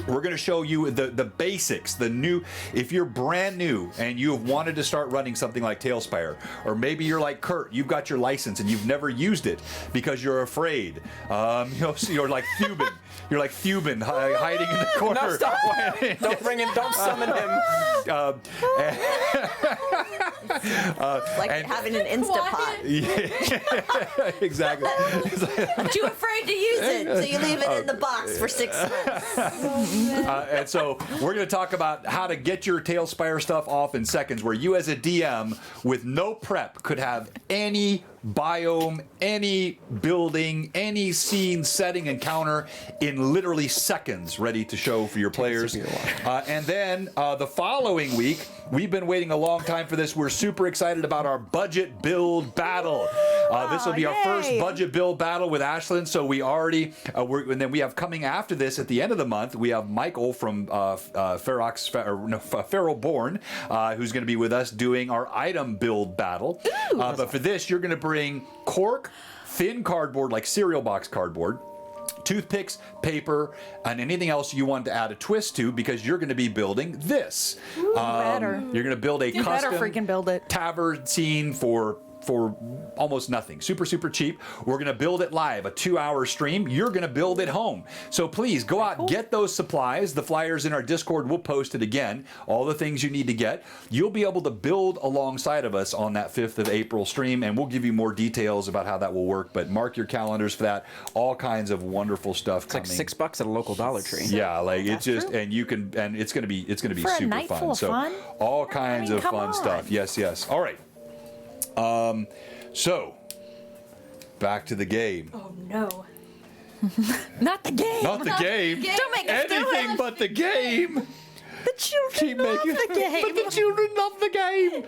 We're going to show you the basics, the new. If you're brand new and you have wanted to start running something like Tailspire, or maybe you're like Kurt, you've got your license and you've never used it because you're afraid. You're like Thuban. You're like Thuban hiding in the corner.
No, stop. Don't bring him. Don't summon him.
Like having an Instapot.
Yeah, exactly.
But you're afraid to use it, so you leave it in the box for 6 months.
And so we're going to talk about how to get your Tailspire stuff off in seconds, where you as a DM with no prep could have any biome, any building, any scene, setting, encounter in literally seconds ready to show for your players. And then the following week, we've been waiting a long time for this. We're super excited about our budget build battle. This will be our first budget build battle with Ashlyn. So we already, and then we have coming after this at the end of the month, we have Michael from Feral Born, who's going to be with us doing our item build battle. But for this, you're going to bring cork, thin cardboard, like cereal box cardboard, toothpicks, paper, and anything else you want to add a twist to, because you're going to be building this. You're going to build a custom
freaking build it.
tavern scene for almost nothing. Super cheap. We're going to build it live, a 2-hour stream. You're going to build it home. So please go out, get those supplies. The flyers in our Discord, we'll post it again. All the things you need to get. You'll be able to build alongside of us on that 5th of April stream, and we'll give you more details about how that will work. But mark your calendars for that. All kinds of wonderful stuff coming.
Like $6 at a local Dollar Tree.
Yeah, like it's just, and you can, and it's going to be
For
super
a night
fun.
full of
So
fun?
all kinds of
come
fun
on.
stuff. Yes. All right. So, back to the game.
Oh no.
Not the game.
Not the game.
Don't make us do
Anything
it.
but the game.
The children love the game.
But the children love the game.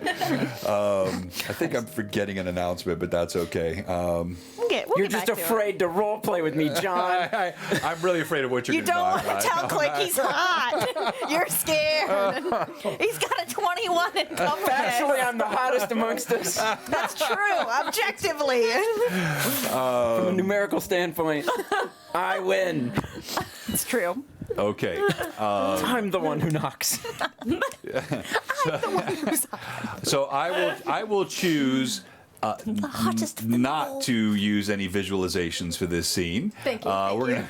I think I'm forgetting an announcement, but that's okay.
We'll
You're
get
just
back to it.
afraid to role play with me, John.
I'm really afraid of what you're
You
going
don't
to
want to tell Click he's hot. You're scared. He's got a 21 in confidence.
Actually, I'm the hottest amongst us.
That's true, objectively.
From a numerical standpoint, I win.
It's true.
Okay.
I'm the one who knocks.
So I will choose
The hottest of the
not
gold.
to use any visualizations for this scene.
Thank you.
We're gonna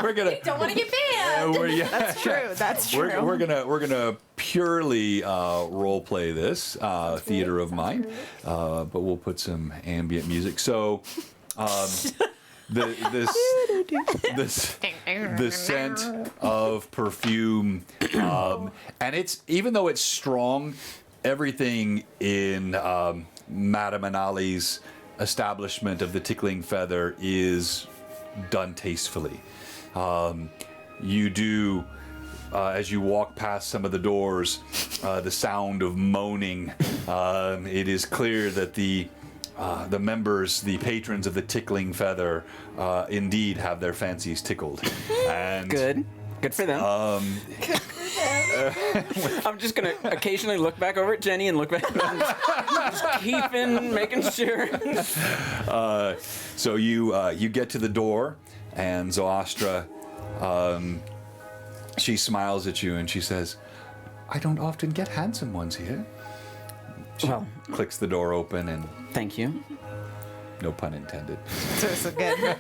we're gonna
Don't want to get banned.
That's true. That's true.
we're gonna purely role play this theater of mind, but we'll put some ambient music. So. The scent of perfume, and it's, even though it's strong, everything in Madame Anali's establishment of the tickling feather is done tastefully. You do, as you walk past some of the doors, the sound of moaning. It is clear that the members, the patrons of the tickling feather, indeed have their fancies tickled. And
Good for them. I'm just gonna occasionally look back over at Jenny and look back, just keeping, making sure.
So you get to the door, and Zoastra, she smiles at you and she says, "I don't often get handsome ones here." She
Well,
clicks the door open, and
thank you.
no pun intended.
So good.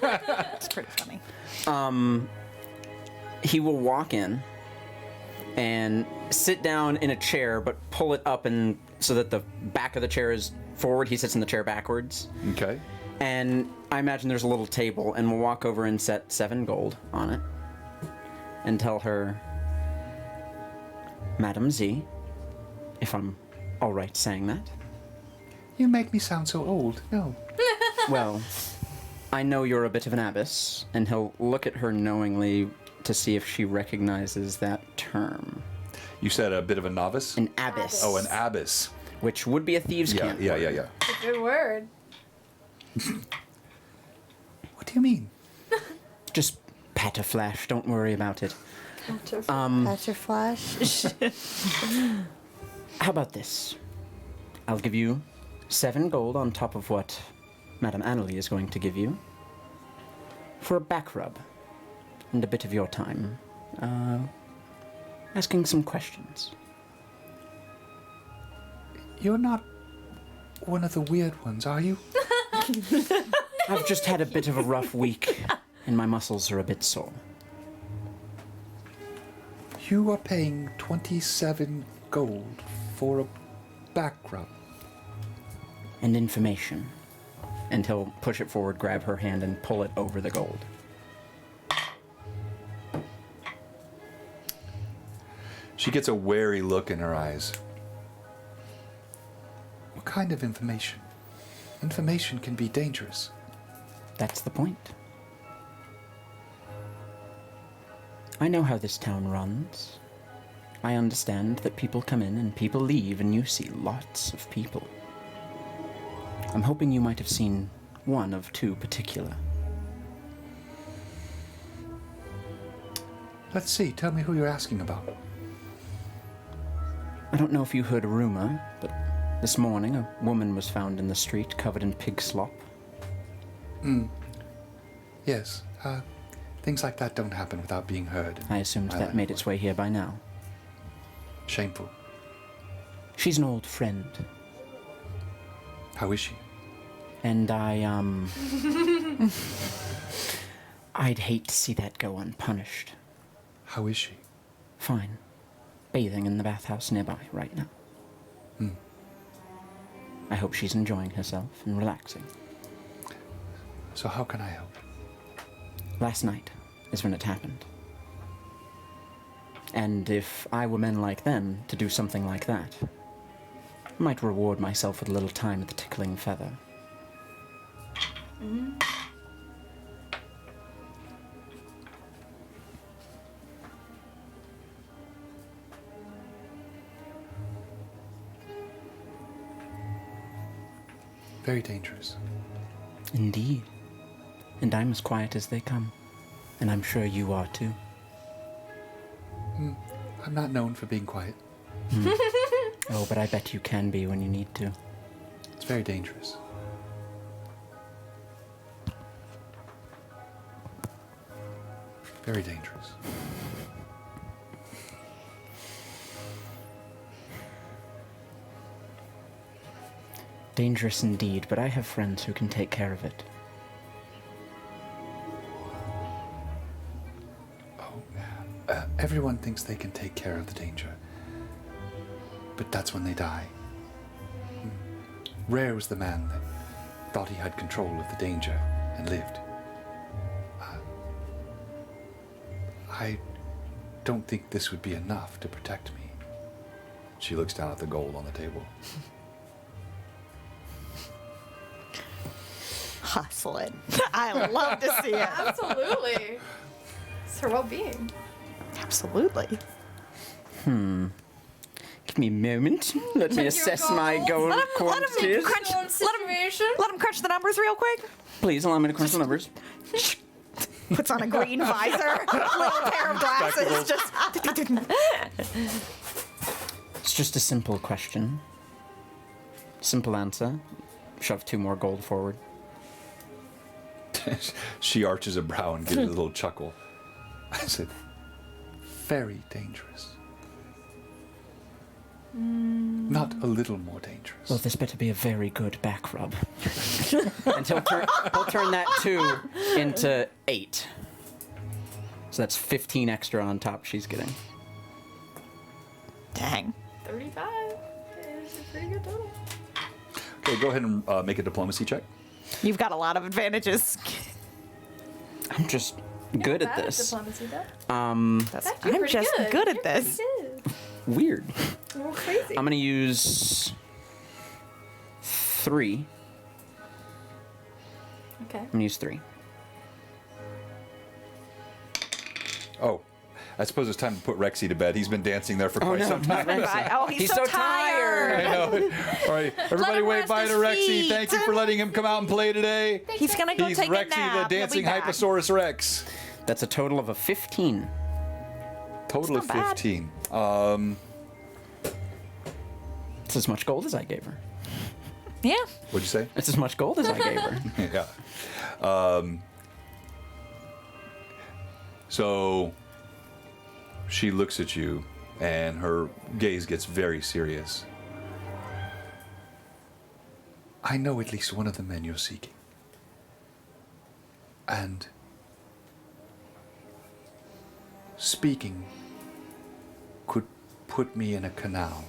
It's pretty funny.
He will walk in and sit down in a chair, but pull it up and so that the back of the chair is forward. He sits in the chair backwards.
Okay.
And I imagine there's a little table, and we'll walk over and set 7 gold on it and tell her, Madam Z, if I'm all right saying that.
You make me sound so old. No.
Well, I know you're a bit of an abbess, and he'll look at her knowingly to see if she recognizes that term.
You said a bit of a novice?
An abbess.
Oh, an abbess.
Which would be a thieves'
Yeah,
camp.
yeah.
It's a good word.
What do you mean?
Just patter flash, don't worry about it.
That's your flash.
How about this? I'll give you 7 gold on top of what Madame Annalie is going to give you for a back rub and a bit of your time asking some questions.
You're not one of the weird ones, are you?
I've just had a bit of a rough week and my muscles are a bit sore.
You are paying 27 gold for a back rub.
And information. And he'll push it forward, grab her hand, and pull it over the gold.
She gets a wary look in her eyes.
What kind of information? Information can be dangerous.
That's the point. I know how this town runs. I understand that people come in and people leave, and you see lots of people. I'm hoping you might have seen one of 2 particular.
Let's see. Tell me who you're asking about.
I don't know if you heard a rumor, but this morning a woman was found in the street covered in pig slop.
Yes. Things like that don't happen without being heard.
I assumed that made its way here by now.
Shameful.
She's an old friend,
How is she?
and I'd hate to see that go unpunished.
How is she?
Fine. Bathing in the bathhouse nearby right now. I hope she's enjoying herself and relaxing.
So how can I help?
Last night is when it happened. And if I were men like them to do something like that, I might reward myself with a little time at the tickling feather.
Very dangerous.
Indeed. And I'm as quiet as they come. And I'm sure you are too.
I'm not known for being quiet.
Oh, but I bet you can be when you need to.
It's very dangerous. Very dangerous.
Dangerous indeed, but I have friends who can take care of it.
Everyone thinks they can take care of the danger, but that's when they die. Rare was the man that thought he had control of the danger and lived. I don't think this would be enough to protect me.
She looks down at the gold on the table.
Hustling. I love to see it.
Absolutely. It's her well-being.
Absolutely.
Give me a moment. Let me assess my gold
Let him
quantities.
crunch. Let him crunch the numbers real quick.
Please allow me to crunch the numbers.
Puts on a green visor, little pair of glasses. Just.
It's just a simple question. Simple answer. Shove 2 more gold forward.
She arches a brow and gives a little chuckle.
I said, very dangerous. Not a little more dangerous.
Well, this better be a very good back rub. And he'll turn that 2 into 8. So that's 15 extra on top she's getting.
Dang.
35 is a pretty good total.
Okay, go ahead and make a diplomacy check.
You've got a lot of advantages.
I'm just good at
Bad
this.
Diplomacy, though.
I'm
Pretty
just good at this.
You're pretty
Weird.
good. A little crazy.
I'm gonna use 3.
Okay.
I'm gonna use 3.
Oh, I suppose it's time to put Rexy to bed. He's been dancing there for quite some time.
Oh, he's so tired.
I know. All right, everybody
him
wave
rest
bye
his
to Rexy.
feet.
Thank you for letting him come out and play today.
He's gonna go
He's
take
Rexy,
a nap.
the
He'll
dancing
be back.
Hyposaurus Rex.
That's a total of a 15.
Total of
not bad.
15.
It's as much gold as I gave her.
Yeah.
What'd you say?
It's as much gold as I gave her.
Yeah. So she looks at you, and her gaze gets very serious.
I know at least one of the men you're seeking. And speaking could put me in a canal,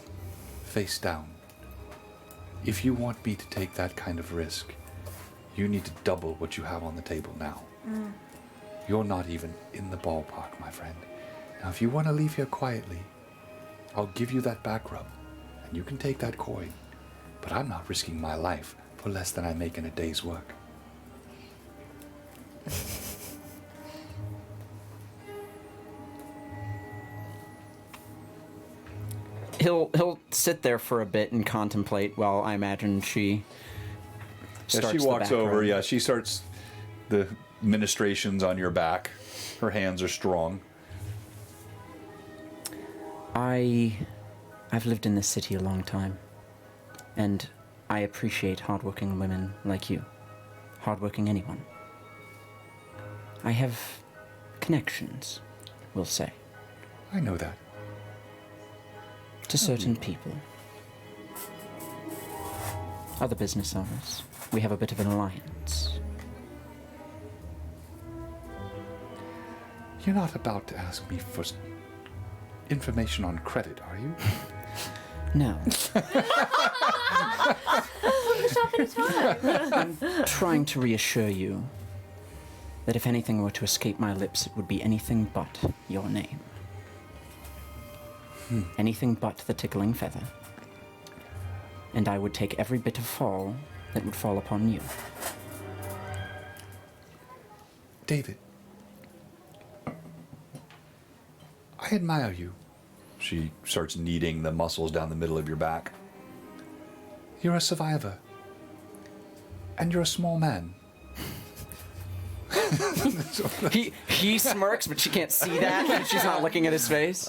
face down. If you want me to take that kind of risk, you need to double what you have on the table now. You're not even in the ballpark, my friend. Now, if you want to leave here quietly, I'll give you that back rub, and you can take that coin. But I'm not risking my life for less than I make in a day's work.
He'll sit there for a bit and contemplate while I imagine she starts
She
the
walks
back
over.
rub.
Yeah, she starts the ministrations on your back. Her hands are strong.
I've lived in this city a long time, and I appreciate hardworking women like you. Hardworking anyone. I have connections, we'll say,
I know that.
to certain people. Other business owners. We have a bit of an alliance.
You're not about to ask me for information on credit, are you?
No. I'm trying to reassure you that if anything were to escape my lips, it would be anything but your name. Anything but the tickling feather. And I would take every bit of fall that would fall upon you.
David, I admire you.
She starts kneading the muscles down the middle of your back.
You're a survivor. And you're a small man.
He smirks, but she can't see that because she's not looking at his face.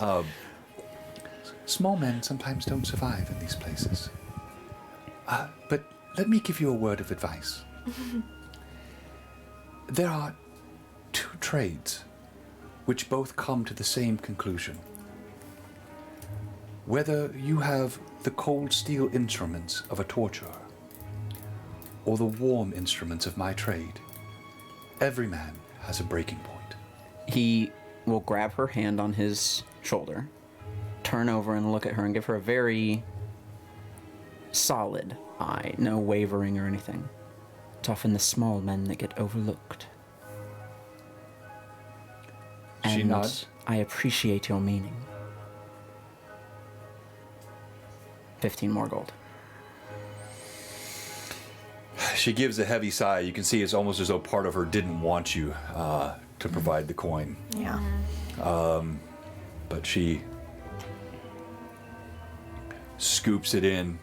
Small men sometimes don't survive in these places. But let me give you a word of advice. There are 2 trades which both come to the same conclusion. Whether you have the cold steel instruments of a torturer, or the warm instruments of my trade. Every man has a breaking point.
He will grab her hand on his shoulder, turn over and look at her and give her a very solid eye, no wavering or anything. It's often the small men that get overlooked.
She
And
nods.
I appreciate your meaning. 15 more gold.
She gives a heavy sigh. You can see it's almost as though part of her didn't want you to provide the coin.
Yeah.
But she scoops it in.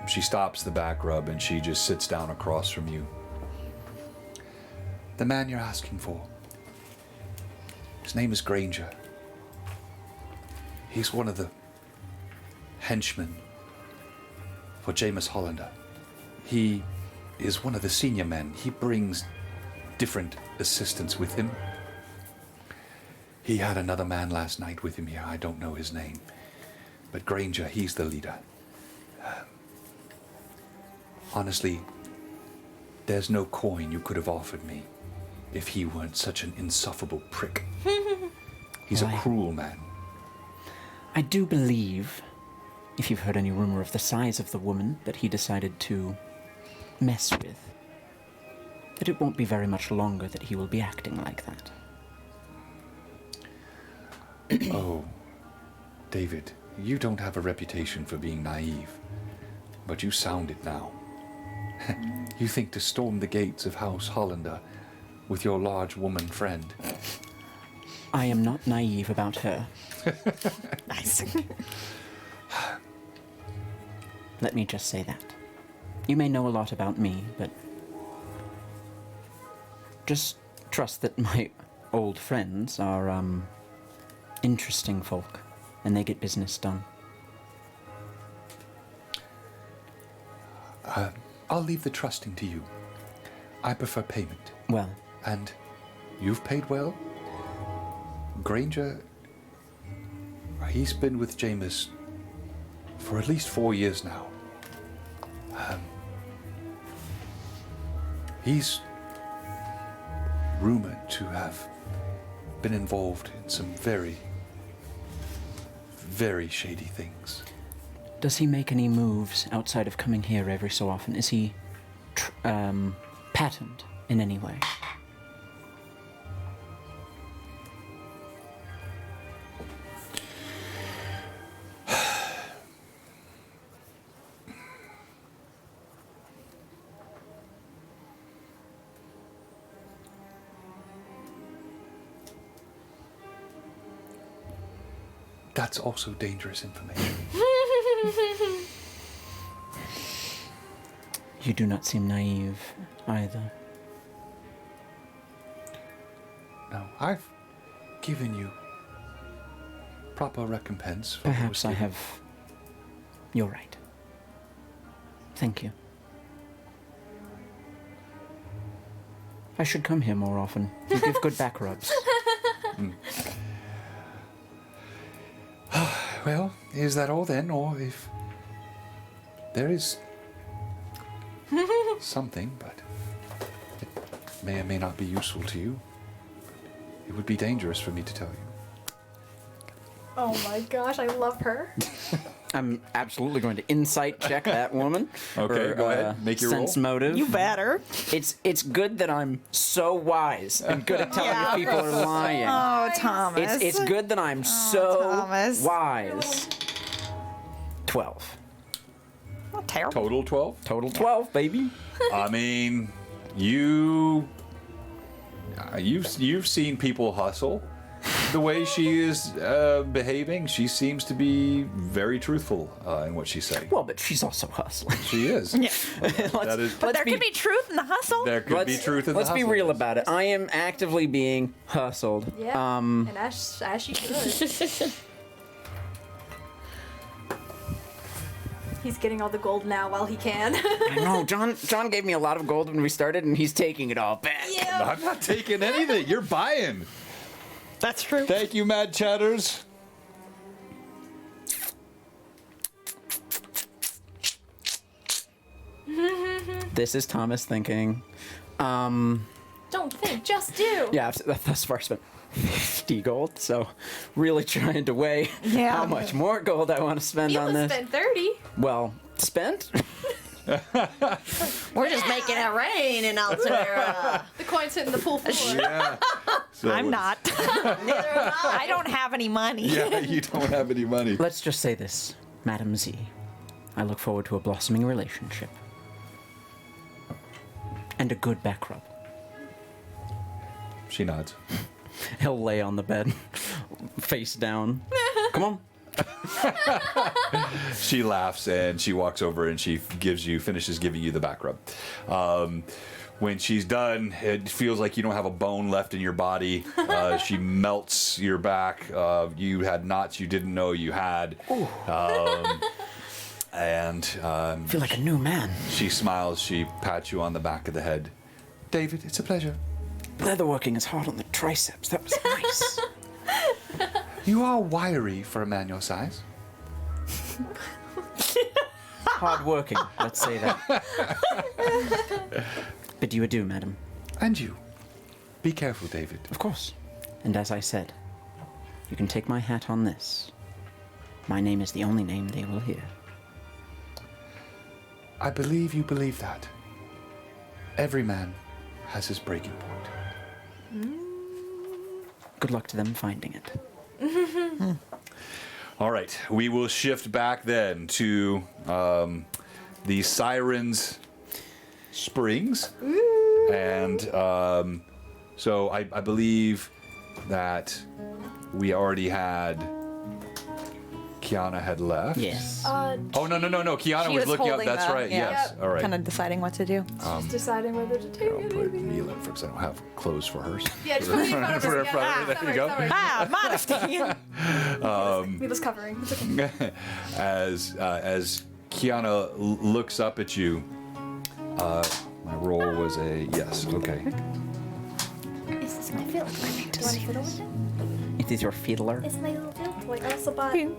She stops the back rub and she just sits down across from you.
The man you're asking for. His name is Granger. He's one of the henchmen for Jameis Hollander. He is one of the senior men. He brings different assistants with him. He had another man last night with him here. I don't know his name. But Granger, he's the leader. Honestly, there's no coin you could have offered me if he weren't such an insufferable prick. He's a
Why?
cruel man.
I do believe, if you've heard any rumor of the size of the woman that he decided to mess with, that it won't be very much longer that he will be acting like that.
Oh, David, you don't have a reputation for being naive, but you sound it now. You think to storm the gates of House Hollander with your large woman friend.
I am not naive about her.
Nice.
Let me just say that. You may know a lot about me, but just trust that my old friends are, interesting folk, and they get business done.
I'll leave the trusting to you. I prefer payment.
Well,
And you've paid well? Granger, he's been with Jameis for at least 4 years now. He's rumored to have been involved in some very, very shady things.
does he make any moves outside of coming here every so often? Is he patterned in any way?
That's also dangerous information.
You do not seem naive either.
No, I've given you proper recompense for what was
Perhaps I
given.
have. You're right. Thank you. I should come here more often. You give good back rubs.
Well, is that all then? Or if there is something, but it may or may not be useful to you, it would be dangerous for me to tell you.
Oh my gosh, I love her.
I'm absolutely going to insight check that woman.
Okay, go ahead. Make your
sense
roll.
motive.
You better.
It's good that I'm so wise and good at telling
Yeah.
if people are lying.
Oh, Thomas.
It's good that I'm so
Thomas.
wise. 12.
Not terrible.
Total 12?
Total 12, baby.
I mean, you've seen people hustle. The way she is behaving, she seems to be very truthful in what she's saying.
Well, but she's also hustling.
She is.
Yeah.
That is.
But there could be truth in the hustle.
There could be truth in the
Let's be
hustle.
real about it. I am actively being hustled.
Yeah. And as she should. He's getting all the gold now while he can.
I know. John gave me a lot of gold when we started, and he's taking it all back.
I'm not taking anything. You're buying.
That's true.
Thank you, Mad Chatters.
This is Thomas thinking.
Don't think, just do.
Yeah, I've thus far spent 50 gold, so really trying to weigh how much more gold I want to spend
You
on
would
this.
spend 30.
Well, spent?
We're just making it rain in Altera.
The coin's hitting the pool floor.
Yeah. So
I'm
it's-
not. I don't have any money.
Yeah, you don't have any money.
Let's just say this, Madam Z. I look forward to a blossoming relationship. And a good back rub.
She nods.
He'll lay on the bed, face down. Come on.
She laughs and she walks over and she finishes giving you the back rub. When she's done, it feels like you don't have a bone left in your body. She melts your back. You had knots you didn't know you had. And
I feel like a new man.
she smiles. She pats you on the back of the head. David, it's a pleasure.
Leatherworking is hard on the triceps. That was nice.
You are wiry for a man your size.
Hard working, let's say that. Bid you adieu, madam.
And you. Be careful, David.
Of course. And as I said, you can take my hat on this. My name is the only name they will hear.
I believe you believe that. Every man has his breaking point.
Good luck to them finding it.
All right, we will shift back then to the Sirens Springs. And so I believe that we already had... Kiana had left.
Yes.
Oh, no. Kiana
She
was
was
looking up.
holding
That's
the-
right.
yeah.
Yes. All right.
Kind of deciding what to do.
She's deciding whether to take
I'll
it.
put Mila in because I don't have clothes for her.
Yeah, just put me in front of
For
her.
her front, there you go.
Ah, modesty.
Mila's covering. It's okay.
As Kiana looks up at you, my roll was a yes. Okay.
Is this my fiddle? Do I fiddle with it?
It is your fiddler.
It's my little fiddle toy. I also bought
Nice.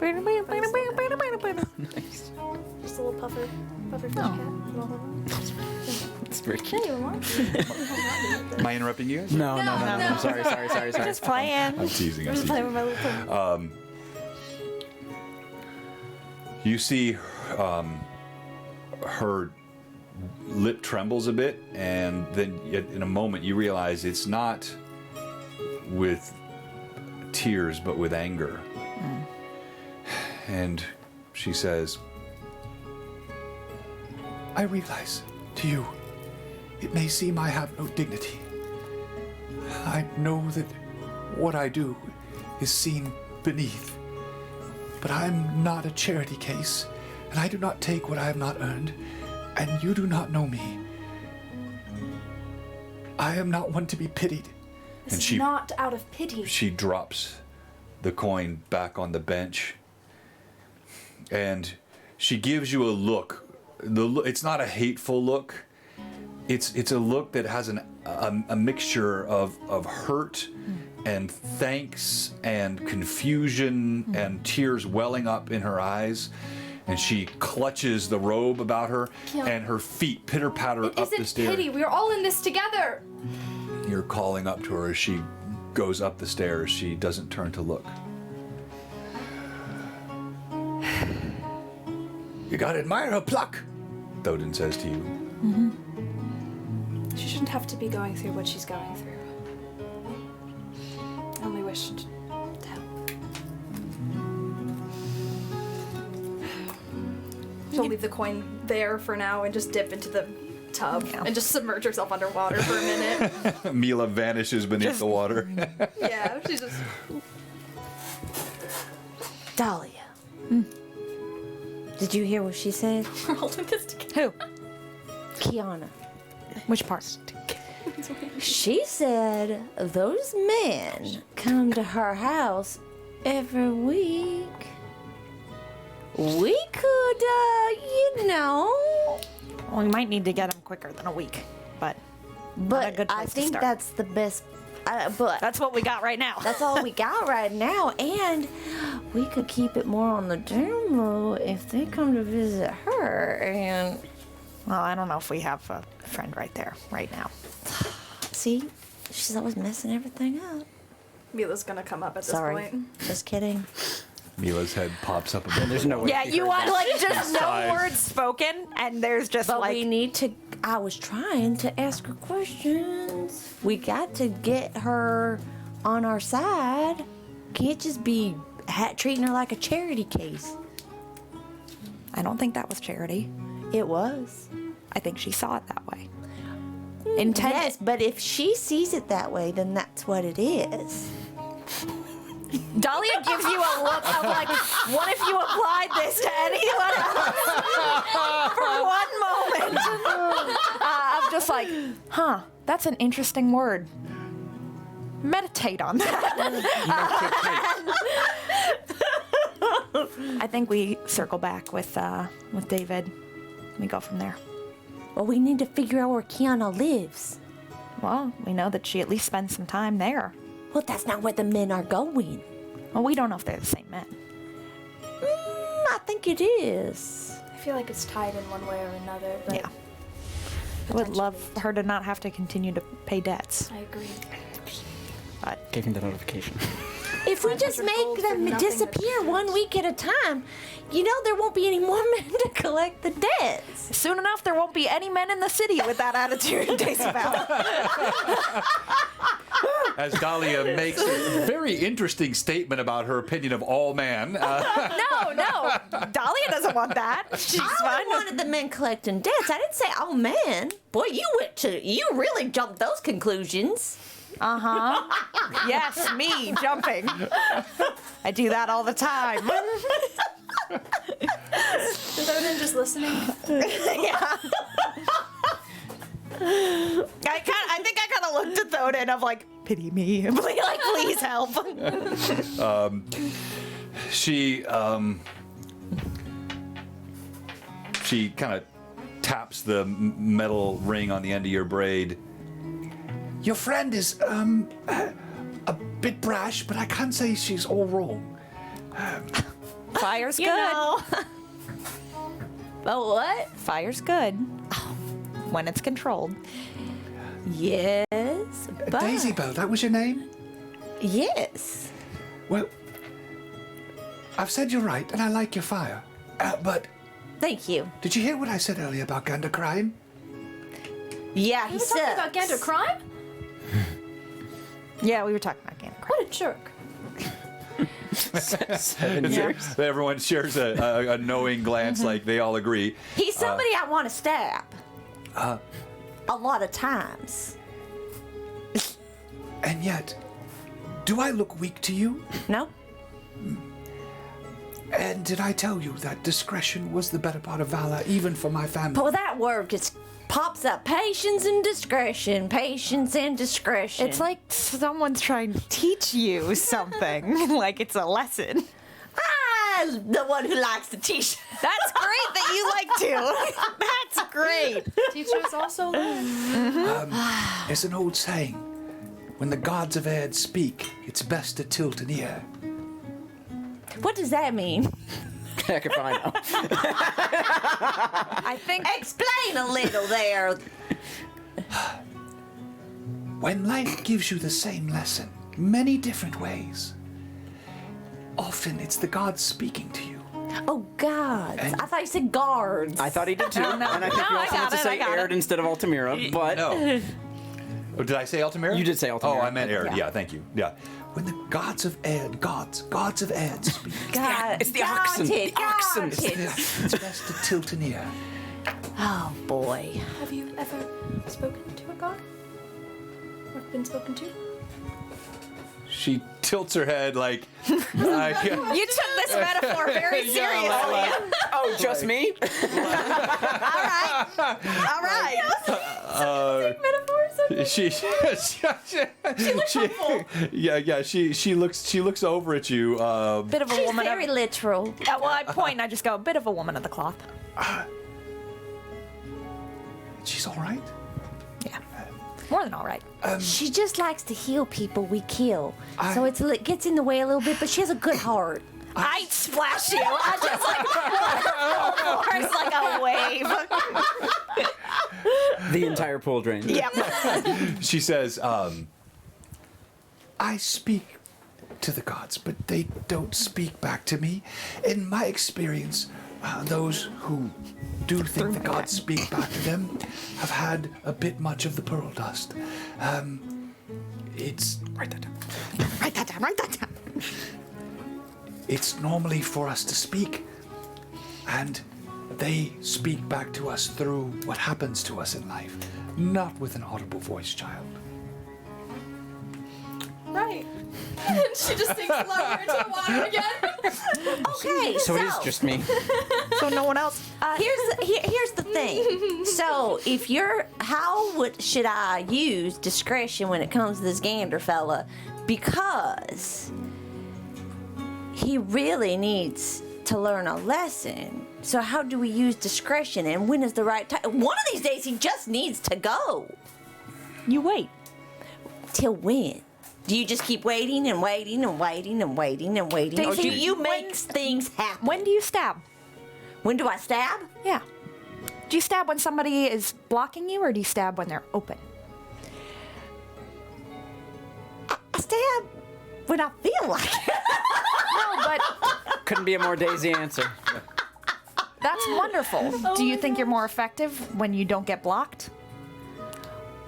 just a little puffer fish cat.
It's very
Hey,
cute.
you want?
Am I interrupting you guys?
No. Sorry.
Just playing.
I'm teasing.
I'm
I'm
just playing
teasing.
with my little toy.
You see her lip trembles a bit, and then in a moment you realize it's not with tears but with anger. And she says,
I realize, to you, it may seem I have no dignity. I know that what I do is seen beneath. But I'm not a charity case, and I do not take what I have not earned, and you do not know me. I am not one to be pitied.
This
and
is
she-
not out of pity.
she drops the coin back on the bench, and she gives you a look. It's not a hateful look. It's a look that has a mixture of hurt and thanks and confusion and tears welling up in her eyes. And she clutches the robe about her, and her feet pitter-patter
It
up the
isn't
stairs.
pity. We're all in this together.
You're calling up to her as she goes up the stairs. She doesn't turn to look.
You gotta admire her pluck.
Thodin says to you,
She shouldn't have to be going through what she's going through. I only wished to help. She'll leave the coin there for now and just dip into the tub and just submerge herself underwater for a minute.
Mila vanishes beneath the water.
Yeah, she's just.
Dahlia. Did you hear what she said?
We're holding this together.
Who?
Kiana.
Which part?
She said those men come to her house every week. We could,
Well, we might need to get them quicker than a week, but not a
but
good
I
place to
think
start.
that's the best. But
That's what we got right now.
that's all we got right now, and we could keep it more on the down low if they come to visit her. And
Well, I don't know if we have a friend right there, right now.
See? She's always messing everything up.
Mila's gonna come up at this
Sorry.
point.
Just kidding.
Mila's head pops up above.
There's no way.
Yeah,
she
you
heard
want
that.
like just no
Size.
words spoken, and there's just
But
like
we need to. I was trying to ask her questions. We got to get her on our side. Can't just be treating her like a charity case.
I don't think that was charity.
It was.
I think she saw it that way.
Yes, but if she sees it that way, then that's what it is.
Dahlia gives you a look of like, what if you applied this to anyone else for one moment? I'm just like, huh, that's an interesting word. Meditate on that. I think we circle back with David. We go from there.
Well, we need to figure out where Kiana lives.
Well, we know that she at least spends some time there.
Well, that's not where the men are going.
Well, we don't know if they're the same men.
I think it is.
I feel like it's tied in one way or another, but
Yeah. I would love her to not have to continue to pay debts.
I agree.
But
Gave me the notification.
If we just
500
make
gold for
them
nothing
disappear 1 week at a time, there won't be any more men to collect the debts.
soon enough, there won't be any men in the city with that attitude, Daisybell.
As Dahlia makes a very interesting statement about her opinion of all man.
No. Dahlia doesn't want that. She's
I
fine.
wanted the men collecting debts. I didn't say, oh man. Boy, you really jumped those conclusions.
Yes, me jumping. I do that all the time.
Is everyone just listening?
Yeah. I think I kind of looked at Thoden of like, pity me. Like, please help.
She kind of taps the metal ring on the end of your braid.
Your friend is a bit brash, but I can't say she's all wrong.
Fire's good.
But what?
Fire's good. When it's controlled.
Yes, but...
Daisybell, that was your name?
Yes.
Well, I've said you're right, and I like your fire. But
Thank you.
did you hear what I said earlier about Gander crime?
Yeah,
We
he
were talking
sucks.
about Gander crime?
Yeah, we were talking about Gander.
What a jerk.
7 years.
Everyone shares a knowing glance, like they all agree.
He's somebody I want to stab. A lot of times.
And yet, do I look weak to you?
No?
And did I tell you that discretion was the better part of valor, even for my family?
Well, that word just pops up. Patience and discretion. Patience and discretion.
It's like someone's trying to teach you something. Like it's a lesson.
I'm the one who likes to teach.
That's great that you like to. That's great.
Teachers also learn.
It's an old saying. When the gods of Aihrde speak, it's best to tilt an ear.
What does that mean?
Heck if I know.
I think
Explain a little there.
When life gives you the same lesson, many different ways, often it's the gods speaking to you.
Oh, gods. I thought you said guards.
I thought he did too. And I think you
I
also
got
meant to
it, I
say
got
Aired
it.
instead of Altamira, but
No. Oh, did I say Altamira?
You did say Altamira.
Oh, I meant Aired.
Yeah.
Yeah, thank you. Yeah.
When the gods of Aihrde, gods of Aihrde speak,
God,
it's the oxen. The oxen.
it's best to tilt an ear.
Oh, boy.
Have you ever spoken to a god? Or been spoken to?
She tilts her head like.
you took this metaphor very seriously.
Oh, just me?
All right.
Metaphors?
She looks over at you.
Bit of a
She's
woman.
very literal.
Well, I point and I just go, a bit of a woman of the cloth.
She's all right.
Yeah. More than all right.
She just likes to heal people we kill. So it gets in the way a little bit, but she has a good heart. I splash you. I just like it's like a wave.
The entire pool drains.
Yep.
She says,
I speak to the gods, but they don't speak back to me. In my experience, those who do think the gods speak back to them have had a bit much of the pearl dust. It's...
Write that down. Write that down. Write that down.
It's normally for us to speak, and they speak back to us through what happens to us in life, not with an audible voice, child.
Right. And she just sinks lower into the water again.
Okay,
So it is just me.
So no one else.
Here's the thing. So if should I use discretion when it comes to this Gander fella? Because he really needs to learn a lesson. So how do we use discretion, and when is the right time? One of these days he just needs to go.
You wait.
Till when? Do you just keep waiting and waiting and waiting and waiting and waiting? Or do
Daisy,
you make things happen?
When do you stab?
When do I stab?
Yeah. Do you stab when somebody is blocking you, or do you stab when they're open?
I stab when I feel like it.
No, but
Couldn't be a more Daisy answer.
that's wonderful. Do you think you're more effective when you don't get blocked?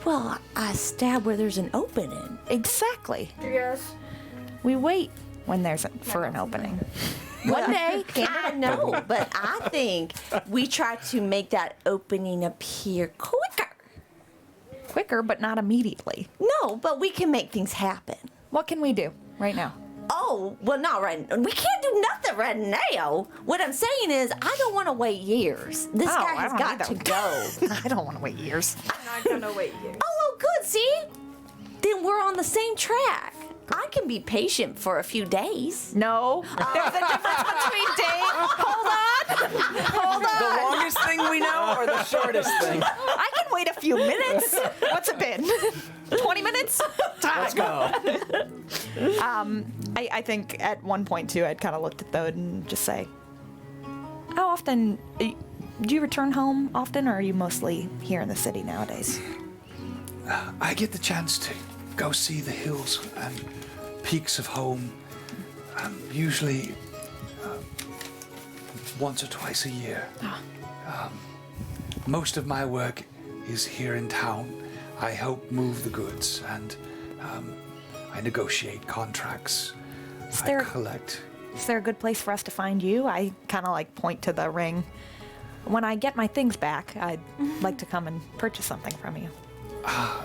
Well, I stab where there's an opening.
Exactly.
Yes.
We wait when there's for an opening. One day,
I know, but I think we try to make that opening appear quicker.
quicker, but not immediately.
No, but we can make things happen.
What can we do right now?
Oh, well, not right now. We can't do nothing right now. What I'm saying is, I don't want to wait years. This guy has got to go.
I don't want to wait years.
I'm not gonna wait years.
Oh, good. See? Then we're on the same track. I can be patient for a few days.
No, there's a difference between days. Hold on. Hold on.
The longest thing we know or the shortest thing?
I can wait a few minutes. What's it been? 20 minutes?
Let's go.
I think at one point, too, I'd kind of looked at Thode and just say, how often, do you return home often, or are you mostly here in the city nowadays?
I get the chance to go see the hills and peaks of home, usually once or twice a year. Most of my work is here in town. I help move the goods, and I negotiate contracts. I collect.
Is there a good place for us to find you? I kind of like point to the ring. When I get my things back, I'd like to come and purchase something from you.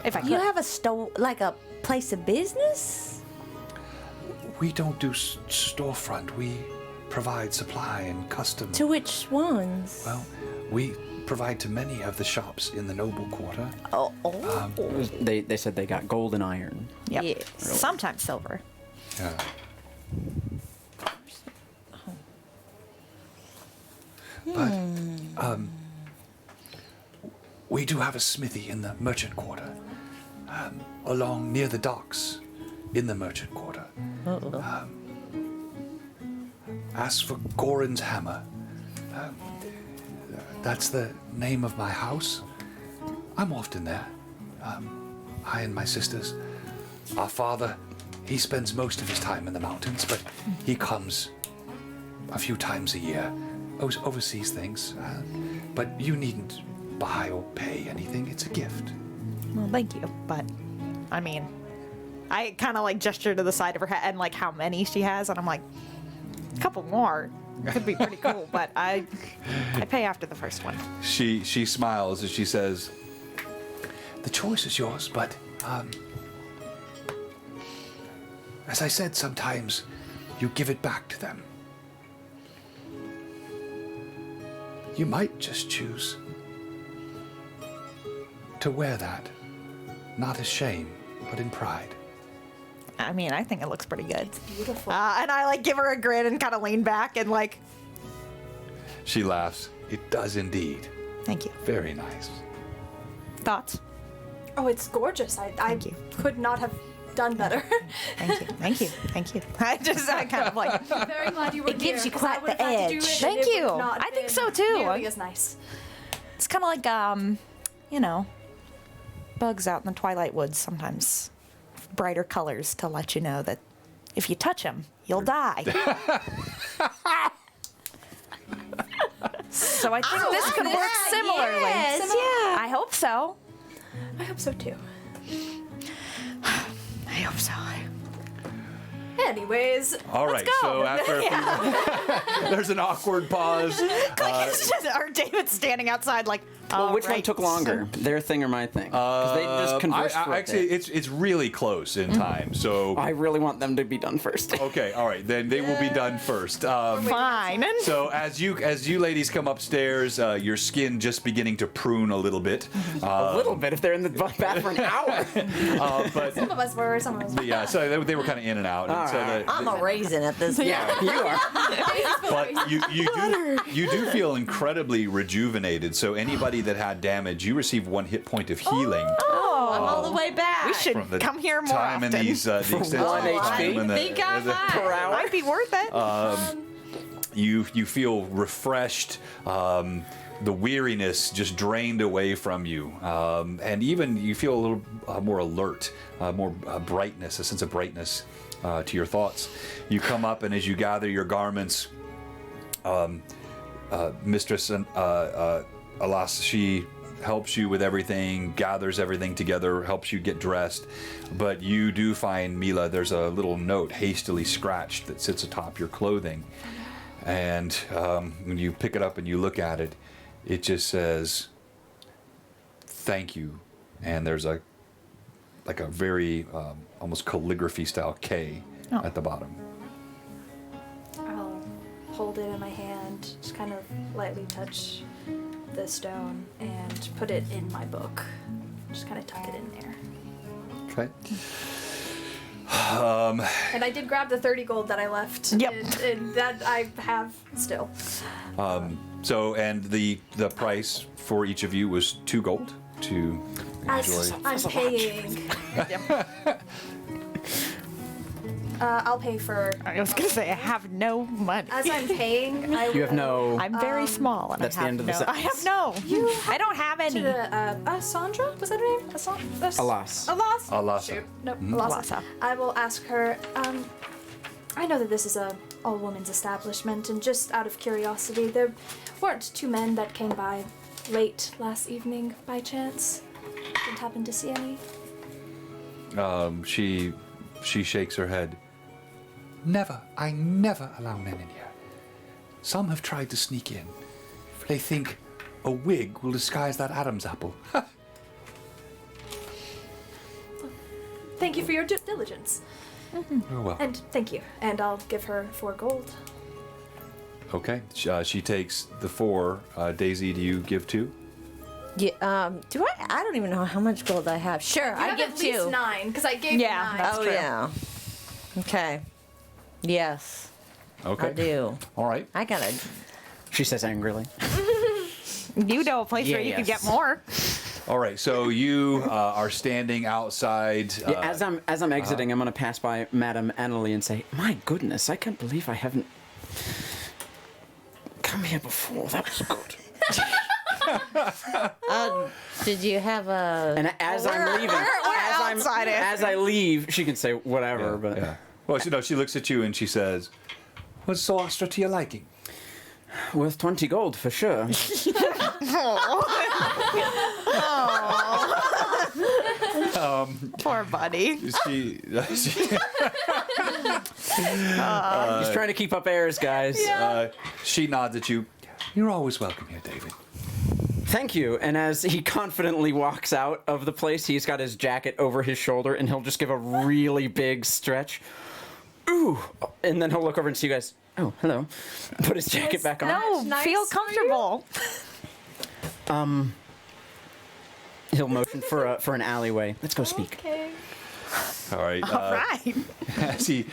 If I could.
You have like a place of business?
We don't do storefront. We provide supply and custom.
To which ones?
Well, we provide to many of the shops in the noble quarter.
They said they got gold and iron.
Yep.
Yes.
Sometimes silver.
But we do have a smithy in the merchant quarter, along near the docks in the merchant quarter. As for Gorin's hammer, that's the name of my house. I'm often there. I and my sisters. Our father, he spends most of his time in the mountains, but he comes a few times a year, oversees things. But you needn't buy or pay anything. It's a gift.
Well, thank you, but I mean, I kind of like gesture to the side of her head and like how many she has, and I'm like, a couple more could be pretty cool, but I pay after the first one.
She smiles as she says,
The choice is yours, but as I said, sometimes you give it back to them. You might just choose to wear that, not as shame, but in pride.
I mean, I think it looks pretty good. It's beautiful. And I like give her a grin and kind of lean back and like.
she laughs.
It does indeed.
Thank you.
Very nice.
Thoughts?
Oh, it's gorgeous. I
Thank you.
could not have done better.
Thank you. I kind of like.
I'm very glad you were
It gives
here,
you
'cause
quite
I would've
the
had to do
edge.
it, and
Thank
it
you.
would've not
I think
been
so, too.
Nearly as nice.
It's kind of like, you know, bugs out in the twilight woods sometimes. Brighter colors to let you know that if you touch them, you'll die. So I think this could work similarly.
Yes, yeah.
I hope so.
I hope so too.
I hope so.
Anyways,
All right. So after a few, there's an awkward pause.
It's just, or David's standing outside like,
Well, which one
right.
took longer, their thing or my thing? Because they just conversed for a
Actually,
bit.
it's really close in time. So
I really want them to be done first.
okay, all right, then they will be done first.
Fine.
So as you ladies come upstairs, your skin just beginning to prune a little bit.
A little bit if they're in the bath for an hour.
But
some of us were, some of us were.
yeah, so they were kind of in and out. And so
right.
I'm a raisin at this point.
Yeah, you are.
but you do feel incredibly rejuvenated. So anybody that had damage, you receive 1 hit point of healing.
Oh, I'm all the way back.
We should
From the
come here more
time
often.
in these the extensive
one
time
HP?
in the-
think I
the-
might.
Per hour.
Might be worth it.
you feel refreshed. The weariness just drained away from you, and even you feel a little more alert, more brightness, a sense of brightness to your thoughts. You come up, and as you gather your garments, Mistress Alas, she helps you with everything, gathers everything together, helps you get dressed. But you do find, Mila, there's a little note hastily scratched that sits atop your clothing. And when you pick it up and you look at it, it just says, "Thank you." And there's a very almost calligraphy style K at the bottom.
I'll hold it in my hand, just kind of lightly touch the stone and put it in my book. Just kind of tuck it in there.
Okay.
And I did grab the 30 gold that I left.
Yep.
And that I have still.
So, and the price for each of you was 2 gold to
As
enjoy.
I'm paying. I'll pay for.
I was gonna say I have no money.
As I'm paying, I
You have no.
I'm very small, and
That's
I
the
have
end of the
no. I
sentence.
have no. I don't have any.
to Sandra? Was that her name?
Alas.
Alas.
Alasa.
Shoot. Nope.
Alasa.
Alasa. I will ask her. I know that this is a all-women's establishment, and just out of curiosity, there weren't 2 men that came by late last evening by chance. Didn't happen to see any.
She shakes her head.
Never, I never allow men in here. Some have tried to sneak in. They think a wig will disguise that Adam's apple.
Thank you for your due diligence,
Oh well.
and thank you. And I'll give her 4 gold.
Okay. She takes the 4. Daisy, do you give 2?
Yeah, do I? I don't even know how much gold I have. Sure, I
have
give
at least
2.
9 because I gave
Yeah,
you 9.
that's
Oh
true.
yeah. Okay. Yes,
Okay.
I do.
All right.
I gotta.
She says angrily.
You know a place where you could get
Yes.
more.
All right. So you are standing outside.
Yeah, as I'm exiting, I'm gonna pass by Madame Annalie and say, "My goodness, I can't believe I haven't come here before. That was good."
Did you have a?
And as I'm leaving, as I leave, she can say whatever, but
Yeah. Well, she looks at you and she says,
Was Soastra to your liking?
worth 20 gold for sure.
Poor buddy.
she
He's trying to keep up airs, guys.
she nods at you.
You're always welcome here, David.
Thank you. And as he confidently walks out of the place, he's got his jacket over his shoulder, and he'll just give a really big stretch. Ooh! And then he'll look over and see you guys. Oh, hello. Put his jacket back on.
No,
Nice
feel
for you.
comfortable.
He'll motion for an alleyway. Let's go speak.
Okay.
All right.
All right.
As he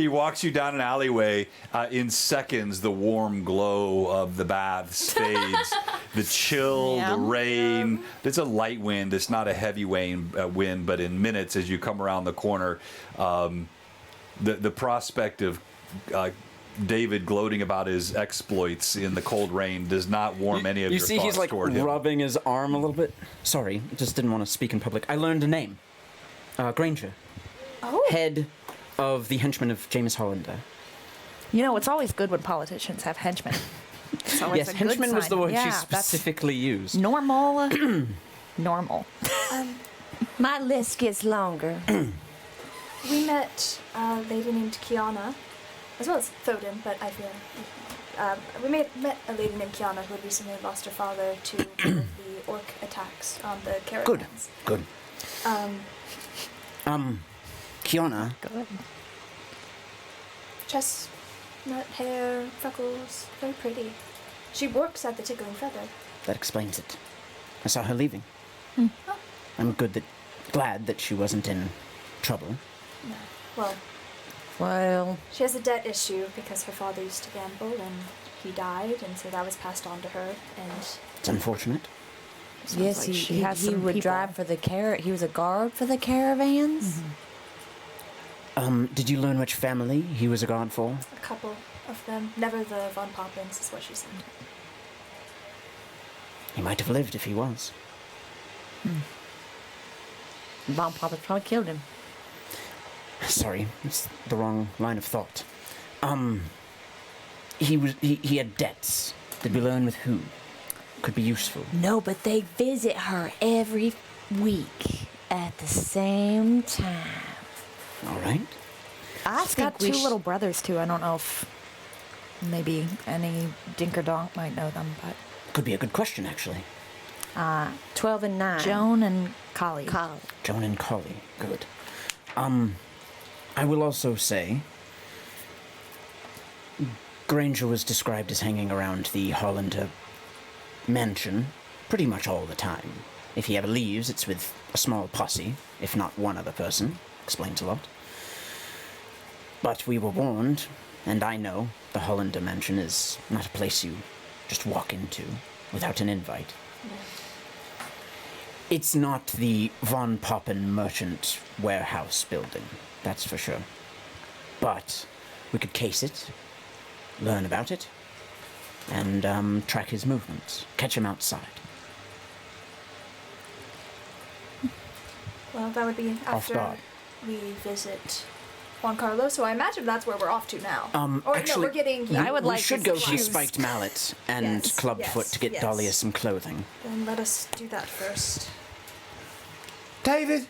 walks you down an alleyway. In seconds, the warm glow of the baths fades, the chill,
Yeah.
the rain. It's a light wind. It's not a heavy wind, but in minutes as you come around the corner, the prospect of David gloating about his exploits in the cold rain does not warm any of
You
your
see,
thoughts
he's like
toward him.
rubbing his arm a little bit. Sorry, just didn't want to speak in public. I learned a name. Granger.
Oh.
Head of the henchmen of James Hollander.
You know, it's always good when politicians have henchmen. It's always
Yes,
a good
henchman was
sign.
the word
Yeah,
she
that's
specifically used.
normal. Normal.
My list gets longer.
We met a lady named Kiana, as well as Thoden, but I feel we met a lady named Kiana who had recently lost her father to one of the orc attacks on the caravans.
Good. Kiana,
Good.
Chestnut hair, freckles, very pretty. She works at the Tickling Feather.
that explains it. I saw her leaving. I'm glad that she wasn't in trouble.
No. Well,
Well,
she has a debt issue because her father used to gamble and he died, and so that was passed on to her. And
It's unfortunate.
yes,
like
he,
she
he,
has
he
some
would
people.
drive for the he was a guard for the caravans.
Did you learn which family he was a guard for?
a couple of them, never the Von Poppins, is what she said.
He might have lived if he was.
Mom Papa probably killed him.
Sorry, it's the wrong line of thought. He had debts. Did we learn with who? Could be useful.
No, but they visit her every week at the same time.
All right.
I
She's
think
got
we
two little brothers too. I don't know if maybe any Dinkerdonk might know them, but
Could be a good question, actually.
12 and 9.
Joan and Collie.
Collie.
Joan and Collie. Good. I will also say, Granger was described as hanging around the Hollander mansion pretty much all the time. If he ever leaves, it's with a small posse, if not one other person. Explains a lot. But we were warned, and I know the Hollander mansion is not a place you just walk into without an invite. It's not the Von Poppen merchant warehouse building, that's for sure. But we could case it, learn about it, and track his movements, catch him outside.
Well, that would be after
guard.
we visit Juan Carlos, so I imagine that's where we're off to now. Or
actually,
no, we're getting.
I would
we
like
should
to
go to
choose.
Spiked Mallet and
Yes,
Clubbed
yes,
Foot to get
yes.
Dahlia some clothing.
Then let us do that first.
David!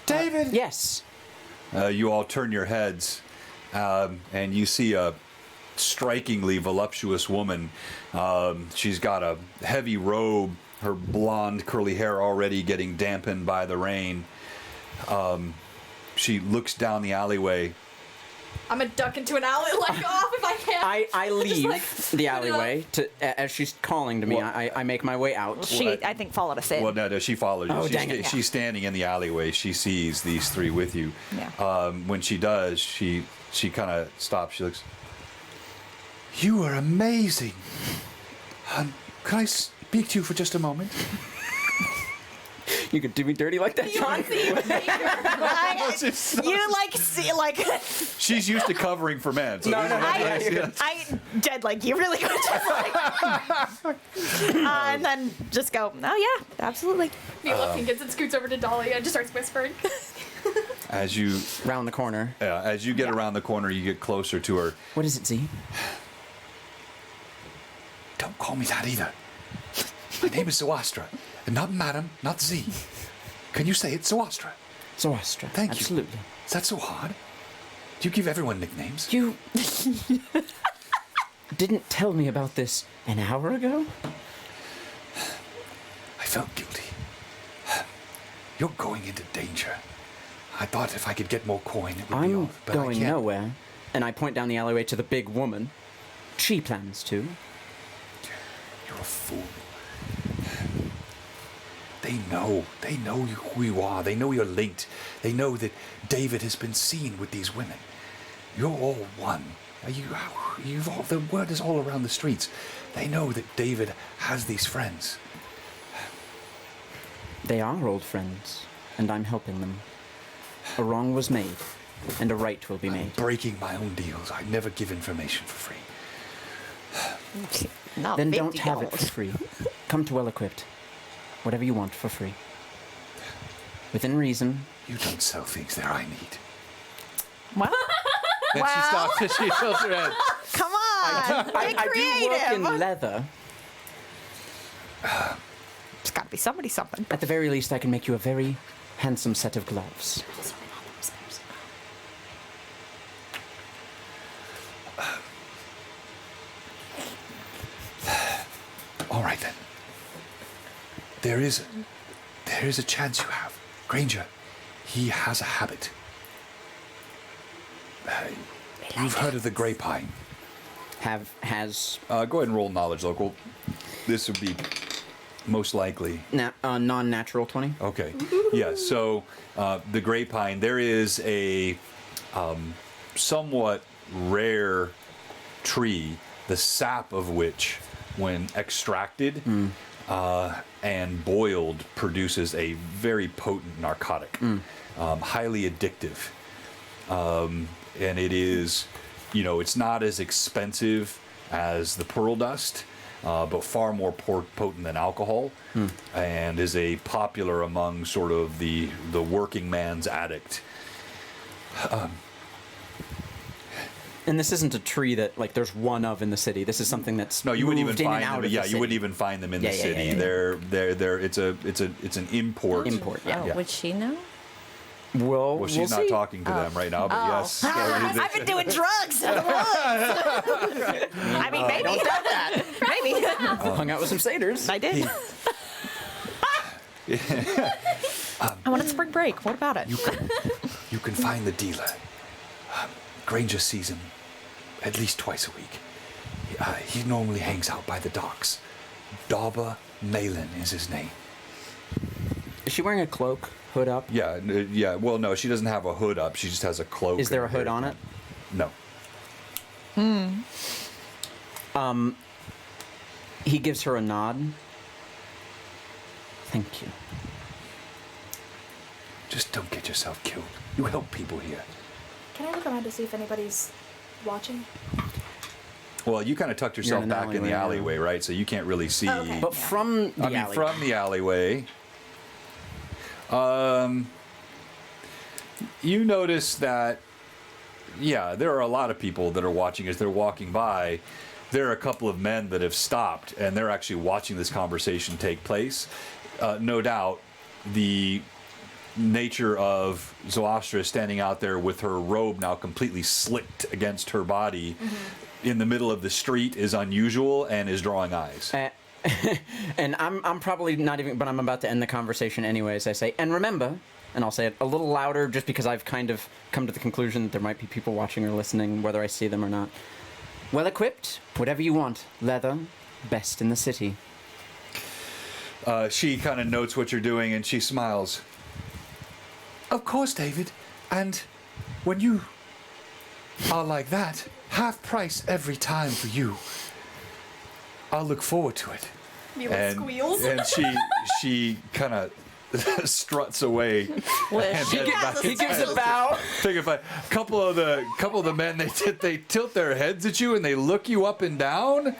David!
Yes.
You all turn your heads, and you see a strikingly voluptuous woman. She's got a heavy robe, her blonde curly hair already getting dampened by the rain. She looks down the alleyway.
I'm gonna duck into an alley, like off if I can.
I leave
like,
the
put it up.
alleyway as she's calling to me.
Well-
I make my way out.
She, I think, followed us in.
Well, no, she follows you.
Oh, dang it.
She's standing in the alleyway. She sees these three with you.
Yeah.
When she does, she kind of stops. She looks.
You are amazing. Can I speak to you for just a moment?
You could do me dirty like that, John?
You like see like
She's used to covering for men. So
No, no, no.
I dead like you really good. And then just go. Oh yeah, absolutely.
Mila Pinkins and scoots over to Dolly and just starts whispering.
as you
Round the corner.
as you get around the corner, you get closer to her.
What is it, Z?
Don't call me that either. My name is Zoastra. And not Madam, not Z. Can you say it, Zoastra?
Zoroaster.
Thank you.
Absolutely.
Is that so hard? Do you give everyone nicknames?
You didn't tell me about this an hour ago?
I felt guilty. You're going into danger. I thought if I could get more coin, it would be
I'm
off, but I
going
can't.
nowhere. And I point down the alleyway to the big woman. She plans to.
You're a fool. They know who you are. They know you're linked. They know that David has been seen with these women. You're all one, The word is all around the streets. They know that David has these friends.
They are old friends, and I'm helping them. A wrong was made, and a right will be
I'm
made.
breaking my own deals. I never give information for free.
Not
Then
$50.
don't have it for free. Come to well-equipped. Whatever you want for free. Within reason.
You don't sell things there I need.
Well,
And she stops and she tilts her head.
Come on,
I
get
do work
creative.
in leather.
it's got to be somebody something.
At the very least, I can make you a very handsome set of gloves.
All right then. There is a chance you have. Granger, he has a habit. You've heard of the Grey Pine.
Has
Go ahead and roll knowledge local. This would be most likely.
non-natural 20.
Okay. Yeah, so the Grey Pine, there is a somewhat rare tree, the sap of which, when extracted and boiled, produces a very potent narcotic, highly addictive. And it is, it's not as expensive as the pearl dust, but far more potent than alcohol, and is a popular among sort of the working man's addict.
And this isn't a tree that like there's one of in the city. This is something that's
No, you wouldn't
moved
even
in and
find
out
them.
of the
Yeah,
city.
you wouldn't even find them in the
Yeah, yeah,
city.
yeah, yeah.
They're it's an import.
Import, yeah.
Oh, would she know?
Well,
Well, she's
we'll
not
see.
talking to them right now, but yes.
I've been doing drugs in the woods. I mean, maybe.
Don't doubt that.
Maybe.
Hung out with some satyrs.
I did. I wanted spring break. What about it?
You can find the dealer. Granger sees him at least twice a week. He normally hangs out by the docks. Dauber Malin is his name.
Is she wearing a cloak, hood up?
Yeah, yeah. Well, no, she doesn't have a hood up. She just has a cloak.
Is there a
and
hood
hair.
on it?
No.
He gives her a nod. Thank you.
Just don't get yourself killed. You help people here.
Can I look around to see if anybody's watching?
Well, you kind of tucked yourself
in an
back in the
alleyway,
alleyway, right? So you can't really see.
Okay.
But from the alley.
From the alleyway. You notice that, yeah, there are a lot of people that are watching as they're walking by. There are a couple of men that have stopped, and they're actually watching this conversation take place. No doubt, the nature of Zoastra standing out there with her robe now completely slicked against her body in the middle of the street is unusual and is drawing eyes.
And I'm probably not even, but I'm about to end the conversation anyways. I say, and remember, and I'll say it a little louder just because I've kind of come to the conclusion that there might be people watching or listening, whether I see them or not. Well equipped, whatever you want. Leather, best in the city.
She kind of notes what you're doing and she smiles.
Of course, David. And when you are like that, half price every time for you. I'll look forward to it.
Mila squeals.
And she kind of struts away. And
He gives a bow.
Think if a couple of the men they tilt their heads at you and they look you up and down.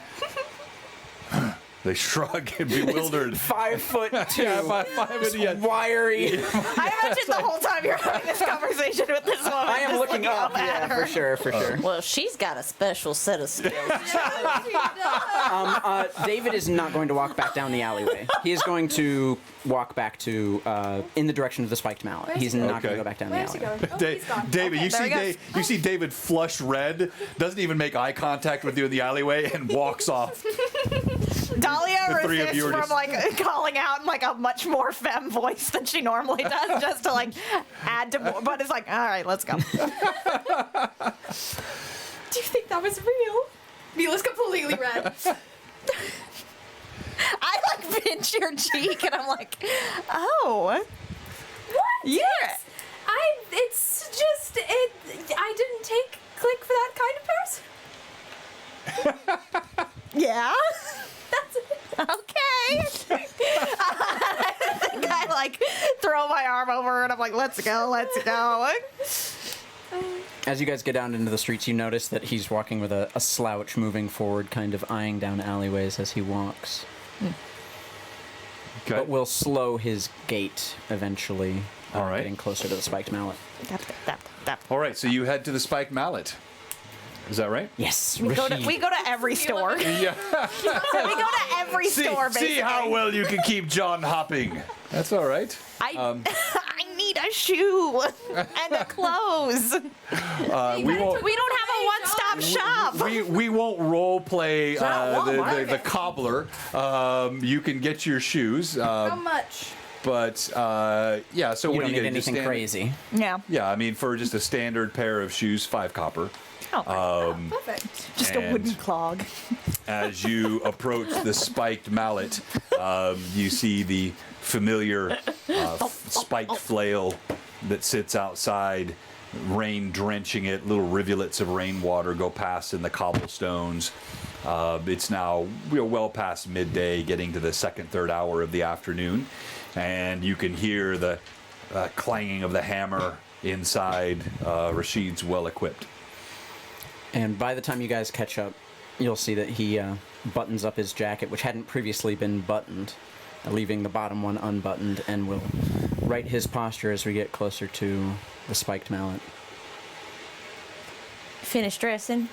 They shrug and bewildered.
5'2".
Yeah, 5'5" and yeah.
Wiry.
I imagine the whole time you're having this conversation with this woman.
I am
just
looking up,
at
yeah,
her.
for sure, for sure.
Well, she's got a special set of skills.
David is not going to walk back down the alleyway. He is going to walk back to in the direction of the spiked mallet.
Where's
He's
he
not
going?
going to go back down the
Where's he
alleyway.
going? Oh,
Da-
he's gone.
David,
Okay,
you
there he
you see David flush red, doesn't even make eye contact with you in the alleyway, and walks off.
Dahlia
The three of
resists
you are
from
just-
like calling out in like a much more femme voice than she normally does, just to like add to more. But it's like, all right, let's go.
Do you think that was real? Mila's completely red.
I like pinch your cheek, and I'm like, oh,
What?
yeah.
It's just I didn't take click for that kind of person.
I think I like throw my arm over and I'm like, let's go, let's go.
As you guys get down into the streets, you notice that he's walking with a slouch, moving forward, kind of eyeing down alleyways as he walks.
Okay.
But will slow his gait eventually,
All right.
getting closer to the spiked mallet.
All right, so you head to the Spiked Mallet. Is that right?
Yes,
We go to every store.
Yeah.
We go to every store, basically.
See how well you can keep John hopping. That's all right.
I need a shoe and a clothes.
We won't.
We don't have a one-stop shop.
We won't role play
Walmart.
the cobbler. You can get your shoes.
How much?
But yeah, so
you
what
don't
do you
need
get? Just
anything
standard-
crazy.
Yeah.
Yeah, I mean for just a standard pair of shoes, 5 copper.
Perfect.
Just a
and-
wooden clog.
As you approach the Spiked Mallet, you see the familiar spiked flail that sits outside, rain drenching it. Little rivulets of rainwater go past in the cobblestones. It's now well past midday, getting to the second, third hour of the afternoon, and you can hear the clanging of the hammer inside. Rashid's well equipped.
And by the time you guys catch up, you'll see that he buttons up his jacket, which hadn't previously been buttoned, leaving the bottom one unbuttoned, and will right his posture as we get closer to the spiked mallet.
Finish dressing.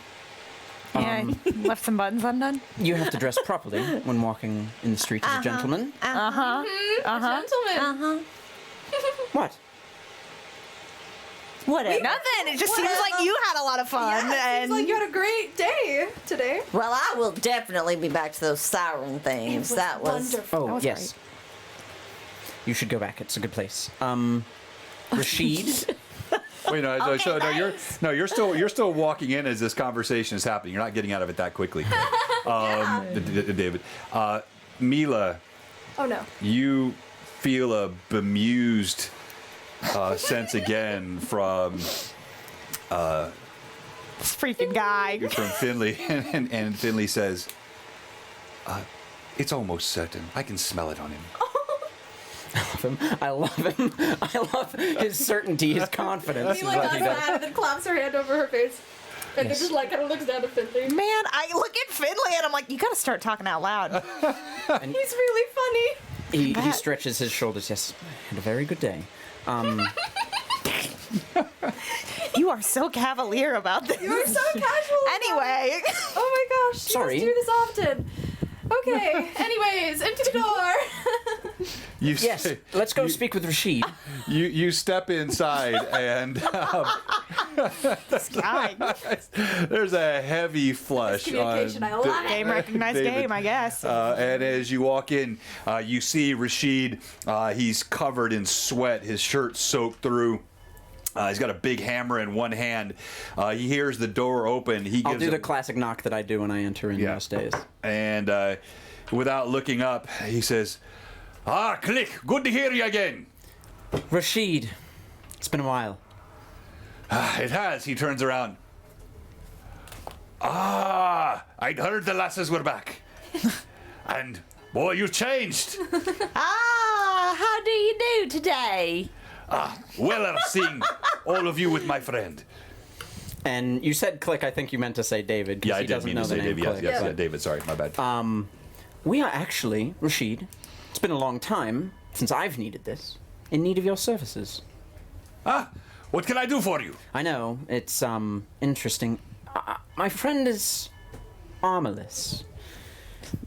Yeah, left some buttons undone.
You have to dress properly when walking in the streets as a gentleman.
Gentlemen.
What?
Whatever.
Nothing. It just seems like you had a lot of fun.
Seems like you had a great day today.
Well, I will definitely be back to those siren things. That was
wonderful.
Oh, yes. You should go back. It's a good place. Rashid.
Wait, no, you're still walking in as this conversation is happening. You're not getting out of it that quickly, David. Mila,
Oh no.
you feel a bemused sense again from
This freaking guy.
Finley, and Finley says, "It's almost certain. I can smell it on him."
I love him. I love his certainty, his confidence.
He
in
like
what
does
he does.
that and then claps her hand over her face. And
Yes.
then just like kind of looks down at Finley.
Man, I look at Finley and I'm like, you gotta start talking out loud.
He's really funny.
He stretches his shoulders. Yes, had a very good day.
You are so cavalier about this.
You're so casual.
Anyway.
Oh my gosh.
Sorry.
You must do this often. Okay. Anyways, into the door.
You
Yes, let's go speak with Rashid.
You step inside and
Guy.
there's a heavy flush
Communication.
on
I love it.
Game recognized
David.
game, I guess.
And as you walk in, you see Rashid. He's covered in sweat, his shirt soaked through. He's got a big hammer in one hand. He hears the door open. He
I'll
gives
do the
a-
classic knock that I do when I enter in
Yeah.
most days.
and without looking up, he says, "Ah, Click, good to hear you again."
Rashid, it's been a while.
It has. He turns around. Ah, I'd heard the lasses were back. And, boy, you've changed.
how do you do today?
Well, I've seen all of you with my friend.
And you said Click, I think you meant to say David. 'cause
Yeah, I
he
did
doesn't
mean
know
to
the
say
name
David. Yes,
Click.
yes,
Yeah.
yeah, David. Sorry, my bad.
We are actually, Rashid, it's been a long time since I've needed this, in need of your services.
What can I do for you?
I know, it's interesting. My friend is armorless.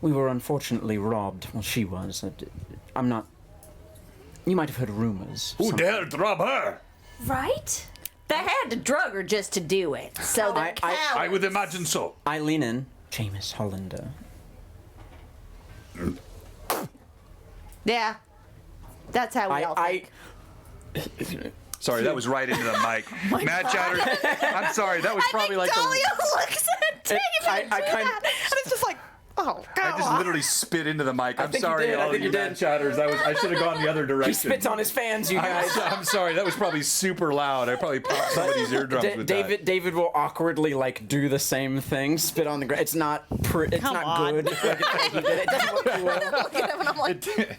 We were unfortunately robbed. Well, she was. I'm not... You might have heard rumors.
Who dared rob her?
Right?
They had to drug her just to do it. So they're
I would imagine so.
I lean in. Jameis Hollander.
Yeah. That's how we all think.
Sorry, that was right into the mic. Mad Chatter. I'm sorry, that was probably like
Dahlia
the...
looks at David
I
do
kind-
that, and it's just like, Oh,
I just literally spit into the mic. I'm
think you
sorry,
did. I
all
think
you
you
mad
did.
chatters. I should have gone the other direction.
He spits on his fans, you guys.
I'm sorry. That was probably super loud. I probably popped somebody's eardrums with that.
David will awkwardly like do the same thing, spit on the ground. It's not it's
Come
not
on.
good. Like, it doesn't look cool.
Look at him and I'm like,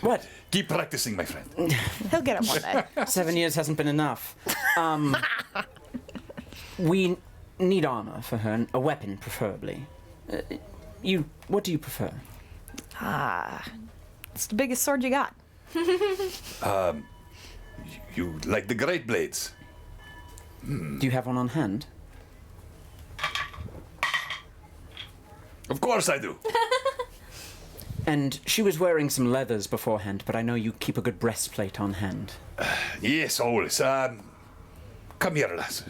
What?
Keep practicing, my friend.
he'll get it one day.
7 years hasn't been enough. We need armor for her, a weapon preferably. What do you prefer?
It's the biggest sword you got.
You like the great blades?
Do you have one on hand?
Of course I do.
And she was wearing some leathers beforehand, but I know you keep a good breastplate on hand.
Yes, always. Come here, lass.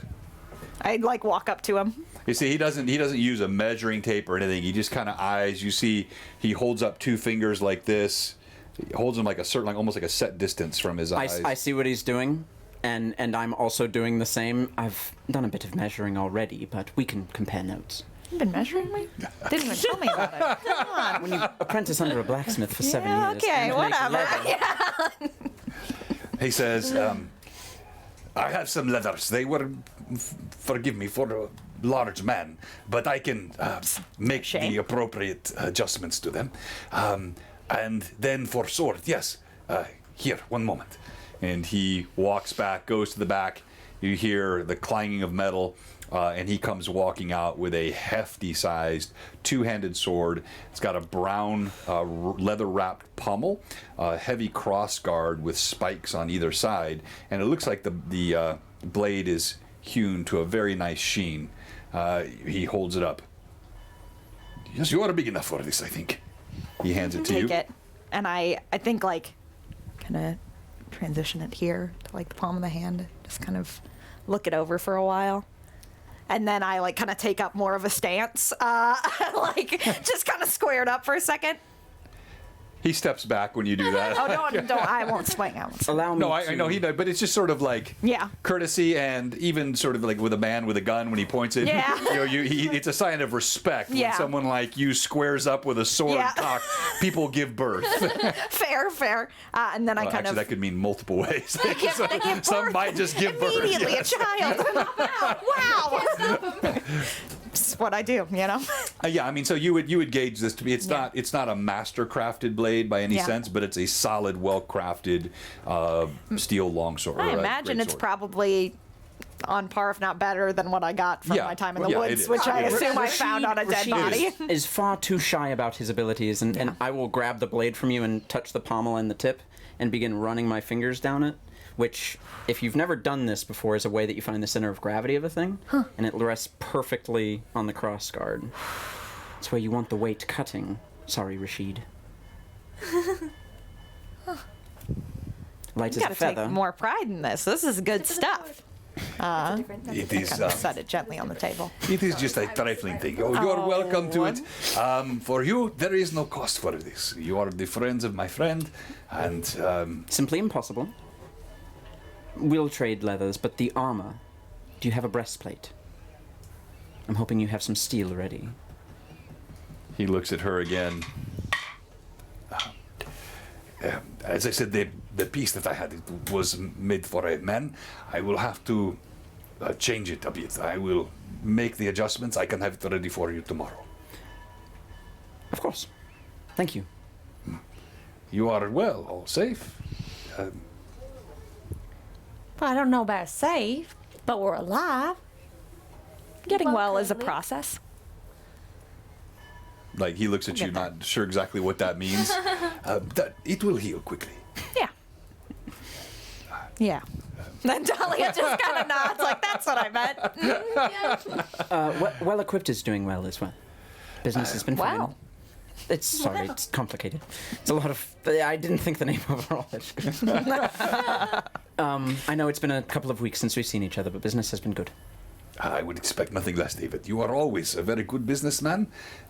I'd like walk up to him.
You see, he doesn't use a measuring tape or anything. He just kind of eyes. You see, he holds up 2 fingers like this. He holds them like a certain, like almost like a set distance from his eyes.
I see what he's doing, and I'm also doing the same. I've done a bit of measuring already, but we can compare notes.
You've been measuring me? Didn't even tell me about it. Come on.
When you apprentice under a blacksmith for 7
Yeah,
years.
okay,
and make
whatever.
leather-
He says, I have some leathers. They were, forgive me, for a large man, but I can make
Shame.
the appropriate adjustments to them. And then for sword, yes. Here, one moment. And he walks back, goes to the back. You hear the clanging of metal. And he comes walking out with a hefty-sized 2-handed sword. It's got a brown leather-wrapped pommel, a heavy crossguard with spikes on either side, and it looks like the blade is hewn to a very nice sheen. He holds it up. Yes, you are big enough for this, I think. He hands it to you.
Take it. And I think like kind of transition it here to like the palm of the hand. Just kind of look it over for a while. And then I like kind of take up more of a stance, like just kind of squared up for a second.
He steps back when you do that.
Oh, don't! I won't swing. I won't swing.
Allow me
No,
to...
I know he does, but it's just sort of like
Yeah.
courtesy, and even sort of like with a man with a gun when he points it.
Yeah.
You know, it's a sign of respect when
Yeah.
someone like you squares up with a sword
Yeah.
cocked. People give birth.
Fair. And then I kind
Actually,
of
that could mean multiple ways.
They give
Some
birth
might just give birth.
immediately
yes.
a child. Wow. It's what I do, you know.
Yeah, I mean, so you would gauge this to be. It's not a master crafted blade by any
Yeah.
sense, but it's a solid, well crafted steel longsword.
I imagine it's probably on par, if not better, than what I got from
Yeah.
my time in the
Yeah, it
woods,
is.
which I
It is.
assume I found on a dead body.
is far too shy about his abilities, and I will grab the blade from you and touch the pommel and the tip and begin running my fingers down it, which, if you've never done this before, is a way that you find the center of gravity of a thing, and it rests perfectly on the crossguard. It's where you want the weight cutting. Sorry, Rashid. Light
You
as a
gotta
feather.
take more pride in this. This is good stuff.
It is.
Kind of set it gently on the table.
It is just a trifling thing. Oh, you are welcome to it. For you, there is no cost for this. You are the friends of my friend, and
Simply impossible. We'll trade leathers, but the armor. Do you have a breastplate? I'm hoping you have some steel ready.
he looks at her again. As I said, the piece that I had, it was made for a man. I will have to change it a bit. I will make the adjustments. I can have it ready for you tomorrow.
Of course. Thank you.
You are well, all safe.
Well, I don't know about safe, but we're alive.
Getting well is a process.
Like he looks at you, not sure exactly what that means. That it will heal quickly.
Yeah. Yeah. Then Dahlia just kind of nods, like, that's what I meant.
Well equipped is doing well as well. Business has been fine.
Wow.
It's complicated. It's a lot of. I didn't think the name overall. I know it's been a couple of weeks since we've seen each other, but business has been good.
I would expect nothing less, David. You are always a very good businessman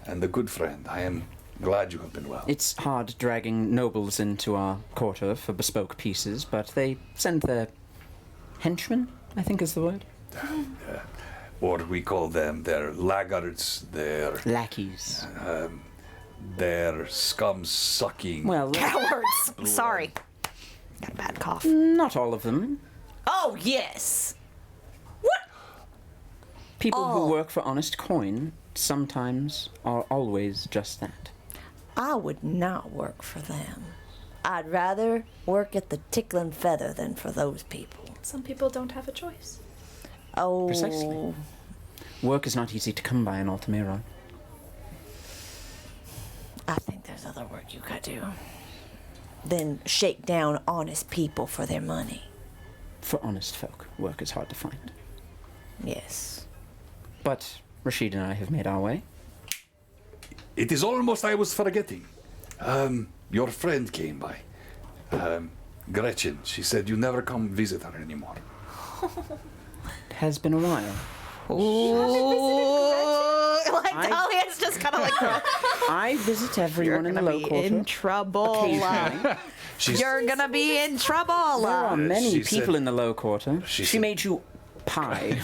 and a good friend. I am glad you have been well.
It's hard dragging nobles into our quarter for bespoke pieces, but they send their henchmen, I think is the word.
or we call them, they're laggards,
Lackeys.
they're scum-sucking.
Well,
Cowards. Sorry. Got a bad cough.
not all of them.
Oh, yes.
People
Oh.
who work for honest coin sometimes are always just that.
I would not work for them. I'd rather work at the Tickling Feather than for those people.
Some people don't have a choice.
Oh.
Precisely. Work is not easy to come by in Altamira.
I think there's other work you could do than shake down honest people for their money.
For honest folk, work is hard to find.
Yes.
But Rashid and I have made our way.
It is almost I was forgetting. Your friend came by. Gretchen, she said you never come visit her anymore.
It has been a while.
Like Dahlia's just kind of like,
I visit
you're
everyone in the
gonna
low
be
quarter.
in trouble.
Occasionally.
You're gonna be in trouble.
There are many
she
people
said-
in the low quarter.
she
She
said-
made you pie.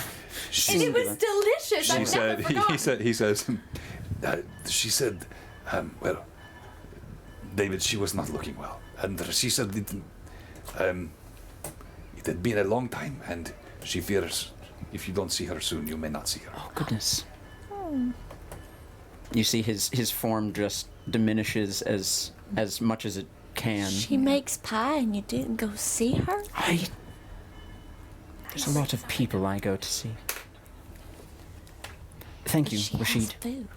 And it was delicious.
She
I've
said,
never forgotten.
he says,
She said, well, David, she was not looking well. And she said it had been a long time, and she fears if you don't see her soon, you may not see her.
Oh, goodness. You see his form just diminishes as much as it can.
She makes pie and you didn't go see her?
There's a lot of people I go to see. Thank you,
She has
Rashid.
food.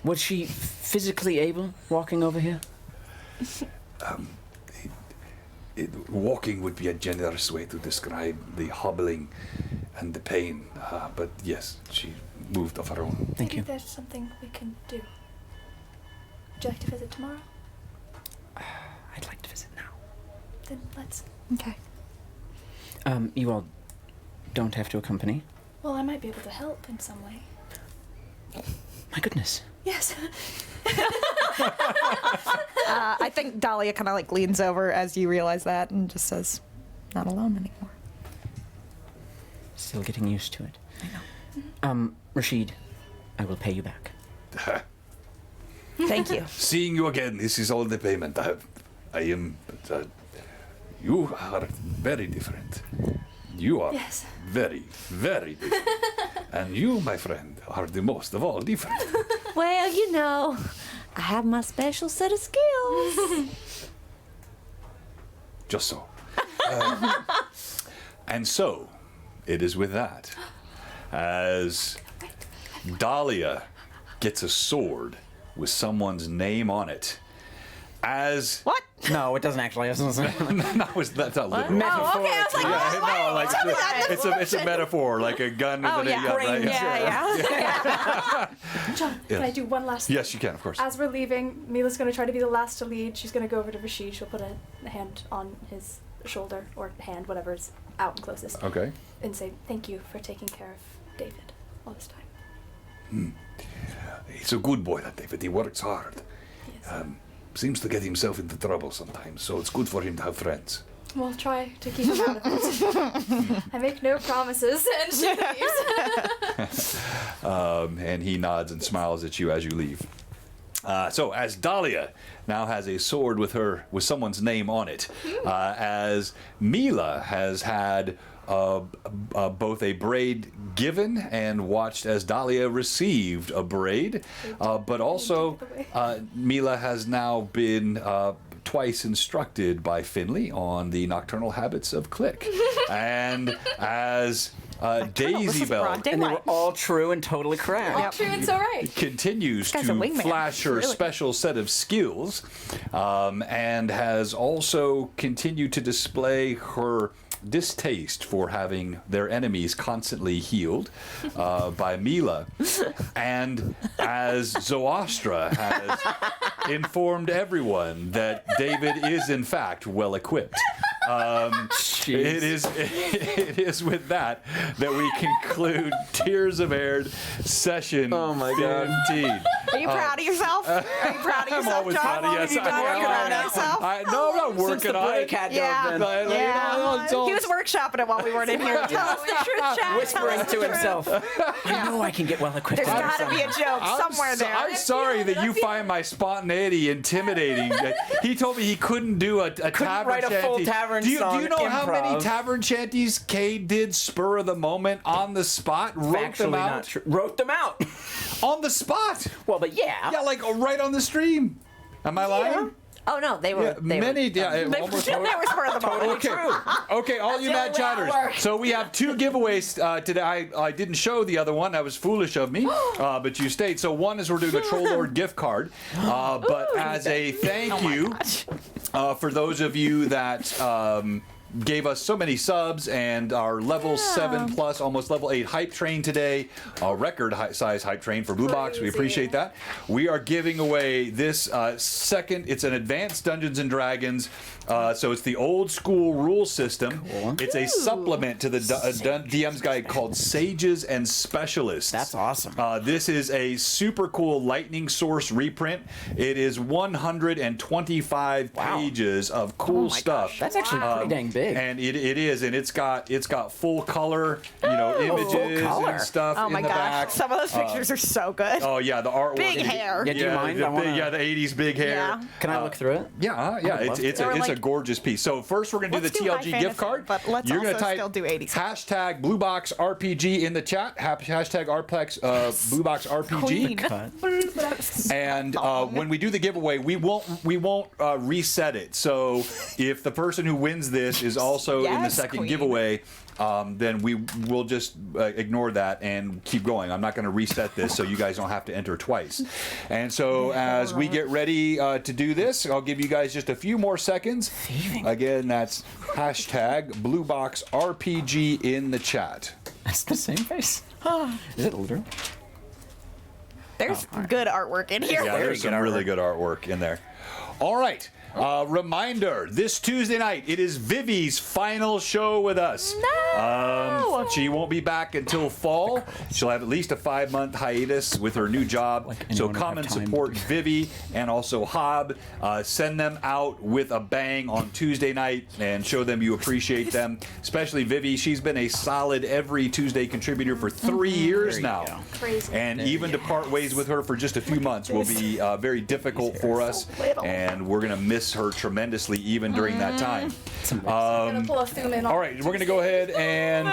Was she physically able walking over here?
Walking would be a generous way to describe the hobbling and the pain, but yes, she moved of her own.
Thank
Maybe
you.
there's something we can do. Would you like to visit tomorrow?
I'd like to visit now.
Then let's.
Okay.
You all don't have to accompany.
Well, I might be able to help in some way.
My goodness.
Yes.
I think Dahlia kind of like leans over as you realize that and just says, "Not alone anymore."
Still getting used to it.
I know.
Rashid, I will pay you back.
Thank you.
Seeing you again, this is all the payment. I am. You are very different. You are
Yes.
very, very different. And you, my friend, are the most of all different.
Well, you know, I have my special set of skills.
Just so. And so, it is with that, as Dahlia gets a sword with someone's name on it, as
What?
No, it doesn't actually.
that's not literal.
Metaphor.
Okay, I was like,
Yeah, no, like it's a metaphor, like a gun with
Oh,
an
yeah.
gun, right?
Yeah.
John, can I do one last
Yes,
thing?
you can, of course.
As we're leaving, Mila's going to try to be the last to lead. She's going to go over to Rashid. She'll put a hand on his shoulder, or hand, whatever's out and closest,
okay.
and say, thank you for taking care of David all this time.
He's a good boy, that David. He works hard.
Yes.
Seems to get himself into trouble sometimes, so it's good for him to have friends.
We'll try to keep him out of it. I make no promises, and she leaves.
And he nods and smiles at you as you leave. So as Dahlia now has a sword with someone's name on it, as Mila has had both a braid given and watched as Dahlia received a braid, but also Mila has now been twice instructed by Finley on the nocturnal habits of Click, and as Daisy Bell
broad
And they were
daylight.
all true and totally correct.
All true and so right.
continues
guy's a
to
wingman,
flash her
really.
special set of skills, and has also continued to display her distaste for having their enemies constantly healed by Mila, and as Zoastra has informed everyone that David is in fact well equipped It is with that we conclude Tears of Aihrde session 15.
Are you proud of yourself? Are you proud of
I'm
yourself,
always
John?
proud of
Are you proud of yourself?
No, I'm not working
Since the
on
break
it.
had to
Yeah.
have been
Yeah. He was workshopping it while we weren't in here. Tell us the truth, Chad.
whispering to himself. I know I can get well equipped.
There's got to be a joke somewhere there.
I'm sorry that you find my spontaneity intimidating. He told me he couldn't do a tavern
write a full
shanty.
tavern
do you
song
know how many
improv.
tavern shanties Cade did spur of the moment on the spot? Wrote
Factually
them
not
out
true. Wrote them out.
on the spot.
Well, but yeah.
Yeah, like right on the stream. Am I lying?
Oh no, they were.
Yeah, many.
They
almost.
They were spur of the moment.
Okay, all you mad chatters. So we have 2 giveaways today. I didn't show the other one. That was foolish of me, but you stayed. So one is we're doing a Troll Lord gift card, but as a thank you for those of you that gave us so many subs and our level 7 plus, almost level 8 hype train today, a record size hype train for Blue Box. We appreciate that. We are giving away this second. It's an advanced Dungeons and Dragons. So it's the old school rule system. Cool. It's a supplement to the DM's guide called Sages and Specialists.
That's awesome.
This is a super cool Lightning Source reprint. It is 125 pages of cool stuff.
That's actually pretty dang big.
And it is, and it's got full color, images and stuff
Oh
in
my
the
gosh.
back.
Some of those pictures are so good.
Oh yeah, the artwork.
Big hair.
Yeah, do you mind?
The 80s big hair.
Yeah.
Can I look through it?
Yeah, it's a gorgeous piece. So first we're gonna do the
Let's do high
TLG
fantasy,
gift card.
but let's
You're gonna
also
type
still do 80s.
hashtag BlueBoxRPG in the chat. Hashtag RPlex BlueBoxRPG. And when we do the giveaway, we won't reset it. So if the person who wins this is also in the
Yes,
second
queen.
giveaway, then we will just ignore that and keep going. I'm not going to reset this so you guys don't have to enter twice. And so as we get ready to do this, I'll give you guys just a few more seconds. Again, that's hashtag BlueBoxRPG in the chat.
That's the same face. Is it older?
There's good artwork in here.
Yeah, there's some really good artwork in there. All right. Reminder, this Tuesday night, it is Vivi's final show with us.
No!
She won't be back until fall. She'll have at least a 5-month hiatus with her new job. So come and support Vivi and also Hob. Send them out with a bang on Tuesday night and show them you appreciate them. Especially Vivi. She's been a solid every Tuesday contributor for 3 years now.
Crazy.
And even to part ways with her for just a few months will be very difficult for us. And we're going to miss her tremendously even during that time.
Gonna pull a Thum in on
All right, we're going to go ahead and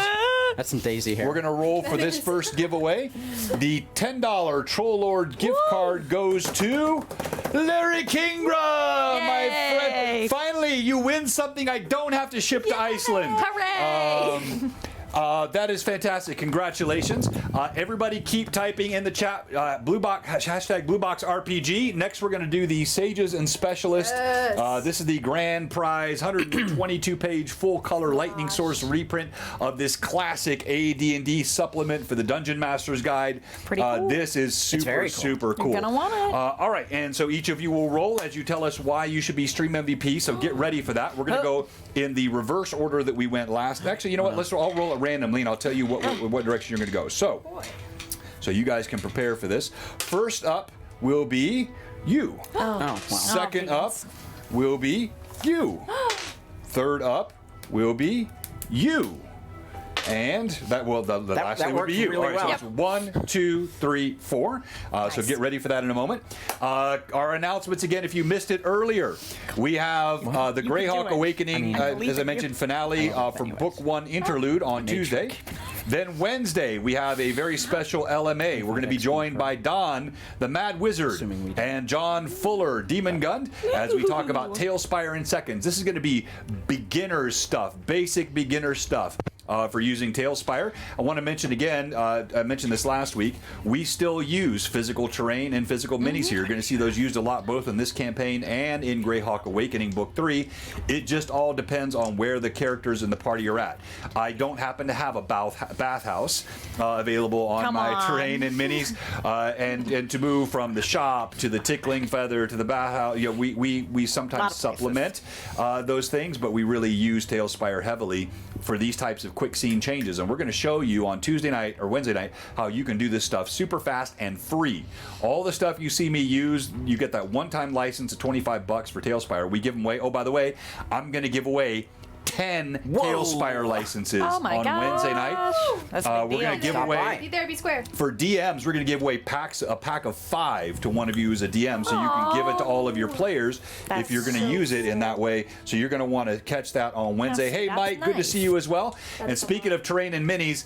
That's some daisy hair.
we're going to roll for this first giveaway. The $10 Troll Lord gift card goes to Larry Kingra, my friend. Finally, you win something I don't have to ship to Iceland.
Hooray!
That is fantastic. Congratulations. Everybody keep typing in the chat, hashtag BlueBoxRPG. Next, we're going to do the Sages and Specialists. This is the grand prize, 122-page full-color Lightning Source reprint of this classic AD&D supplement for the Dungeon Master's Guide.
Pretty cool.
This is super cool.
You're gonna want it.
All right, and so each of you will roll as you tell us why you should be Stream MVP, so get ready for that. We're going to go in the reverse order that we went last. Actually, you know what? I'll roll it randomly, and I'll tell you what direction you're going to go. So you guys can prepare for this. First up will be you.
Oh, wow.
Second up will be you. Third up will be you. And the last thing will be you.
Really
All right,
well.
so it's 1, 2, 3, 4. So get ready for that in a moment. Our announcements again, if you missed it earlier, we have the Greyhawk Awakening, as I mentioned, finale for Book 1 Interlude on Tuesday. Then Wednesday, we have a very special LMA. We're going to be joined by Don, the Mad Wizard, and John Fuller, Demon Gund, as we talk about Tailspire in seconds. This is going to be beginner stuff, basic beginner stuff. for using Tailspire. I want to mention again, I mentioned this last week, we still use physical terrain and physical minis here. You're going to see those used a lot both in this campaign and in Greyhawk Awakening Book 3. It just all depends on where the characters in the party are at. I don't happen to have a bathhouse available on my terrain and minis, and to move from the shop to the tickling feather to the bathhouse, we sometimes supplement those things, but we really use Tailspire heavily for these types of quick scene changes, and we're going to show you on Tuesday night or Wednesday night how you can do this stuff super fast and free. All the stuff you see me use, you get that one-time license of $25 for Tailspire. We give them away. Oh, by the way, I'm going to give away 10 Tailspire licenses on Wednesday night.
That's a big
we're going to give away
Be there, be square.
for DMs. We're going to give away a pack of 5 to one of you as a DM, so you can give it to all of your players if you're going to use it in that way. So you're going to want to catch that on Wednesday. Hey,
that's
Mike, good to see you as well. And speaking of terrain and minis,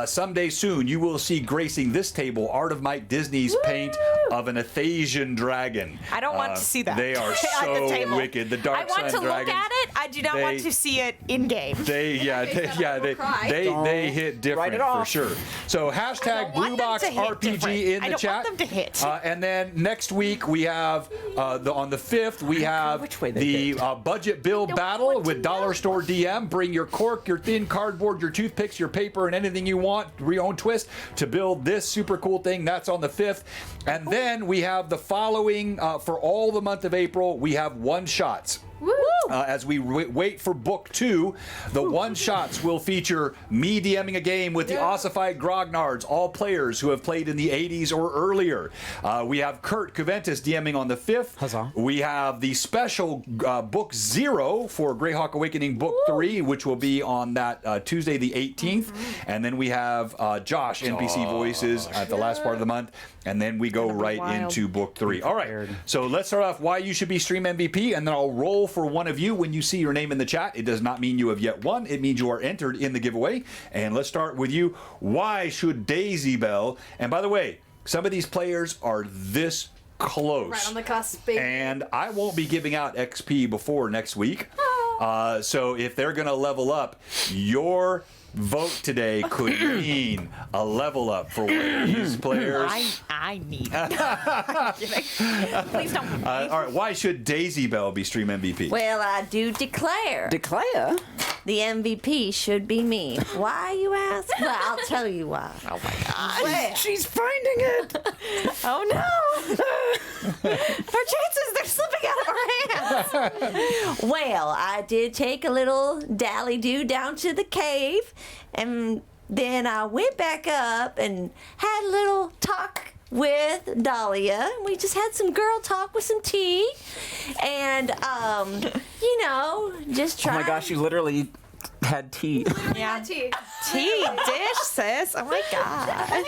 someday soon you will see gracing this table Art of Mike Disney's paint of an Athasian dragon.
I don't want to see that.
They are
on the
so
table.
wicked. The Dark
I want
Sun
to
dragons.
look at it. I do not want to see it in game.
They hit different for sure. So hashtag
want them
BlueBox
to hit
RPG
different.
in
I
the
don't
chat.
want them to hit.
And then next week we have on the 5th we have
which way they
the budget build battle with Dollar Store DM. Bring your cork, your thin cardboard, your toothpicks, your paper, and anything you want, your own twist to build this super cool thing. That's on the 5th. And then we have the following for all the month of April. We have one-shots. As we wait for book 2, the one-shots will feature me DMing a game with the ossified grognards, all players who have played in the 80s or earlier. We have Kurt Cuventus DMing on the 5th.
Huzzah.
We have the special book 0 for Greyhawk Awakening book 3, which will be on that Tuesday the 18th. And then we have Josh, NPC Voices, at the last part of the month. And then we go right into book 3. All right, so let's start off why you should be Stream MVP, and then I'll roll for one of you when you see your name in the chat. It does not mean you have yet won. It means you are entered in the giveaway. And let's start with you. Why should Daisy Bell? And by the way, some of these players are this close.
Right on the cusp, baby.
And I won't be giving out XP before next week. So if they're going to level up, your vote today could mean a level up for one of these players.
I need it. Please don't.
All right, why should Daisy Bell be Stream MVP?
Well, I do declare
Declare.
the MVP should be me. Why, you ask? Well, I'll tell you why.
Oh my god.
Well,
She's finding it.
Oh no. Our chances, they're slipping out of our hands.
well, I did take a little dally-do down to the cave, and then I went back up and had a little talk with Dahlia. We just had some girl talk with some tea, and just
Oh
trying.
my gosh, you literally had tea.
Yeah. Tea.
Tea dish, sis. Oh my god.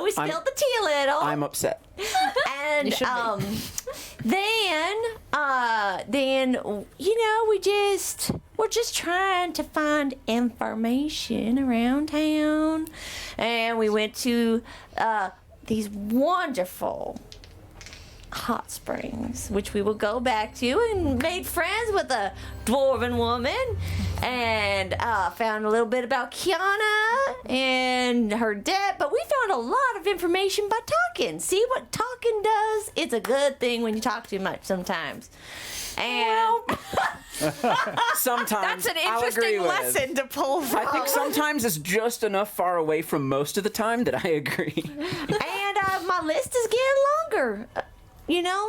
We spilled the tea a little.
I'm upset.
And we're just trying to find information around town, and we went to these wonderful hot springs, which we will go back to, and made friends with a dwarven woman, and found a little bit about Kiana and her debt, but we found a lot of information by talking. See what talking does? It's a good thing when you talk too much sometimes. And
Sometimes
That's an
I'll agree
interesting
with.
lesson to pull from.
I think sometimes it's just enough far away from most of the time that I agree.
and my list is getting longer.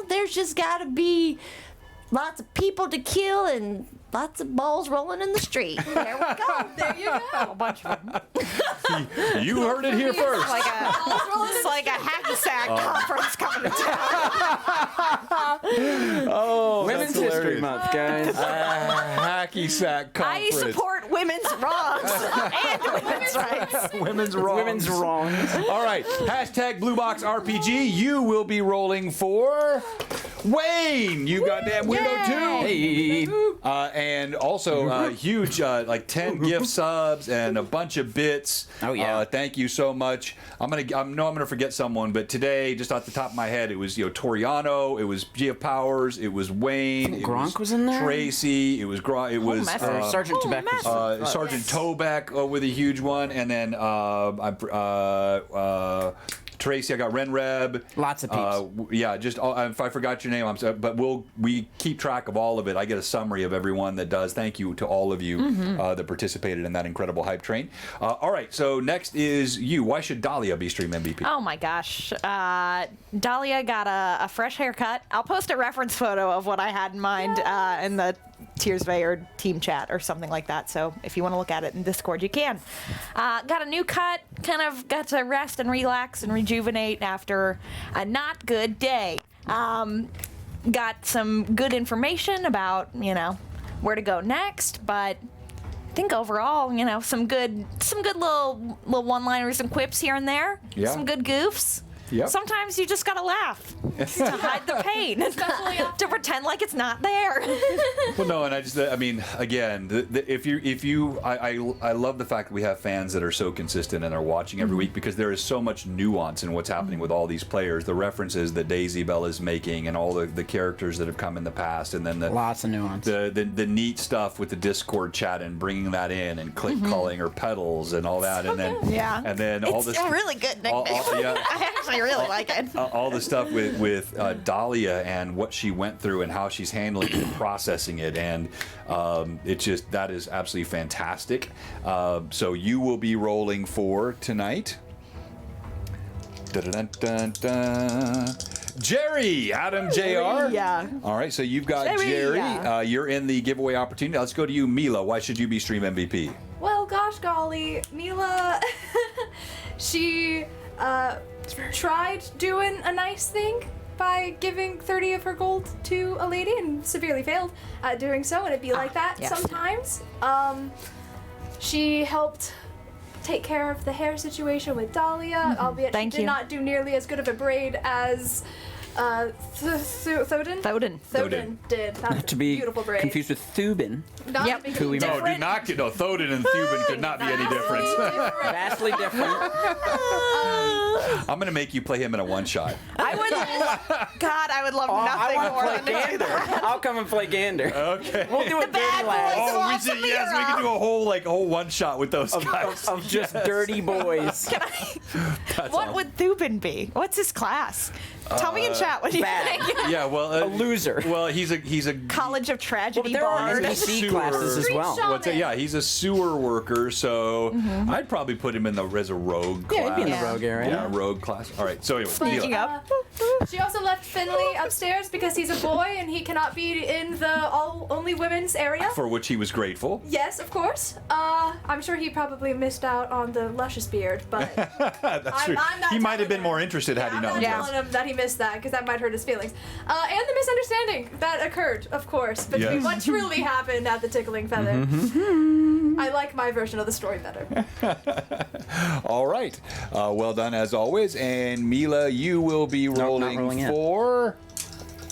There's just got to be lots of people to kill and lots of balls rolling in the street. There we go.
There you go.
a bunch of them.
You heard it here first.
It's like a hacky sack conference coming to town.
Oh,
Women's
that's
History
hilarious.
Month, guys.
Hacky sack
I
conference.
support women's wrongs and women's rights.
Women's wrongs.
Women's wrongs.
All right. Hashtag BlueBox RPG. You will be rolling for Wayne. You goddamn weirdo too.
Hey.
And also huge, like 10 gift subs and a bunch of bits.
Oh, yeah.
Thank you so much. I'm gonna forget someone, but today, just off the top of my head, it was Toriano, it was GF Powers, it was Wayne, it
Gronk was in there?
Tracy, it was Gronk, it was
message.
Sergeant Tobacco.
Sergeant Tobeck with a huge one, and then Tracy, I got Renreb.
Lots of peeps.
Yeah, just if I forgot your name, I'm sorry, but we keep track of all of it. I get a summary of everyone that does. Thank you to all of you that participated in that incredible hype train. All right, so next is you. Why should Dahlia be Stream MVP?
Oh my gosh. Dahlia got a fresh haircut. I'll post a reference photo of what I had in mind in the Tears of Aihrde team chat or something like that. So if you want to look at it in Discord, you can. Got a new cut. Kind of got to rest and relax and rejuvenate after a not good day. Got some good information about, where to go next, but I think overall, some good little one-liners and quips here and there.
Yeah.
Some good goofs.
Yep.
Sometimes you just gotta laugh to hide the pain, to pretend like it's not there.
Well, no, and again, I love the fact that we have fans that are so consistent and are watching every week, because there is so much nuance in what's happening with all these players. The references that Daisy Bell is making, and all the characters that have come in the past, and then
Lots of nuance.
The neat stuff with the Discord chat and bringing that in, and click calling her pedals and all that, and then all this.
It's a really good nickname. I actually really like it.
All the stuff with Dahlia and what she went through and how she's handling it and processing it, and that is absolutely fantastic. So you will be rolling for tonight. Dun-dun-dun-dun. Jerry, Adam Jr.
Yeah.
All right, so you've got Jerry.
Yeah.
You're in the giveaway opportunity. Let's go to you, Mila. Why should you be Stream MVP?
Well, gosh golly, Mila, she tried doing a nice thing by giving 30 of her gold to a lady and severely failed at doing so, and it'd be like that
yes.
sometimes. She helped take care of the hair situation with Dahlia, albeit
Thank
she did
you.
not do nearly as good of a braid as Thoden
Thoden.
did. Not
To be
beautiful braid.
confused with Thubin.
Not
Yep.
to be
Who we
confused.
No, do not get Thoden and Thuban could not be any difference.
Vastly different.
I'm gonna make you play him in a one shot.
I would love
I
nothing
want
more
to
than
play
to do
Gander.
that.
I'll come and play Gander.
Okay.
We'll do a
bad
dirty
boys.
lads.
Oh, we
Lots
should,
of
yes, we
Mira.
can do a whole one shot with those guys.
Of just dirty boys.
What would Thubin be? What's his class? Tell me in chat what you
bad.
think.
Yeah, well,
A loser.
Well, he's a
College of Tragedy
Well, but there are
Bard.
NPC
sewer.
classes as well.
Screenshots.
What's it? Yeah, he's a sewer worker, so I'd probably put him in as a rogue class.
Yeah, he'd be in the
Yeah.
rogue area.
Yeah, rogue class. All right. So anyway,
Sneaking
Mila.
up.
She also left Finley upstairs because he's a boy and he cannot be in the only women's area.
For which he was grateful.
Yes, of course. I'm sure he probably missed out on the luscious beard, but
That's true.
I'm not
He might have
telling
been
him.
more interested had he
I'm
known.
not
Yeah.
telling him that he missed that because that might hurt his feelings. And the misunderstanding that occurred, of course, between
Yes.
what truly happened at the Tickling Feather. I like my version of the story better.
All right. Well done as always. And Mila, you will be
not
rolling
rolling yet.
for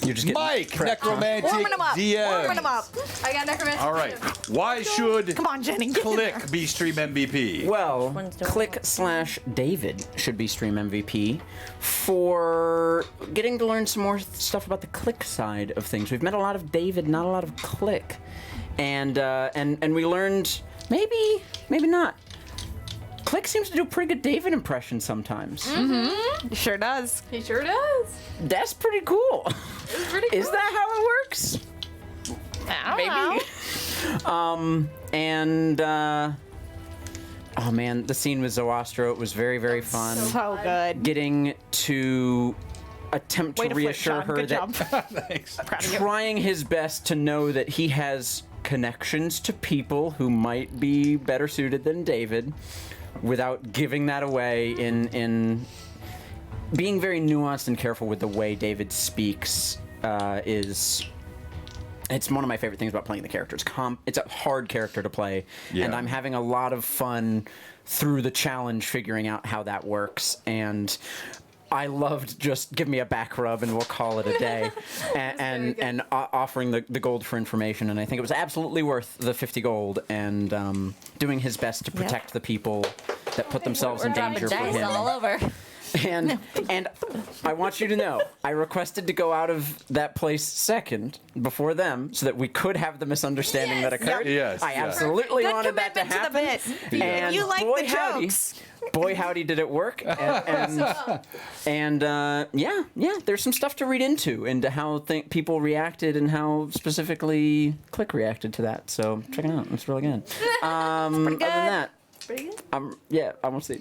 You're just getting
Mike,
prepped.
Necromantic
Warming him up.
DM.
Warming him up.
I got necromancy.
All right. Why should
Come on, Jenny.
Click be Stream MVP?
Well,
One's doing
Click/David should be Stream MVP for getting to learn some more stuff about the Click side of things. We've met a lot of David, not a lot of Click, and we learned maybe not. Click seems to do a pretty good David impression sometimes.
Sure does.
He sure does.
That's pretty cool.
It's pretty cool.
Is that how it works?
Maybe.
Oh man, the scene with Zoastro, it was very, very fun.
So good.
Getting to attempt
Way
to
to flip,
reassure
Sean.
her
Good
that
job.
Thanks.
Proud of you.
trying his best to know that he has connections to people who might be better suited than David without giving that away in being very nuanced and careful with the way David speaks it's one of my favorite things about playing the character. It's a hard character to play,
Yeah.
and I'm having a lot of fun through the challenge figuring out how that works. And I loved just give me a back rub and we'll call it a day, and offering the gold for information. And I think it was absolutely worth the 50 gold and doing his best to protect the people that put themselves in danger for
Dice
him.
all over.
And I want you to know, I requested to go out of that place second before them so that we could have the misunderstanding that occurred.
Yes,
I
yeah.
absolutely
Good
wanted that to
commitment to the
happen.
bit.
And
You like
boy,
the
howdy,
jokes.
boy howdy did it work. And yeah, there's some stuff to read into how people reacted and how specifically Click reacted to that. So check it out. It's really good. Other than that,
Pretty good.
yeah, I want to see.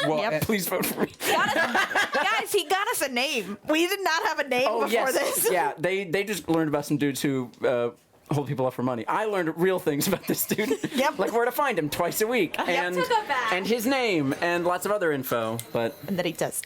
Well,
Yep.
and-
Please vote for me.
Guys, he got us a name. We did not have a name
Oh
before
yes,
this.
yeah. They just learned about some dudes who hold people up for money. I learned real things about this dude.
Yep.
Like where to find him twice a week, and
to the back.
and his name and lots of other info. But
And that he does.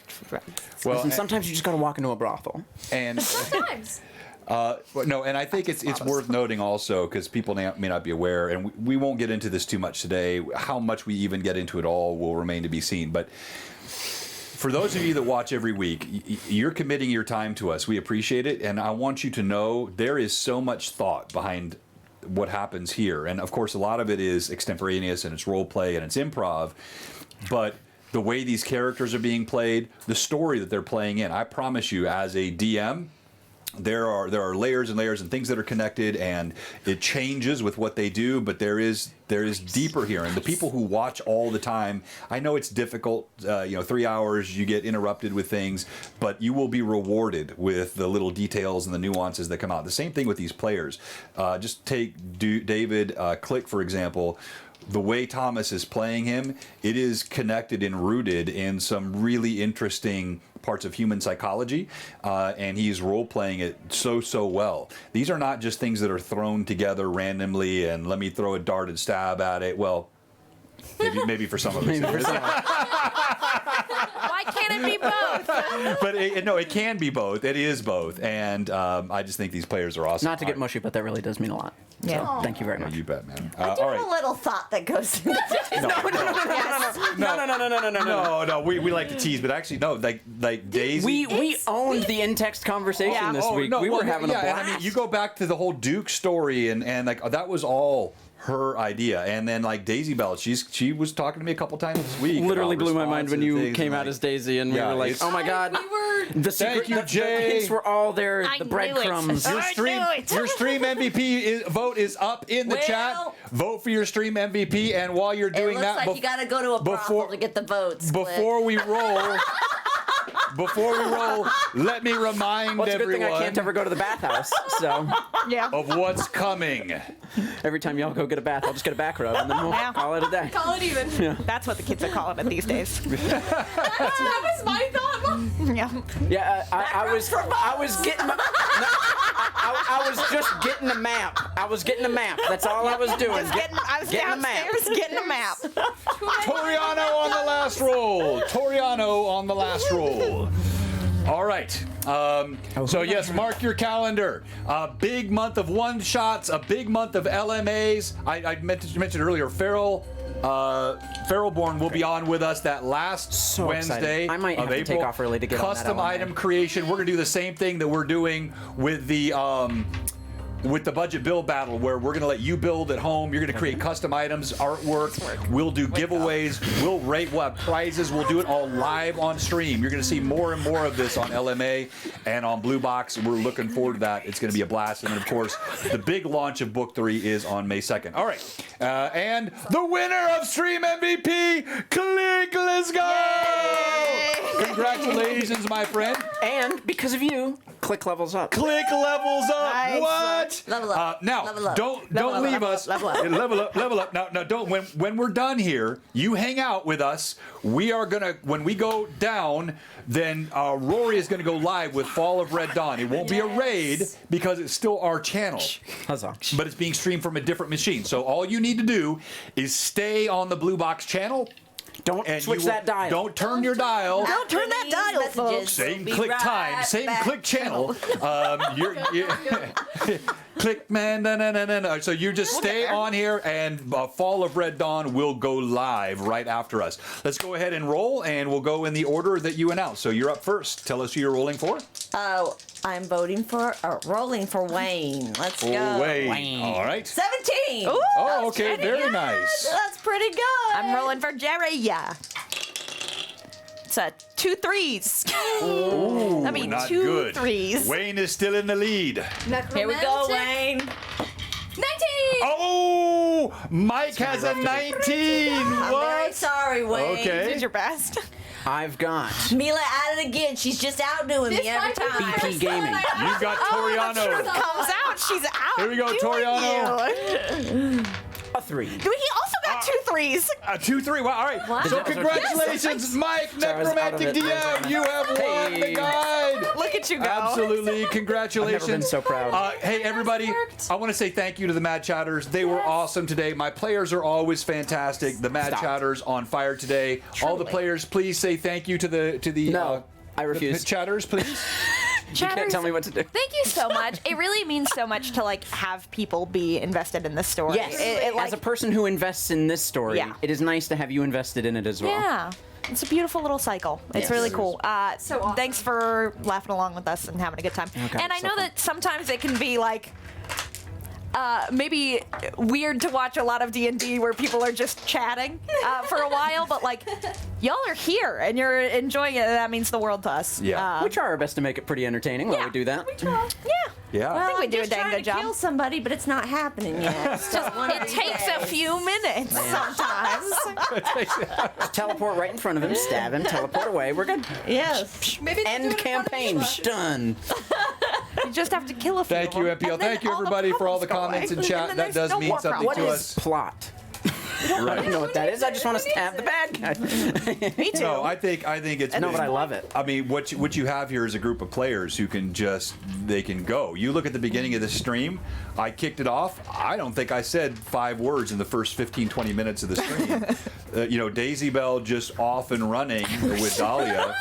well,
listen, sometimes you just gotta walk into a brothel.
and
Sometimes.
well, no, and I think it's worth noting also because people may not be aware, and we won't get into this too much today. How much we even get into it all will remain to be seen. But for those of you that watch every week, you're committing your time to us. We appreciate it, and I want you to know there is so much thought behind what happens here, and of course, a lot of it is extemporaneous and it's role play and it's improv, but the way these characters are being played, the story that they're playing in, I promise you, as a DM. There are layers and layers and things that are connected, and it changes with what they do. But there is deeper here, and the people who watch all the time, I know it's difficult. 3 hours, you get interrupted with things, but you will be rewarded with the little details and the nuances that come out. The same thing with these players. Just take David Click for example. The way Thomas is playing him, it is connected and rooted in some really interesting parts of human psychology, and he's role-playing it so well. These are not just things that are thrown together randomly and let me throw a dart and stab at it. Well, maybe for some of us it is.
Why can't it be both?
But it can be both. It is both, and I just think these players are awesome.
Not to get mushy, but that really does mean a lot.
Yeah.
So, thank you very
No,
much.
you bet, man.
I do
all
have a
right.
little thought that goes into this.
No, we like to tease, but actually, no, like Daisy.
We owned the in-text conversation
Yeah.
this week. We were having a blast.
And I mean, you go back to the whole Duke story, and like that was all her idea. And then like Daisy Bell, she was talking to me a couple times this week.
Literally
about
blew my mind when
responses
you
and things,
came
and,
out
like,
as Daisy, and
yeah,
we were like,
it's-
"Oh my God!"
We were.
The secret,
you,
the
Jay.
hints were all there.
I
The
knew
breadcrumbs.
it.
Your
I
stream,
knew it.
your stream MVP vote is up in the chat. Vote for your stream MVP, and while you're
It
doing
looks
that,
like you gotta go to a brothel to get the votes. Click.
before we roll, let me remind
Well, it's a good thing
everyone
I can't ever go to the bathhouse. So
Yeah.
of what's coming.
every time y'all go get a bath, I'll just get a back rub, and then we'll
Yeah.
call it a day.
Call it even.
That's what the kids are calling it these days.
That was my thought, Mom.
Yeah.
Yeah, I was getting. I was just getting a map. I was getting a map. That's all I was doing.
I was
getting a map.
downstairs getting a map.
Toriano on the last roll. Toriano on the last roll. All right. So yes, mark your calendar. A big month of one-shots, a big month of LMAs. I mentioned earlier, Feralborn will be on with us that last
So
Wednesday
excited. I might
of
have to
April.
take off early to get on that
Custom
LMA.
item creation. We're gonna do the same thing that we're doing with the budget build battle, where we're going to let you build at home. You're going to create custom items, artwork. We'll do giveaways. We'll rate. We'll have prizes. We'll do it all live on stream. You're going to see more and more of this on LMA and on Blue Box. We're looking forward to that. It's going to be a blast. And then, of course, the big launch of Book 3 is on May 2nd. All right. And the winner of Stream MVP, Click. Let's go! Congratulations, my friend.
And because of you, Click levels up.
Click levels up.
Nice.
What?
Level up.
Now,
Level up.
don't
Level up,
leave
level
us.
up, level up.
Level up. Now, don't. When we're done here, you hang out with us. We are gonna. When we go down, then Rory is gonna go live with Fall of Red Dawn. It won't be a raid because it's still our channel,
Huzzah.
but it's being streamed from a different machine. So all you need to do is stay on the Blue Box channel.
Don't
And
switch
you will-
that dial.
Don't turn your dial.
Don't
turn that dial, folks.
Same click time, same click channel. Click man, no. So you just stay on here, and Fall of Red Dawn will go live right after us. Let's go ahead and roll, and we'll go in the order that you announced. So you're up first. Tell us who you're rolling for.
Oh, I'm rolling for Wayne. Let's go.
Wayne. All right.
17.
Ooh,
Oh, okay. Very nice.
That's pretty good.
I'm rolling for Jerry. Yeah.
It's 2 threes.
Ooh,
I mean,
not
2
good.
threes.
Wayne is still in the lead.
Here we go, Wayne.
19!
Oh, Mike has a 19.
I'm very
What?
sorry, Wayne.
Okay.
Did your best.
I've got
Mila at it again. She's just outdoing me every
might be
time.
my
BP
first
Gaming.
one I
You got Toriano.
Comes out. She's out.
Here we go,
doing
Toriano.
you.
a 3.
He also got 2 threes.
2, 3. Wow. All right. So
Yes.
congratulations, Mike,
Sorry, I was out of
Necromantic
it.
DM. You have won the
Hey.
guide.
Look at you go.
Absolutely. Congratulations.
I've never been so proud.
Hey, everybody.
worked.
I want to say thank you to the Mad Chatters. They were awesome today. My players are always fantastic. The Mad
Stop.
Chatters on fire today. All the
Truly.
players, please say thank you to the
No, I refuse.
the Chatters, please.
You can't tell me what to do.
Thank you so much. It really means so much to like have people be invested in this story.
Yes.
It, like,
As a person who invests in this story,
Yeah.
it is nice to have you invested in it as well.
yeah. It's a beautiful little cycle. It's
Yes.
really cool.
So awesome.
Thanks for laughing along with us and having a good time.
Okay,
and I
so
know
fun.
that sometimes it can be like maybe weird to watch a lot of D&D where people are just chatting for a while, but like y'all are here and you're enjoying it, and that means the world to us.
Yeah.
We try our best to make it pretty entertaining while
yeah.
we do that.
Yeah.
Yeah.
I think we
I'm
do a
just
dang
trying
good
to
job.
kill somebody, but it's not happening yet. So one of
It
these
takes a
days.
few minutes sometimes.
Teleport right in front of him, stab him, teleport away. We're good.
Yes.
Maybe
End campaign. Done.
You just have to kill a few.
Thank you,
of them,
MPL.
and then
Thank you,
all the
everybody, for all the
problems go
comments
away.
and chat.
then
That
there's
does
no
mean
more
something
What
to
problems.
is
us.
plot? I don't know what that is. I just want to stab the bad guy.
Me too.
No, I think it's.
No, but I love it.
I mean, what you have here is a group of players who can they can go. You look at the beginning of the stream. I kicked it off. I don't think I said 5 words in the first 15, 20 minutes of the stream. Daisy Bell just off and running with Dahlia,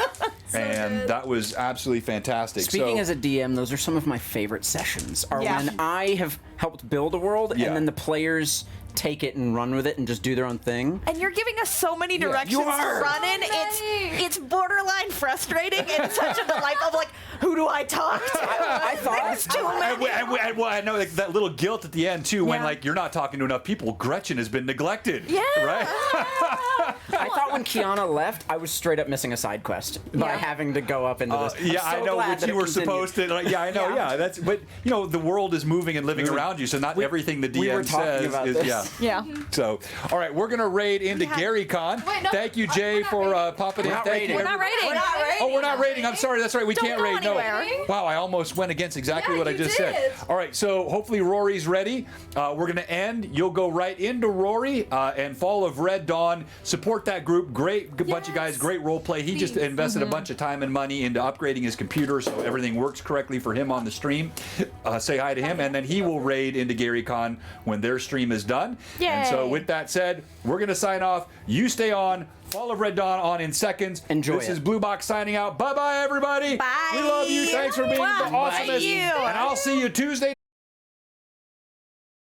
and
good.
that was absolutely fantastic.
Speaking
so,
as a DM, those are some of my favorite sessions. Are
Yeah.
when I have helped build a world,
Yeah.
and then the players take it and run with it and just do their own thing.
And you're giving us so many directions
You
to
are.
run in. It's borderline frustrating and such a delight of like, who do I talk to?
I thought
There's too many.
well, I know that little guilt at the end too, when
Yeah.
like you're not talking to enough people. Gretchen has been neglected.
Yeah.
Right.
I thought when Kiana left, I was straight up missing a side quest by
Yeah.
having to go up into this. I'm
Yeah,
so
I know
glad
what
that
you
it
were
continued.
supposed to. Like, yeah, I know.
Yeah.
Yeah, that's. But the world is moving and living around you, so not everything the DM
we were talking
says
about
is.
this.
Yeah.
Yeah.
So, all right, we're gonna raid into Gary Con.
Wait, no,
Thank you,
we're
Jay,
not
for
raiding.
popping in.
We're not
Thank
raiding.
you.
We're not rating.
We're not rating.
Oh, we're not raiding. I'm sorry. That's right. We
Don't
can't
go
raid. No.
anywhere.
Wow, I almost went against exactly
Yeah,
what I
you
just
did.
said. All right, so hopefully Rory's ready. We're gonna end. You'll go right into Rory and Fall of Red Dawn. Support that group. Great bunch of guys. Great role play. He just invested a bunch of time and money into upgrading his computer so everything works correctly for him on the stream. Say hi to him, and then he will raid into Gary Con when their stream is done. And so
Yay.
with that said, we're gonna sign off. You stay on. Fall of Red Dawn on in seconds.
Enjoy
This
it.
is Blue Box signing out. Bye bye, everybody.
Bye.
We love you. Thanks for being the
Bye.
awesomest.
You.
And I'll see you Tuesday.